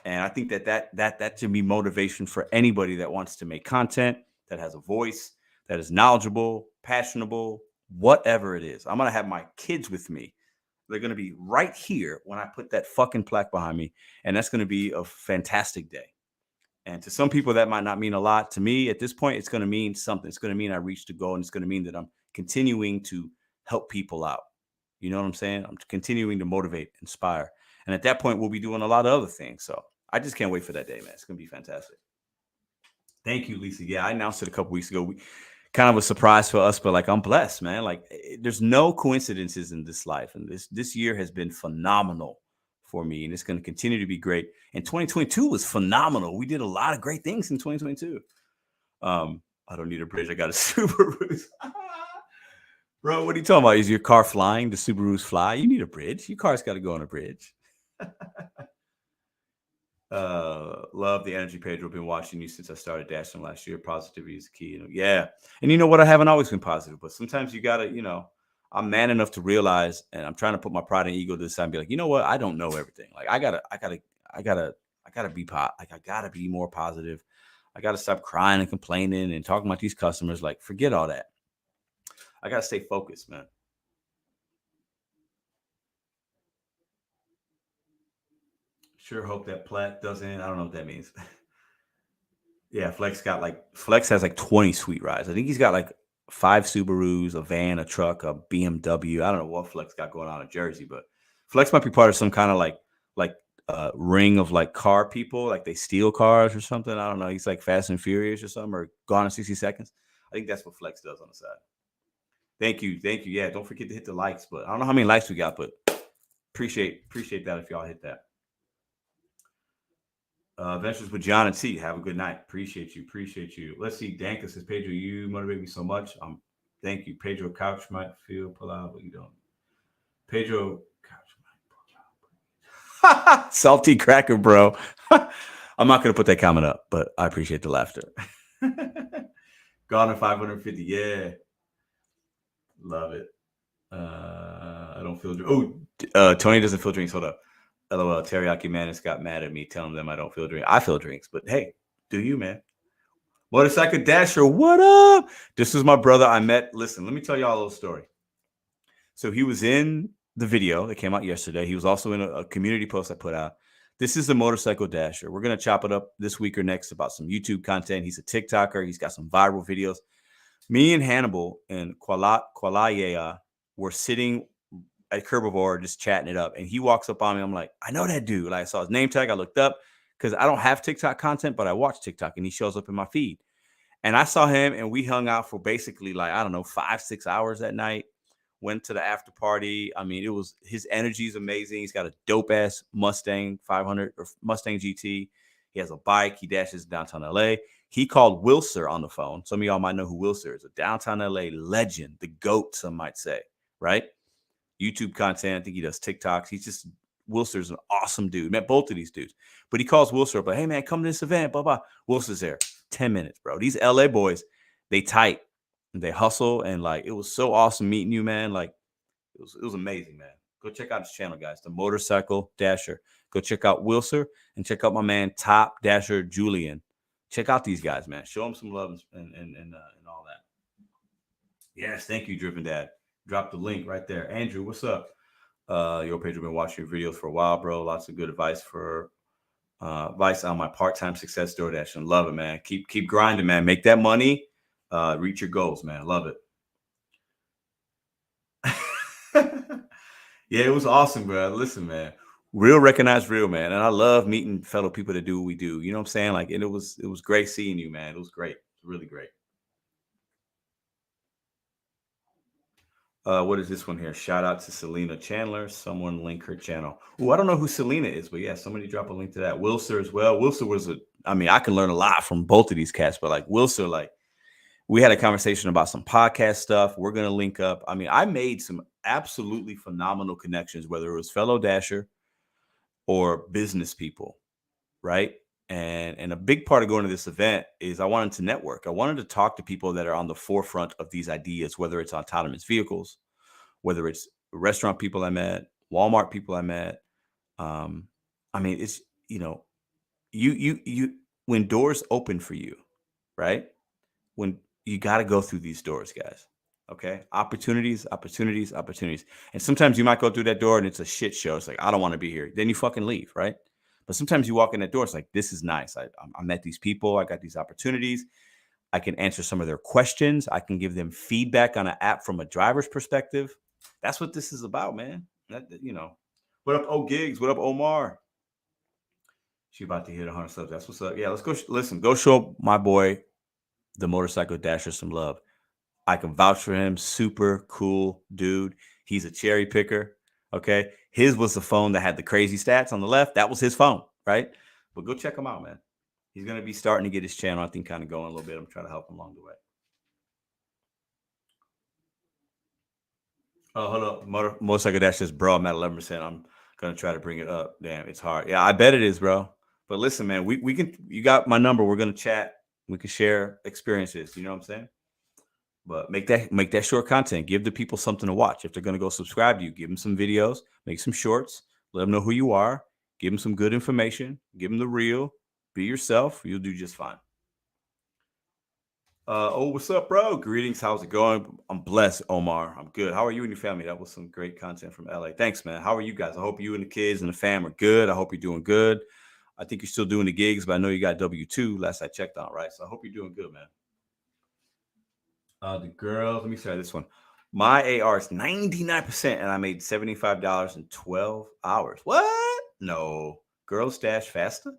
And I think that should be motivation for anybody that wants to make content, that has a voice, that is knowledgeable, passionable, whatever it is. I'm going to have my kids with me. They're going to be right here when I put that fucking plaque behind me. And that's going to be a fantastic day. And to some people, that might not mean a lot. To me, at this point, it's going to mean something. It's going to mean I reached a goal, and it's going to mean that I'm continuing to help people out. You know what I'm saying? I'm continuing to motivate, inspire. And at that point, we'll be doing a lot of other things. So I just can't wait for that day, man. It's going to be fantastic. Thank you, Lisa. Yeah, I announced it a couple weeks ago. Kind of a surprise for us, but like, I'm blessed, man. Like, there's no coincidences in this life. And this year has been phenomenal for me, and it's going to continue to be great. And 2022 was phenomenal. We did a lot of great things in 2022. I don't need a bridge. I got a Subaru. Bro, what are you talking about? Is your car flying? The Subarus fly? You need a bridge. Your car's got to go on a bridge. Love the energy, Pedro. Been watching you since I started dashing last year. Positivity is key. Yeah. And you know what? I haven't always been positive, but sometimes you gotta, I'm man enough to realize, and I'm trying to put my pride and ego to the side and be like, you know what? I don't know everything. Like I gotta be I gotta be more positive. I gotta stop crying and complaining and talking about these customers. Like, forget all that. I gotta stay focused, man. Sure hope that Platt doesn't. I don't know what that means. Yeah, Flex has like 20 sweet rides. I think he's got like 5 Subarus, a van, a truck, a BMW. I don't know what Flex got going on in Jersey, but Flex might be part of some kind of like ring of like car people, like they steal cars or something. I don't know. He's like Fast and Furious or something, or Gone in 60 Seconds. I think that's what Flex does on the side. Thank you. Yeah, don't forget to hit the likes. But I don't know how many likes we got, but appreciate that if y'all hit that. Ventures with John and T. Have a good night. Appreciate you. Let's see. Danka says, Pedro, you motivate me so much. Thank you. Pedro Couch might pull out. What you doing? Pedro Couch might pull out. Salty cracker, bro. I'm not going to put that comment up, but I appreciate the laughter. Gone at 550. Yeah. Love it. I don't feel Tony doesn't feel drinks. Hold up. LOL, Teriyaki Madness got mad at me telling them I don't feel drinks. I feel drinks, but hey, do you, man? Motorcycle Dasher, what up? This is my brother I met. Listen, let me tell y'all a little story. So he was in the video that came out yesterday. He was also in a community post I put out. This is the Motorcycle Dasher. We're going to chop it up this week or next about some YouTube content. He's a TikToker. He's got some viral videos. Me and Hannibal and Kualaya were sitting at Curbivore just chatting it up, and he walks up on me. I'm like, I know that dude. Like, I saw his name tag. I looked up because I don't have TikTok content, but I watch TikTok, and he shows up in my feed. And I saw him, and we hung out for basically 5-6 hours that night. Went to the after party. I mean, his energy is amazing. He's got a dope ass Mustang 500 or Mustang GT. He has a bike. He dashes downtown LA. He called Wilcer on the phone. Some of y'all might know who Wilcer is, a downtown LA legend, the GOAT, some might say, right? YouTube content. I think he does TikToks. Wilcer's an awesome dude. Met both of these dudes. But he calls Wilcer up, like, hey, man, come to this event, blah, blah. Wilcer's there. 10 minutes, bro. These LA boys, they tight. And they hustle. And, it was so awesome meeting you, man. It was amazing, man. Go check out his channel, guys. The Motorcycle Dasher. Go check out Wilcer and check out my man, Top DasherJulian. Check out these guys, man. Show them some love and all that. Yes, thank you, Driven Dad. Drop the link right there. Andrew, what's up? Yo, Pedro, been watching your videos for a while, bro. Lots of good advice on my part-time success DoorDash. And love it, man. Keep grinding, man. Make that money. Reach your goals, man. Love it. Yeah, it was awesome, bro. Listen, man. Real recognize real, man. And I love meeting fellow people that do what we do. You know what I'm saying? And it was great seeing you, man. It was great. It was really great. What is this one here? Shout out to Selena Chandler. Someone link her channel. Oh, I don't know who Selena is, but yeah, somebody drop a link to that. Wilcer as well. Wilcer was I can learn a lot from both of these cats, but Wilcer, we had a conversation about some podcast stuff. We're going to link up. I made some absolutely phenomenal connections, whether it was fellow Dasher or business people, right? And a big part of going to this event is I wanted to network. I wanted to talk to people that are on the forefront of these ideas, whether it's autonomous vehicles, whether it's restaurant people I met, Walmart people I met. It's, you when doors open for you, right? When you got to go through these doors, guys. Okay. Opportunities. And sometimes you might go through that door and it's a shit show. It's like, I don't want to be here. Then you fucking leave, right? But sometimes you walk in that door, it's like, this is nice. I met these people. I got these opportunities. I can answer some of their questions. I can give them feedback on an app from a driver's perspective. That's what this is about, man. What up, O Gigs? What up, Omar? She about to hit 100 subs. That's what's up. Yeah, let's go. Listen, go show my boy, the Motorcycle Dasher, some love. I can vouch for him. Super cool dude. He's a cherry picker. Okay. His was the phone that had the crazy stats on the left. That was his phone, right? But go check him out, man. He's going to be starting to get his channel, I think, kind of going a little bit. I'm trying to help him along the way. Oh, hold up. Motorcycle Dash says, bro, I'm at 11%. I'm going to try to bring it up. Damn, it's hard. Yeah, I bet it is, bro. But listen, man, we can. You got my number. We're gonna chat. We can share experiences. You know what I'm saying? But make that short content. Give the people something to watch. If they're gonna go subscribe to you, give them some videos. Make some shorts. Let them know who you are. Give them some good information. Give them the real. Be yourself. You'll do just fine. What's up, bro? Greetings. How's it going? I'm blessed, Omar. I'm good. How are you and your family? That was some great content from LA. Thanks, man. How are you guys? I hope you and the kids and the fam are good. I hope you're doing good. I think you're still doing the gigs, but I know you got W-2 last I checked on, right? So I hope you're doing good, man. The girls, let me try this one. My AR is 99%, and I made $75 in 12 hours. What? No. Girls stash faster?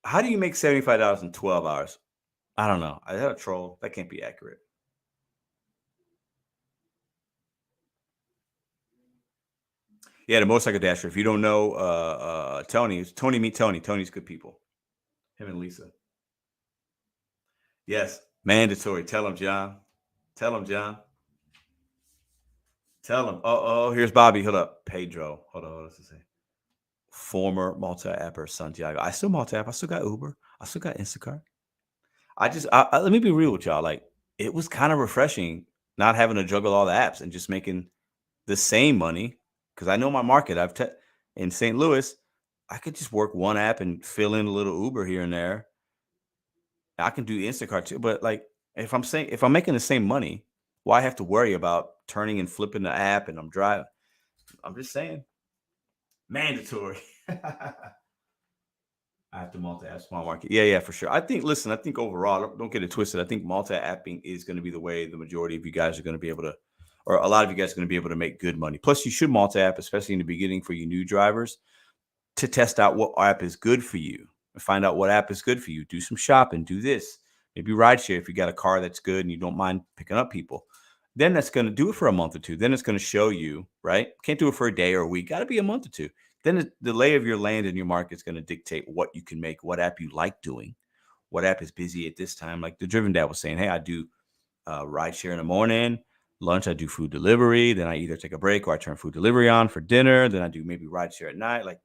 How do you make $75 in 12 hours? I don't know. I had a troll. That can't be accurate. Yeah, the motorcycle dasher. If you don't know Tony, meet Tony. Tony's good people. Him and Lisa. Yes, mandatory. Tell him, John. Tell him, John. Tell him. Oh, here's Bobby. Hold up. Pedro. Hold on. What's it say? Former multi-apper Santiago. I still multi-app. I still got Uber. I still got Instacart. Let me be real with y'all. Like, it was kind of refreshing not having to juggle all the apps and just making the same money. Because I know my market. In St. Louis, I could just work one app and fill in a little Uber here and there. I can do Instacart too. But like, if I'm making the same money, why have to worry about turning and flipping the app and I'm driving? I'm just saying. Mandatory. I have to multi-app small market. Yeah, for sure. I think overall, don't get it twisted. I think multi-apping is going to be the way the majority of you guys are going to be able to, or a lot of you guys are going to be able to make good money. Plus, you should multi-app, especially in the beginning for you new drivers, to test out what app is good for you and find out what app is good for you. Do some shopping, do this. Maybe rideshare if you got a car that's good and you don't mind picking up people. Then that's going to do it for a month or two. Then it's going to show you, right? Can't do it for a day or a week. Got to be a month or two. Then the lay of your land in your market is going to dictate what you can make, what app you like doing, what app is busy at this time. Like the Driven Dad was saying, hey, I do rideshare in the morning, lunch, I do food delivery. Then I either take a break or I turn food delivery on for dinner. Then I do maybe rideshare at night. Like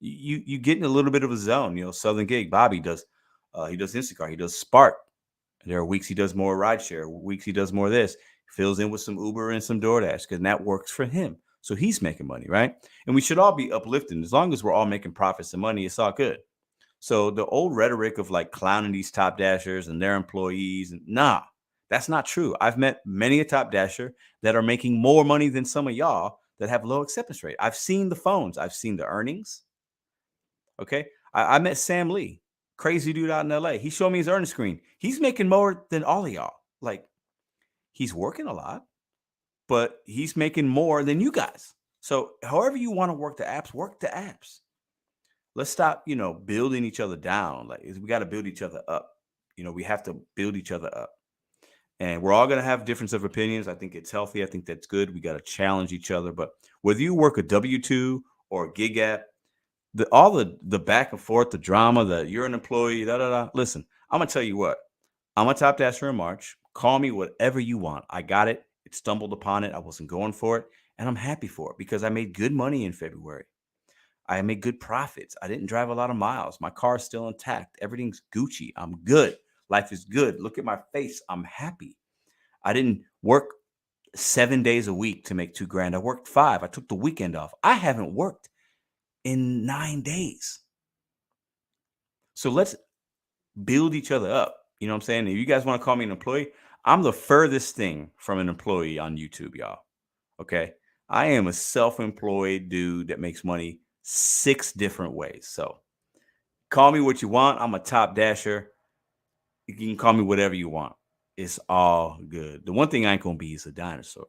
you get in a little bit of a zone. You know, Southern Gig, Bobby does, he does Instacart, he does Spark. There are weeks he does more rideshare, weeks he does more of this. Fills in with some Uber and some DoorDash because that works for him. So he's making money, right? And we should all be uplifting. As long as we're all making profits and money, it's all good. So the old rhetoric of like clowning these top dashers and their employees, nah, that's not true. I've met many a top dasher that are making more money than some of y'all that have low acceptance rate. I've seen the phones. I've seen the earnings. Okay. I met Sam Lee, crazy dude out in LA. He showed me his earnings screen. He's making more than all of y'all. Like, he's working a lot, but he's making more than you guys. So however you want to work the apps. Let's stop, building each other down. Like, we got to build each other up. We have to build each other up. And we're all going to have difference of opinions. I think it's healthy. I think that's good. We got to challenge each other. But whether you work a W-2 or a gig app, all the back and forth, the drama, that you're an employee, listen, I'm going to tell you what. I'm a top dasher in March. Call me whatever you want. I got it. It stumbled upon it. I wasn't going for it. And I'm happy for it because I made good money in February. I made good profits. I didn't drive a lot of miles. My car is still intact. Everything's Gucci. I'm good. Life is good. Look at my face. I'm happy. I didn't work 7 days a week to make $2,000. I worked 5. I took the weekend off. I haven't worked in 9 days. So let's build each other up. You know what I'm saying? If you guys want to call me an employee, I'm the furthest thing from an employee on YouTube, y'all. Okay. I am a self-employed dude that makes money 6 different ways. So call me what you want. I'm a top dasher. You can call me whatever you want. It's all good. The one thing I ain't going to be is a dinosaur.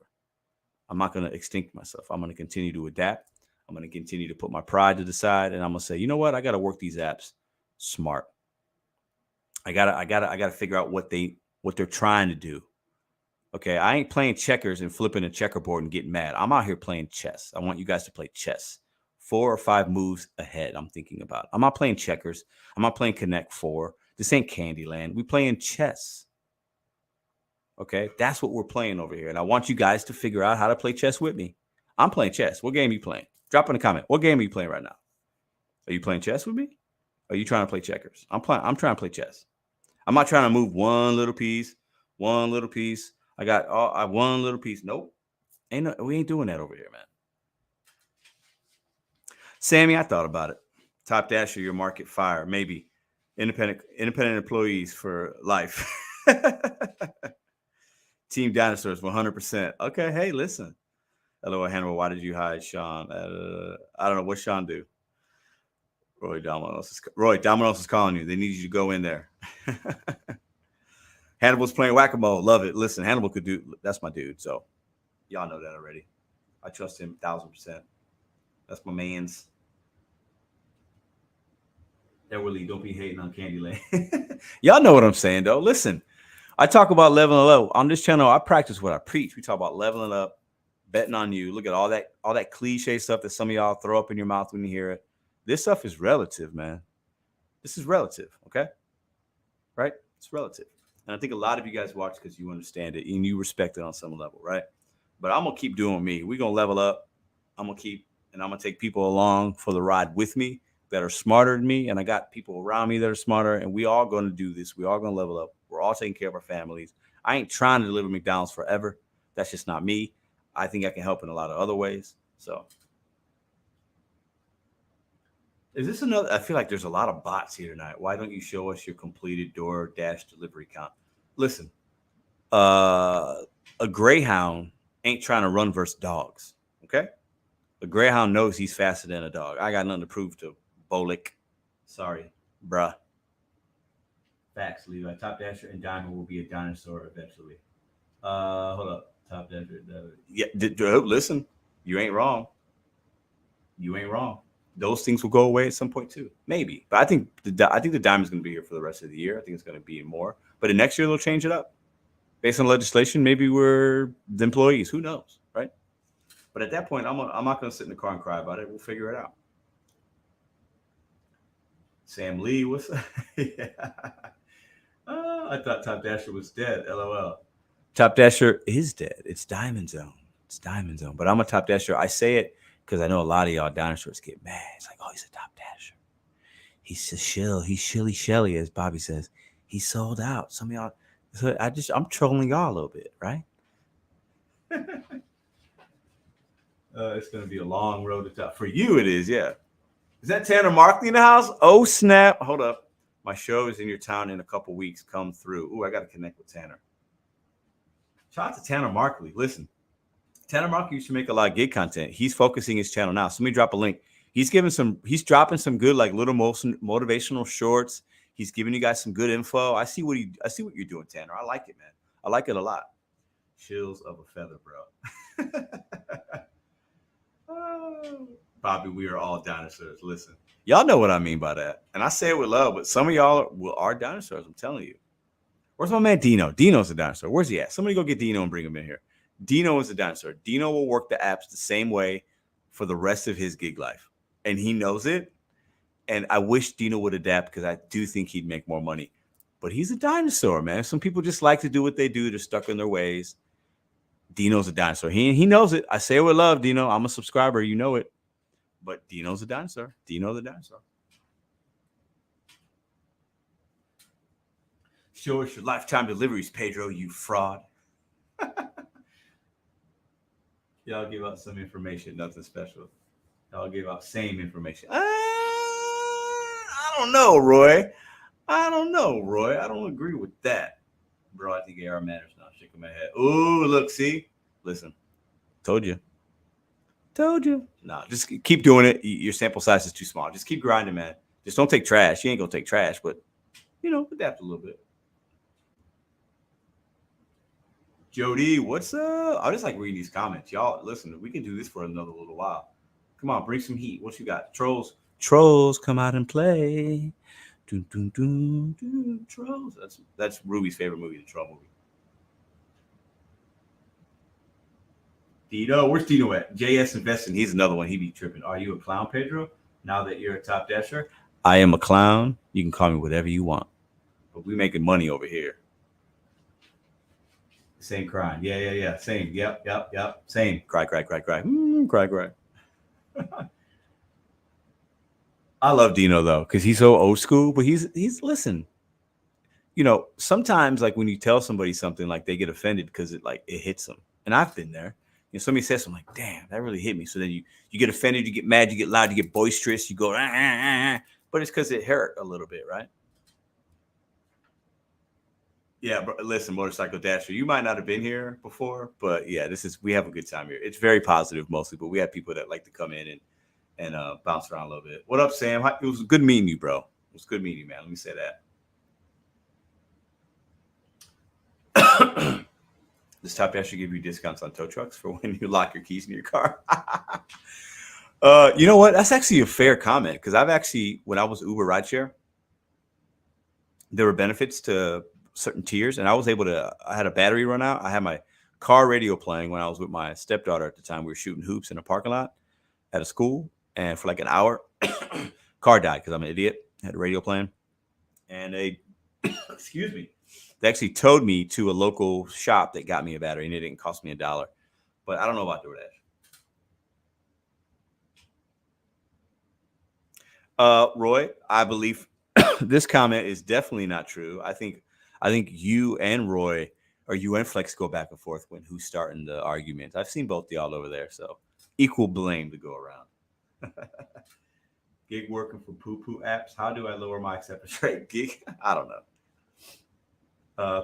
I'm not going to extinct myself. I'm going to continue to adapt. I'm going to continue to put my pride to the side. And I'm going to say, you know what? I got to work these apps smart. I gotta figure out what they're trying to do. Okay, I ain't playing checkers and flipping a checkerboard and getting mad. I'm out here playing chess. I want you guys to play chess. 4 or 5 moves ahead. I'm thinking about. I'm not playing checkers. I'm not playing Connect 4. This ain't Candyland. We playing chess. Okay, that's what we're playing over here. And I want you guys to figure out how to play chess with me. I'm playing chess. What game are you playing? Drop in a comment. What game are you playing right now? Are you playing chess with me? Are you trying to play checkers? I'm trying to play chess. I'm not trying to move one little piece. I got one little piece. Nope. We ain't doing that over here, man. Sammy, I thought about it. Top Dasher, your market fire, maybe. Independent employees for life. Team Dinosaurs, 100%. Okay, hey, listen. Hello, Hannibal. Why did you hide Sean? I don't know. What Sean do? Roy Domino's is calling you. They need you to go in there. Hannibal's playing whack-a-mole. Love it. Listen, Hannibal could do. That's my dude. So y'all know that already. I trust him 1,000%. That's my man's. Willie, don't be hating on Candyland. Y'all know what I'm saying, though. Listen, I talk about leveling up on this channel. I practice what I preach. We talk about leveling up, betting on you. Look at all that cliche stuff that some of y'all throw up in your mouth when you hear it. This stuff is relative, man. This is relative, okay? Right? It's relative. And I think a lot of you guys watch because you understand it and you respect it on some level, right? But I'm going to keep doing me. We're going to level up. I'm going to take people along for the ride with me that are smarter than me. And I got people around me that are smarter. And we all going to do this. We all going to level up. We're all taking care of our families. I ain't trying to deliver McDonald's forever. That's just not me. I think I can help in a lot of other ways. So is this another? I feel like there's a lot of bots here tonight. Why don't you show us your completed DoorDash delivery count? Listen, a greyhound ain't trying to run versus dogs. Okay. A greyhound knows he's faster than a dog. I got nothing to prove to Bolick. Sorry, bruh. Facts, Levi. Top Dasher and Diamond will be a dinosaur eventually. Hold up. Top Dasher. Yeah, listen, you ain't wrong. You ain't wrong. Those things will go away at some point too. Maybe. But I think the Diamond's going to be here for the rest of the year. I think it's going to be more. But the next year, they'll change it up. Based on legislation, maybe we're the employees. Who knows, right? But at that point, I'm not going to sit in the car and cry about it. We'll figure it out. Sam Lee, what's up? Yeah. I thought Top Dasher was dead. LOL. Top Dasher is dead. It's Diamond Zone. But I'm a Top Dasher. I say it because I know a lot of y'all dinosaurs get mad. It's like, oh, he's a Top Dasher. He's a shill. He's shilly shelly, as Bobby says. He sold out. Some of y'all. So I'm trolling y'all a little bit, right? It's going to be a long road to top. For you, it is, yeah. Is that Tanner Markley in the house? Oh, snap. Hold up. My show is in your town in a couple weeks. Come through. Ooh, I got to connect with Tanner. Shout out to Tanner Markley. Listen, Tanner Markley used to make a lot of gig content. He's focusing his channel now. So let me drop a link. He's dropping some good, like little motivational shorts. He's giving you guys some good info. I see what you're doing, Tanner. I like it, man. I like it a lot. Chills of a feather, bro. Oh, Bobby, we are all dinosaurs. Listen, y'all know what I mean by that. And I say it with love, but some of y'all are dinosaurs. I'm telling you. Where's my man Dino? Dino's a dinosaur. Where's he at? Somebody go get Dino and bring him in here. Dino is a dinosaur. Dino will work the apps the same way for the rest of his gig life. And he knows it. And I wish Dino would adapt because I do think he'd make more money. But he's a dinosaur, man. Some people just like to do what they do. They're stuck in their ways. Dino's a dinosaur. He knows it. I say it with love, Dino. I'm a subscriber. You know it. But Dino's a dinosaur. Dino the dinosaur. Show us your lifetime deliveries, Pedro, you fraud. Y'all give out some information. Nothing special. Y'all give out same information. I don't know, Roy. I don't agree with that. Bro, I think AR matters now. Shaking my head. Ooh, look, see? Listen. Told you. No, just keep doing it. Your sample size is too small. Just keep grinding, man. Just don't take trash. You ain't going to take trash, but, adapt a little bit. Jody, what's up? I just like reading these comments. Y'all, listen, we can do this for another little while. Come on, bring some heat. What you got? Trolls, come out and play. Dun, dun, dun, dun, Trolls. That's Ruby's favorite movie, the Troll movie. Dino, where's Dino at? JS Investing, he's another one. He be tripping. Are you a clown, Pedro? Now that you're a Top Dasher? I am a clown. You can call me whatever you want. But we making money over here. Same crying. Yeah. Same. Yep. Same. Cry. Cry. I love Dino though, because he's so old school, but he's listen. You know, sometimes like when you tell somebody something, like they get offended because it hits them. And I've been there. You know, somebody says something like, damn, that really hit me. So then you get offended, you get mad, you get loud, you get boisterous, you go, but it's because it hurt a little bit, right? Yeah, but listen, Motorcycle Dasher, you might not have been here before, but yeah, we have a good time here. It's very positive mostly, but we have people that like to come in and bounce around a little bit. What up, Sam? It was good meeting you, bro. It was good meeting you, man. Let me say that. This Top Dash should give you discounts on tow trucks for when you lock your keys in your car. You know what? That's actually a fair comment because I've actually, when I was Uber rideshare, there were benefits to certain tiers, and I was able to. I had a battery run out. I had my car radio playing when I was with my stepdaughter at the time. We were shooting hoops in a parking lot at a school, and for like an hour, car died because I'm an idiot. I had the radio playing, and they, excuse me. They actually towed me to a local shop that got me a battery, and it didn't cost me $1. But I don't know about DoorDash. Roy, I believe this comment is definitely not true. I think you and Roy, or you and Flex, go back and forth when who's starting the arguments. I've seen both y'all over there, so equal blame to go around. Gig working for poo-poo apps. How do I lower my acceptance rate? Gig? I don't know.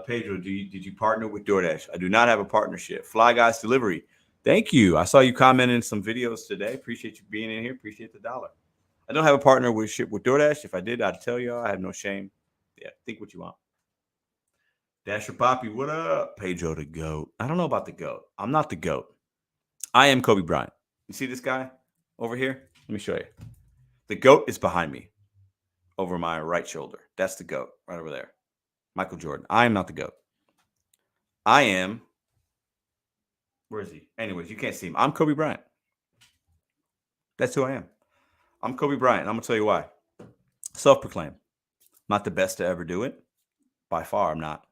Pedro, did you partner with DoorDash? I do not have a partnership. Fly Guys Delivery. Thank you. I saw you commenting some videos today. Appreciate you being in here. Appreciate the $1. I don't have a partner with DoorDash. If I did, I'd tell y'all. I have no shame. Yeah, think what you want. Dasher Poppy, what up? Pedro the GOAT. I don't know about the GOAT. I'm not the GOAT. I am Kobe Bryant. You see this guy over here? Let me show you. The GOAT is behind me over my right shoulder. That's the GOAT right over there. Michael Jordan. I am not the GOAT. I am. Where is he? Anyways, you can't see him. I'm Kobe Bryant. That's who I am. I'm Kobe Bryant. I'm going to tell you why. Self-proclaimed. Not the best to ever do it. By far, I'm not.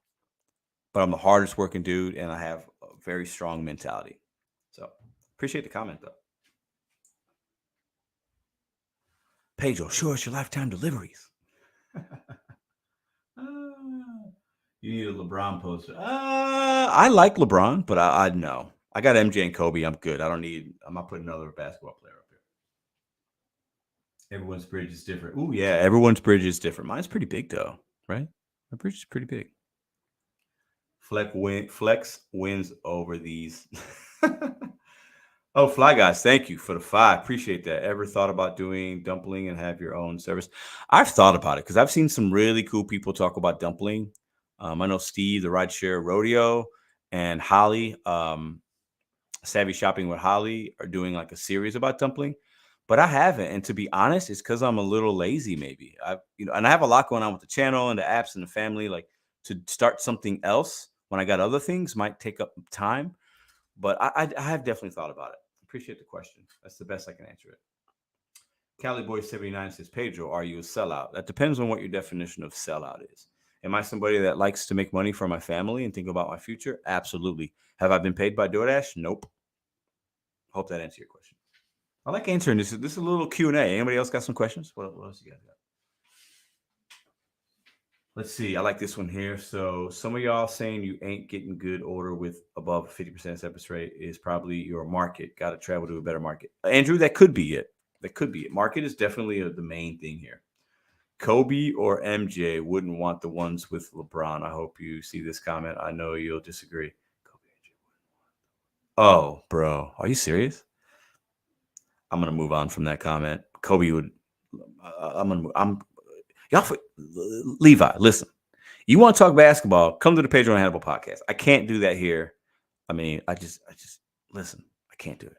But I'm the hardest working dude, and I have a very strong mentality. So, appreciate the comment, though. Pedro, show us your lifetime deliveries. You need a LeBron poster. I like LeBron, but I know. I got MJ and Kobe. I'm good. I'm not putting another basketball player up here. Everyone's bridge is different. Oh, yeah. Everyone's bridge is different. Mine's pretty big, though, right? My bridge is pretty big. Flex wins over these. Oh, Fly Guys, thank you for the 5. Appreciate that. Ever thought about doing dumpling and have your own service? I've thought about it because I've seen some really cool people talk about dumpling. I know Steve, the Rideshare Rodeo, and Holly, Savvy Shopping with Holly, are doing like a series about dumpling, but I haven't. And to be honest, it's because I'm a little lazy, maybe. And I have a lot going on with the channel and the apps and the family. Like to start something else when I got other things might take up time. But I have definitely thought about it. Appreciate the question. That's the best I can answer it. Cali Boy 79 says, Pedro, are you a sellout? That depends on what your definition of sellout is. Am I somebody that likes to make money for my family and think about my future? Absolutely. Have I been paid by DoorDash? Nope. Hope that answers your question. I like answering this. This is a little Q&A. Anybody else got some questions? What else you guys got? Let's see. I like this one here. So some of y'all saying you ain't getting good order with above 50% acceptance rate is probably your market. Got to travel to a better market. Andrew, that could be it. That could be it. Market is definitely the main thing here. Kobe or MJ wouldn't want the ones with LeBron. I hope you see this comment. I know you'll disagree. Kobe, MJ wouldn't want. Oh, bro. Are you serious? I'm going to move on from that comment. Kobe would. Levi, listen. You want to talk basketball? Come to the Pedro and Hannibal podcast. I can't do that here. I mean, I just listen. I can't do it.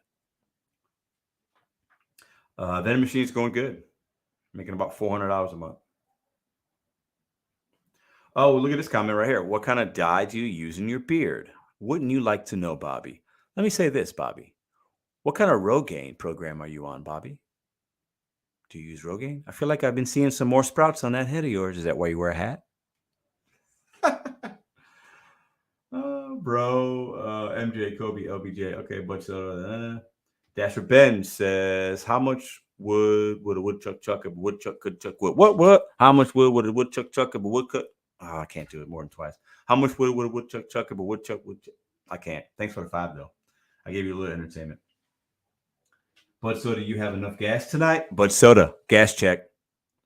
Vending machine's going good. Making about $400 a month. Oh, look at this comment right here. What kind of dye do you use in your beard? Wouldn't you like to know, Bobby? Let me say this, Bobby. What kind of Rogaine program are you on, Bobby? Do you use Rogaine? I feel like I've been seeing some more sprouts on that head of yours. Is that why you wear a hat? Oh, bro. MJ, Kobe, LBJ. Okay, but Dasher Ben says, how much wood would a woodchuck chuck if a woodchuck could chuck wood? What? How much wood would a woodchuck chuck if a woodchuck? Oh, I can't do it more than twice. How much wood would a woodchuck chuck if a woodchuck would? I can't. Thanks for the 5 though. I gave you a little entertainment. Bud Soda, you have enough gas tonight? Bud Soda, gas check.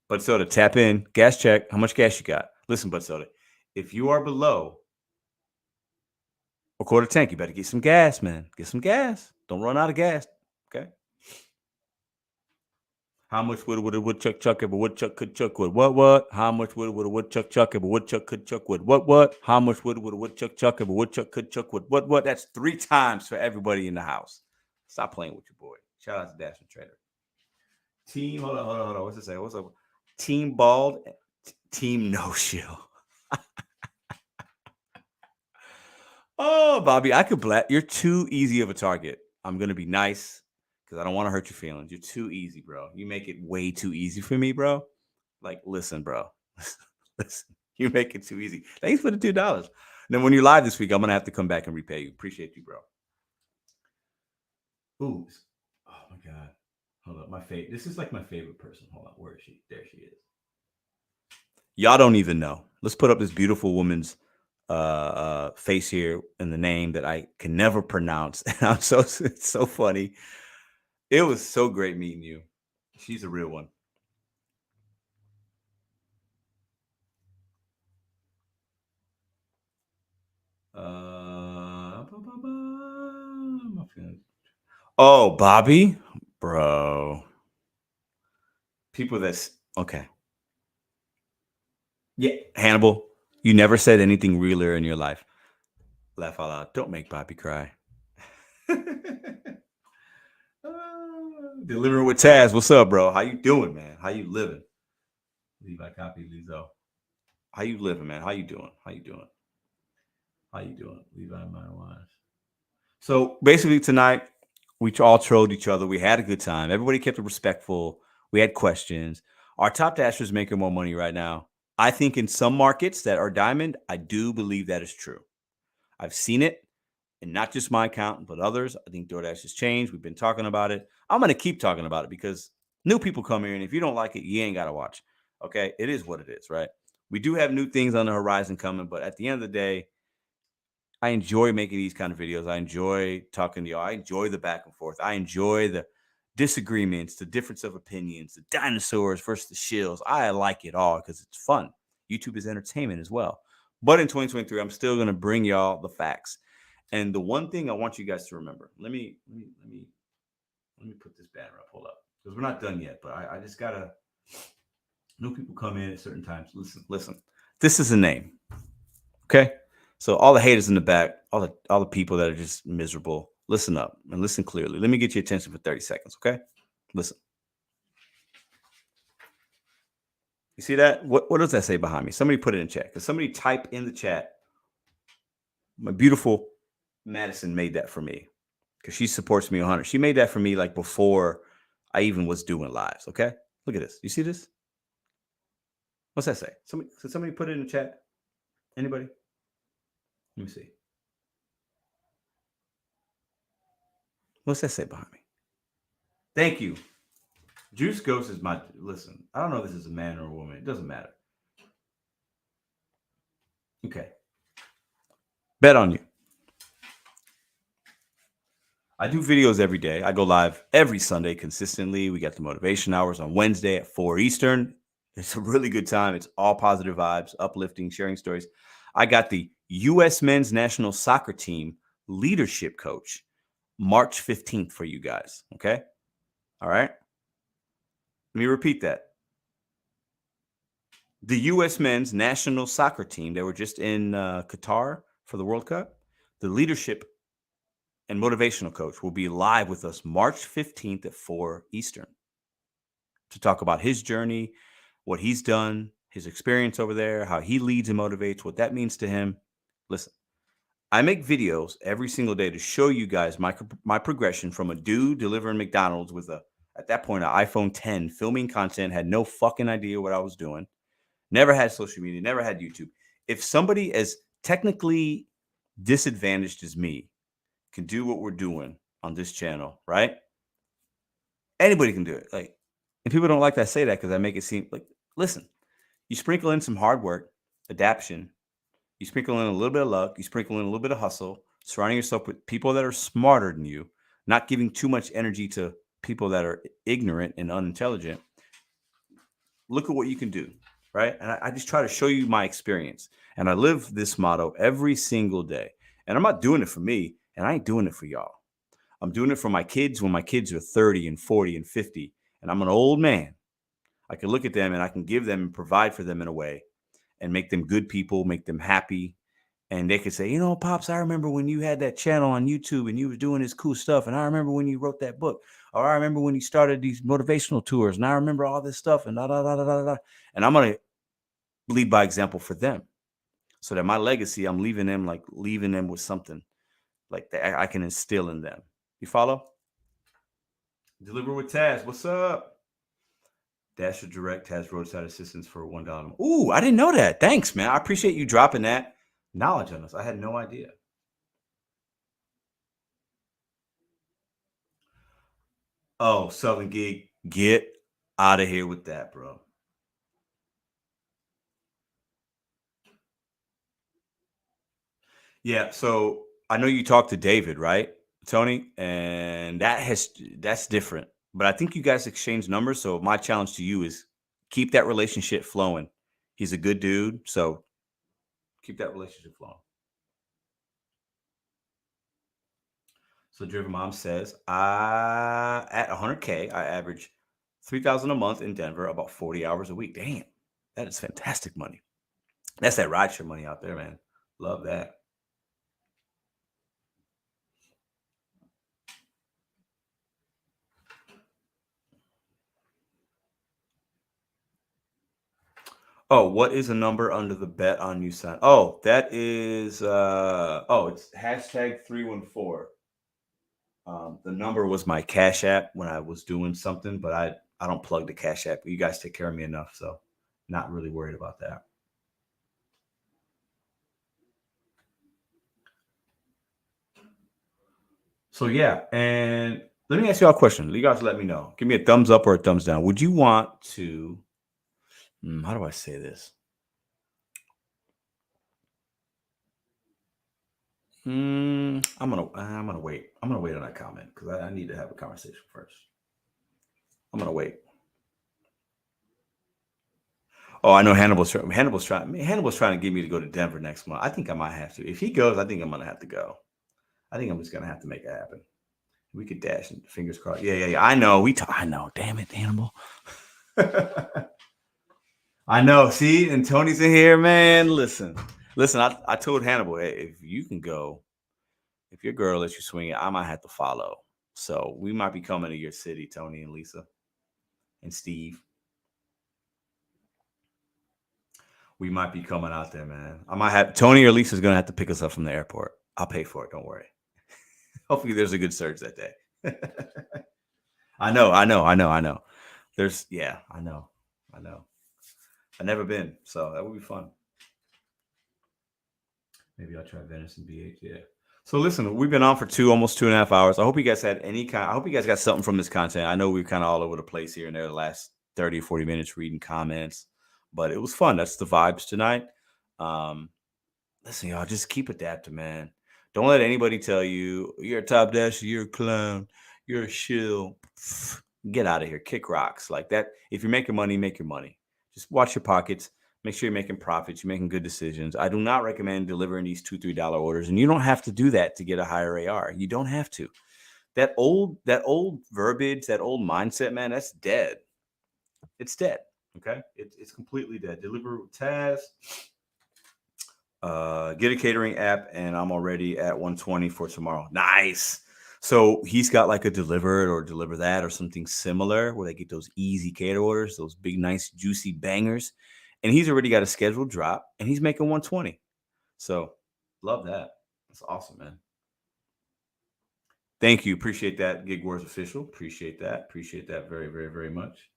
Bud Soda, tap in, gas check. How much gas you got? Listen, Bud Soda, if you are below a quarter tank, you better get some gas, man. Get some gas. Don't run out of gas. Okay. How much wood would a woodchuck chuck if a woodchuck could chuck wood? What? How much wood would a woodchuck chuck if a woodchuck could chuck wood? What? How much wood would a woodchuck chuck if a woodchuck could chuck wood? What? That's 3 times for everybody in the house. Stop playing with your boy. Shout out to Dash and Trader. Team, hold on. What's it say? What's up? Team Bald, Team No Shill. Oh, Bobby, I could blast. You're too easy of a target. I'm going to be nice because I don't want to hurt your feelings. You're too easy, bro. You make it way too easy for me, bro. Like, listen, bro. Listen, you make it too easy. Thanks for the $2. Then when you're live this week, I'm going to have to come back and repay you. Appreciate you, bro. Ooh. Oh, my God. Hold up. This is like my favorite person. Hold on. Where is she? There she is. Y'all don't even know. Let's put up this beautiful woman's face here and the name that I can never pronounce. And it's so funny. It was so great meeting you. She's a real one. Oh, Bobby, bro. People that's okay. Yeah, Hannibal. You never said anything realer in your life. Laugh out loud. Don't make Bobby cry. Delivering with Taz. What's up, bro? How you doing, man? How you living? Levi copy, Lizzo. How you living, man? How you doing? Levi, my wife. So basically tonight, we all trolled each other. We had a good time. Everybody kept it respectful. We had questions. Our top dashers making more money right now. I think in some markets that are diamond, I do believe that is true. I've seen it, and not just my account, but others. I think DoorDash has changed. We've been talking about it. I'm going to keep talking about it because new people come here, and if you don't like it, you ain't got to watch. Okay? It is what it is, right? We do have new things on the horizon coming, but at the end of the day, I enjoy making these kind of videos. I enjoy talking to y'all. I enjoy the back and forth. I enjoy the disagreements, the difference of opinions, the dinosaurs versus the shills. I like it all because it's fun. YouTube is entertainment as well. But in 2023, I'm still going to bring y'all the facts. And the one thing I want you guys to remember, let me put this banner up. Hold up, because we're not done yet. But I just gotta. New people come in at certain times. Listen. This is a name, okay? So all the haters in the back, all the people that are just miserable, listen up and listen clearly. Let me get your attention for 30 seconds, okay? Listen. You see that? What does that say behind me? Somebody put it in chat. Because somebody type in the chat. My beautiful Madison made that for me. Because she supports me 100. She made that for me like before I even was doing lives, okay? Look at this. You see this? What's that say? Somebody put it in the chat. Anybody? Let me see. What's that say behind me? Thank you. Juice Ghost is my, listen, I don't know if this is a man or a woman. It doesn't matter. Okay. Bet on you. I do videos every day. I go live every Sunday consistently. We got the motivation hours on Wednesday at 4 Eastern. It's a really good time. It's all positive vibes, uplifting, sharing stories. I got the U.S. men's national soccer team leadership coach March 15th for you guys. Okay. All right. Let me repeat that. The U.S. men's national soccer team, they were just in Qatar for the World Cup. The leadership and motivational coach will be live with us March 15th at 4 Eastern to talk about his journey, what he's done, his experience over there, how he leads and motivates, what that means to him. Listen, I make videos every single day to show you guys my progression from a dude delivering McDonald's with at that point, an iPhone 10, filming content, had no fucking idea what I was doing, never had social media, never had YouTube. If somebody as technically disadvantaged as me can do what we're doing on this channel, right? Anybody can do it. Like, and people don't like that I say that because I make it seem like, listen, you sprinkle in some hard work, adaptation, you sprinkle in a little bit of luck, you sprinkle in a little bit of hustle, surrounding yourself with people that are smarter than you, not giving too much energy to people that are ignorant and unintelligent. Look at what you can do, right? And I just try to show you my experience. And I live this motto every single day. And I'm not doing it for me, and I ain't doing it for y'all. I'm doing it for my kids when my kids are 30 and 40 and 50, and I'm an old man. I can look at them and I can give them and provide for them in a way and make them good people, make them happy. And they could say, you know, Pops, I remember when you had that channel on YouTube and you was doing this cool stuff. And I remember when you wrote that book, or I remember when you started these motivational tours. And I remember all this stuff and da, da, da, da, da, da. And I'm going to lead by example for them so that my legacy, I'm leaving them with something like that I can instill in them. You follow? Deliver with Taz. What's up? Dasher Direct has roadside assistance for $1. Ooh, I didn't know that. Thanks, man. I appreciate you dropping that knowledge on us. I had no idea. Oh, Southern Gig, get out of here with that, bro. Yeah, so I know you talked to David, right, Tony? And that's different. But I think you guys exchanged numbers. So my challenge to you is keep that relationship flowing. He's a good dude. So keep that relationship flowing. So Driven Mom says, at 100K, I average $3,000 a month in Denver, about 40 hours a week. Damn, that is fantastic money. That's that rideshare money out there, man. Love that. Oh, what is a number under the bet on you sign? Oh, that is it's hashtag 314. The number was my Cash App when I was doing something, but I don't plug the Cash App. You guys take care of me enough, so not really worried about that. So yeah, and let me ask you all a question. You guys let me know. Give me a thumbs up or a thumbs down. Would you want to, how do I say this? I'm gonna wait. I'm gonna wait on that comment because I need to have a conversation first. I'm gonna wait. Oh, I know Hannibal's trying to get me to go to Denver next month. I think I might have to. If he goes, I think I'm gonna have to go. I think I'm just gonna have to make it happen. We could dash and fingers crossed. Yeah. I know. I know. Damn it, Hannibal. I know. See, and Tony's in here, man. Listen. I told Hannibal, hey, if you can go, if your girl lets you swing it, I might have to follow. So we might be coming to your city, Tony and Lisa and Steve. We might be coming out there, man. I might have Tony or Lisa's gonna have to pick us up from the airport. I'll pay for it. Don't worry. Hopefully there's a good surge that day. I know. I know. I know. I've never been, so that would be fun. Maybe I'll try Venice and BH. Yeah. So listen, we've been on for almost 2.5 hours. I hope you guys had I hope you guys got something from this content. I know we're kind of all over the place here and there the last 30 or 40 minutes reading comments, but it was fun. That's the vibes tonight. Listen, y'all, just keep adapting, man. Don't let anybody tell you you're a top dasher, you're a clown, you're a shill. Get out of here. Kick rocks like that. If you're making money, make your money. Just watch your pockets. Make sure you're making profits. You're making good decisions. I do not recommend delivering these $2, $3 orders, and you don't have to do that to get a higher AR. You don't have to. That old verbiage, that old mindset, man, that's dead. It's dead. Okay, it's completely dead. Deliver with Taz. Get a catering app, and I'm already at 120 for tomorrow. Nice. So he's got like a deliver it or deliver that or something similar where they get those easy cater orders, those big, nice, juicy bangers. And he's already got a scheduled drop and he's making 120. So love that. That's awesome, man. Thank you. Appreciate that. Gig Wars official. Appreciate that. Appreciate that very, very, very much.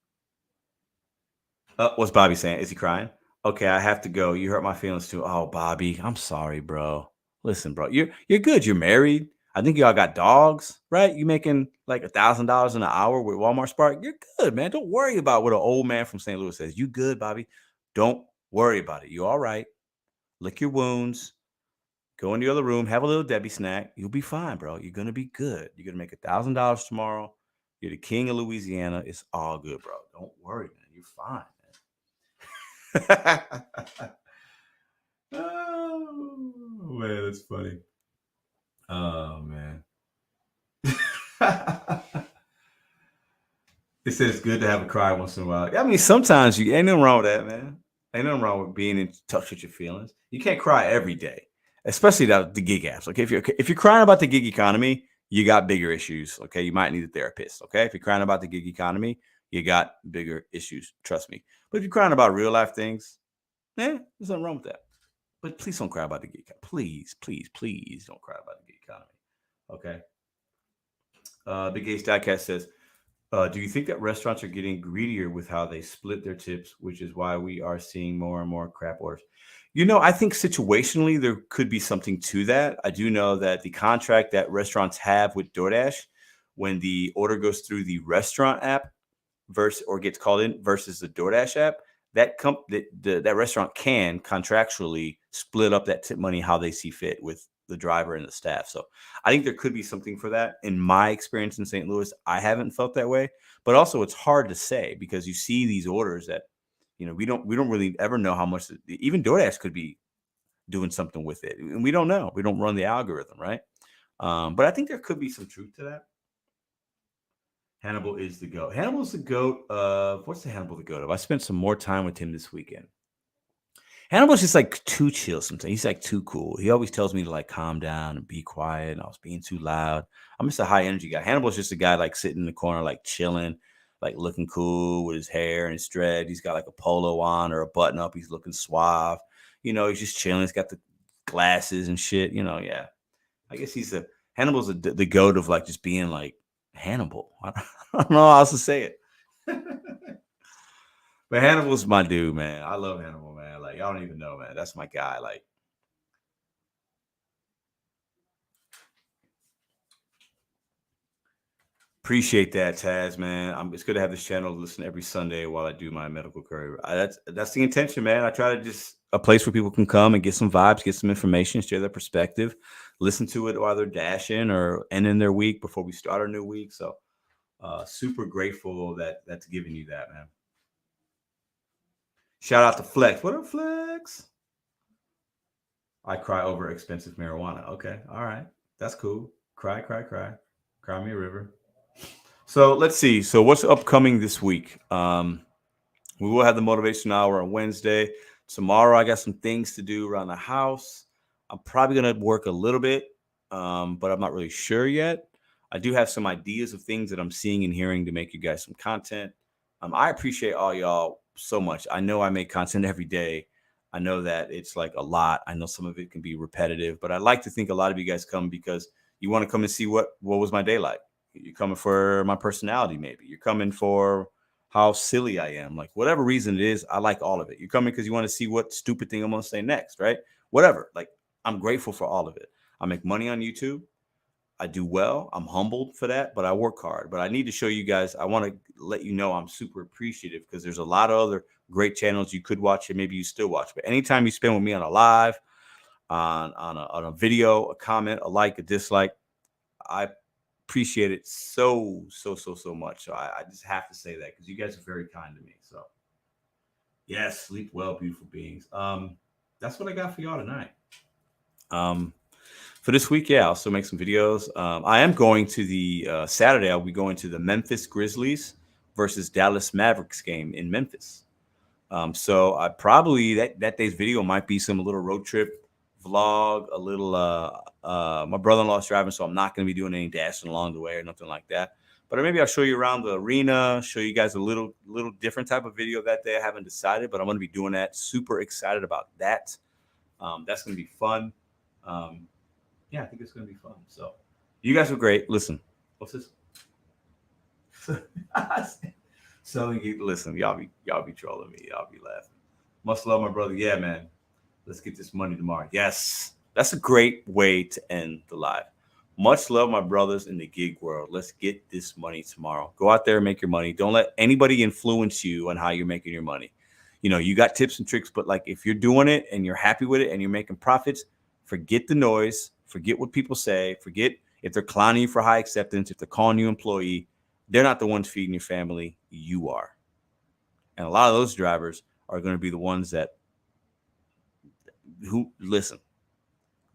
What's Bobby saying? Is he crying? Okay, I have to go. You hurt my feelings too. Oh, Bobby, I'm sorry, bro. Listen, bro, you're good. You're married. I think y'all got dogs, right? You making like $1,000 an hour with Walmart Spark. You're good, man. Don't worry about what an old man from St. Louis says. You good, Bobby. Don't worry about it. You all right. Lick your wounds. Go in the other room. Have a little Debbie snack. You'll be fine, bro. You're going to be good. You're going to make $1,000 tomorrow. You're the king of Louisiana. It's all good, bro. Don't worry, man. You're fine, man. Oh, man, that's funny. Oh, man. It says it's good to have a cry once in a while. I mean, sometimes you ain't nothing wrong with that, man. Ain't nothing wrong with being in touch with your feelings. You can't cry every day, especially the gig apps. Okay, if you're crying about the gig economy, you got bigger issues. Okay, you might need a therapist. Okay, if you're crying about the gig economy, you got bigger issues. Trust me. But if you're crying about real life things, there's nothing wrong with that. But please don't cry about the gig economy. Please, please, please don't cry about the gig economy. Okay. Big Ace Diecast says, do you think that restaurants are getting greedier with how they split their tips, which is why we are seeing more and more crap orders? I think situationally there could be something to that. I do know that the contract that restaurants have with DoorDash, when the order goes through the restaurant app or gets called in versus the DoorDash app, that restaurant can contractually split up that tip money how they see fit with the driver and the staff. So I think there could be something for that. In my experience in St. Louis, I haven't felt that way, but also it's hard to say because you see these orders that, we don't really ever know how much even DoorDash could be doing something with it. And we don't know. We don't run the algorithm, right? But I think there could be some truth to that. Hannibal is the GOAT. Hannibal's the GOAT of, what's the Hannibal the GOAT of? I spent some more time with him this weekend. Hannibal's just like too chill sometimes. He's like too cool. He always tells me to like calm down and be quiet. And I was being too loud. I'm just a high energy guy. Hannibal's just a guy like sitting in the corner, like chilling, like looking cool with his hair and his dread. He's got like a polo on or a button up. He's looking suave. He's just chilling. He's got the glasses and shit. Yeah. I guess Hannibal's the GOAT of like just being like Hannibal. I don't know how else to say it. But Hannibal's my dude, man. I love Hannibal, man. Like, y'all don't even know, man. That's my guy. Like, appreciate that, Taz, man. It's good to have this channel to listen every Sunday while I do my medical career. That's the intention, man. I try to just a place where people can come and get some vibes, get some information, share their perspective, listen to it while they're dashing or ending their week before we start our new week. So, super grateful that's giving you that, man. Shout out to Flex. What up, Flex? I cry over expensive marijuana. Okay. All right. That's cool. Cry. Cry me a river. So let's see. So what's upcoming this week? We will have the motivation hour on Wednesday. Tomorrow, I got some things to do around the house. I'm probably going to work a little bit, but I'm not really sure yet. I do have some ideas of things that I'm seeing and hearing to make you guys some content. I appreciate all y'all so much. I know I make content every day. I know that it's like a lot. I know some of it can be repetitive, but I like to think a lot of you guys come because you want to come and see what was my day like. You're coming for my personality, maybe. You're coming for how silly I am. Like, whatever reason it is, I like all of it. You're coming because you want to see what stupid thing I'm going to say next, right? Whatever. Like, I'm grateful for all of it. I make money on YouTube. I do well. I'm humbled for that, but I work hard. But I need to show you guys. I want to let you know I'm super appreciative because there's a lot of other great channels you could watch and maybe you still watch. But anytime you spend with me on a live, on a video, a comment, a like, a dislike, I appreciate it so much. So I just have to say that because you guys are very kind to me. So yes, sleep well, beautiful beings. That's what I got for y'all tonight. For this week, I'll still make some videos. I am going to the Saturday. I'll be going to the Memphis Grizzlies versus Dallas Mavericks game in Memphis. So I probably that day's video might be some little road trip vlog, a little. My brother-in-law's driving, so I'm not going to be doing any dashing along the way or nothing like that. But maybe I'll show you around the arena, show you guys a little different type of video that day. I haven't decided, but I'm going to be doing that. Super excited about that. That's going to be fun. Yeah, I think it's going to be fun. So you guys are great. Listen, what's this? Selling Geek. Listen, y'all be trolling me. Y'all be laughing. Must love my brother. Yeah, man. Let's get this money tomorrow. Yes. That's a great way to end the live. Much love, my brothers in the gig world. Let's get this money tomorrow. Go out there and make your money. Don't let anybody influence you on how you're making your money. You know, you got tips and tricks, but like if you're doing it and you're happy with it and you're making profits, forget the noise, forget what people say, forget if they're clowning you for high acceptance, if they're calling you employee. They're not the ones feeding your family. You are. And a lot of those drivers are going to be the ones who listen,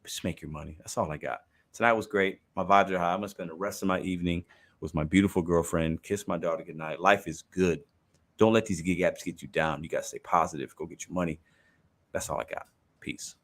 just make your money. That's all I got. Tonight was great. My vibes are high. I'm going to spend the rest of my evening with my beautiful girlfriend, kiss my daughter goodnight. Life is good. Don't let these gig apps get you down. You got to stay positive. Go get your money. That's all I got. Peace.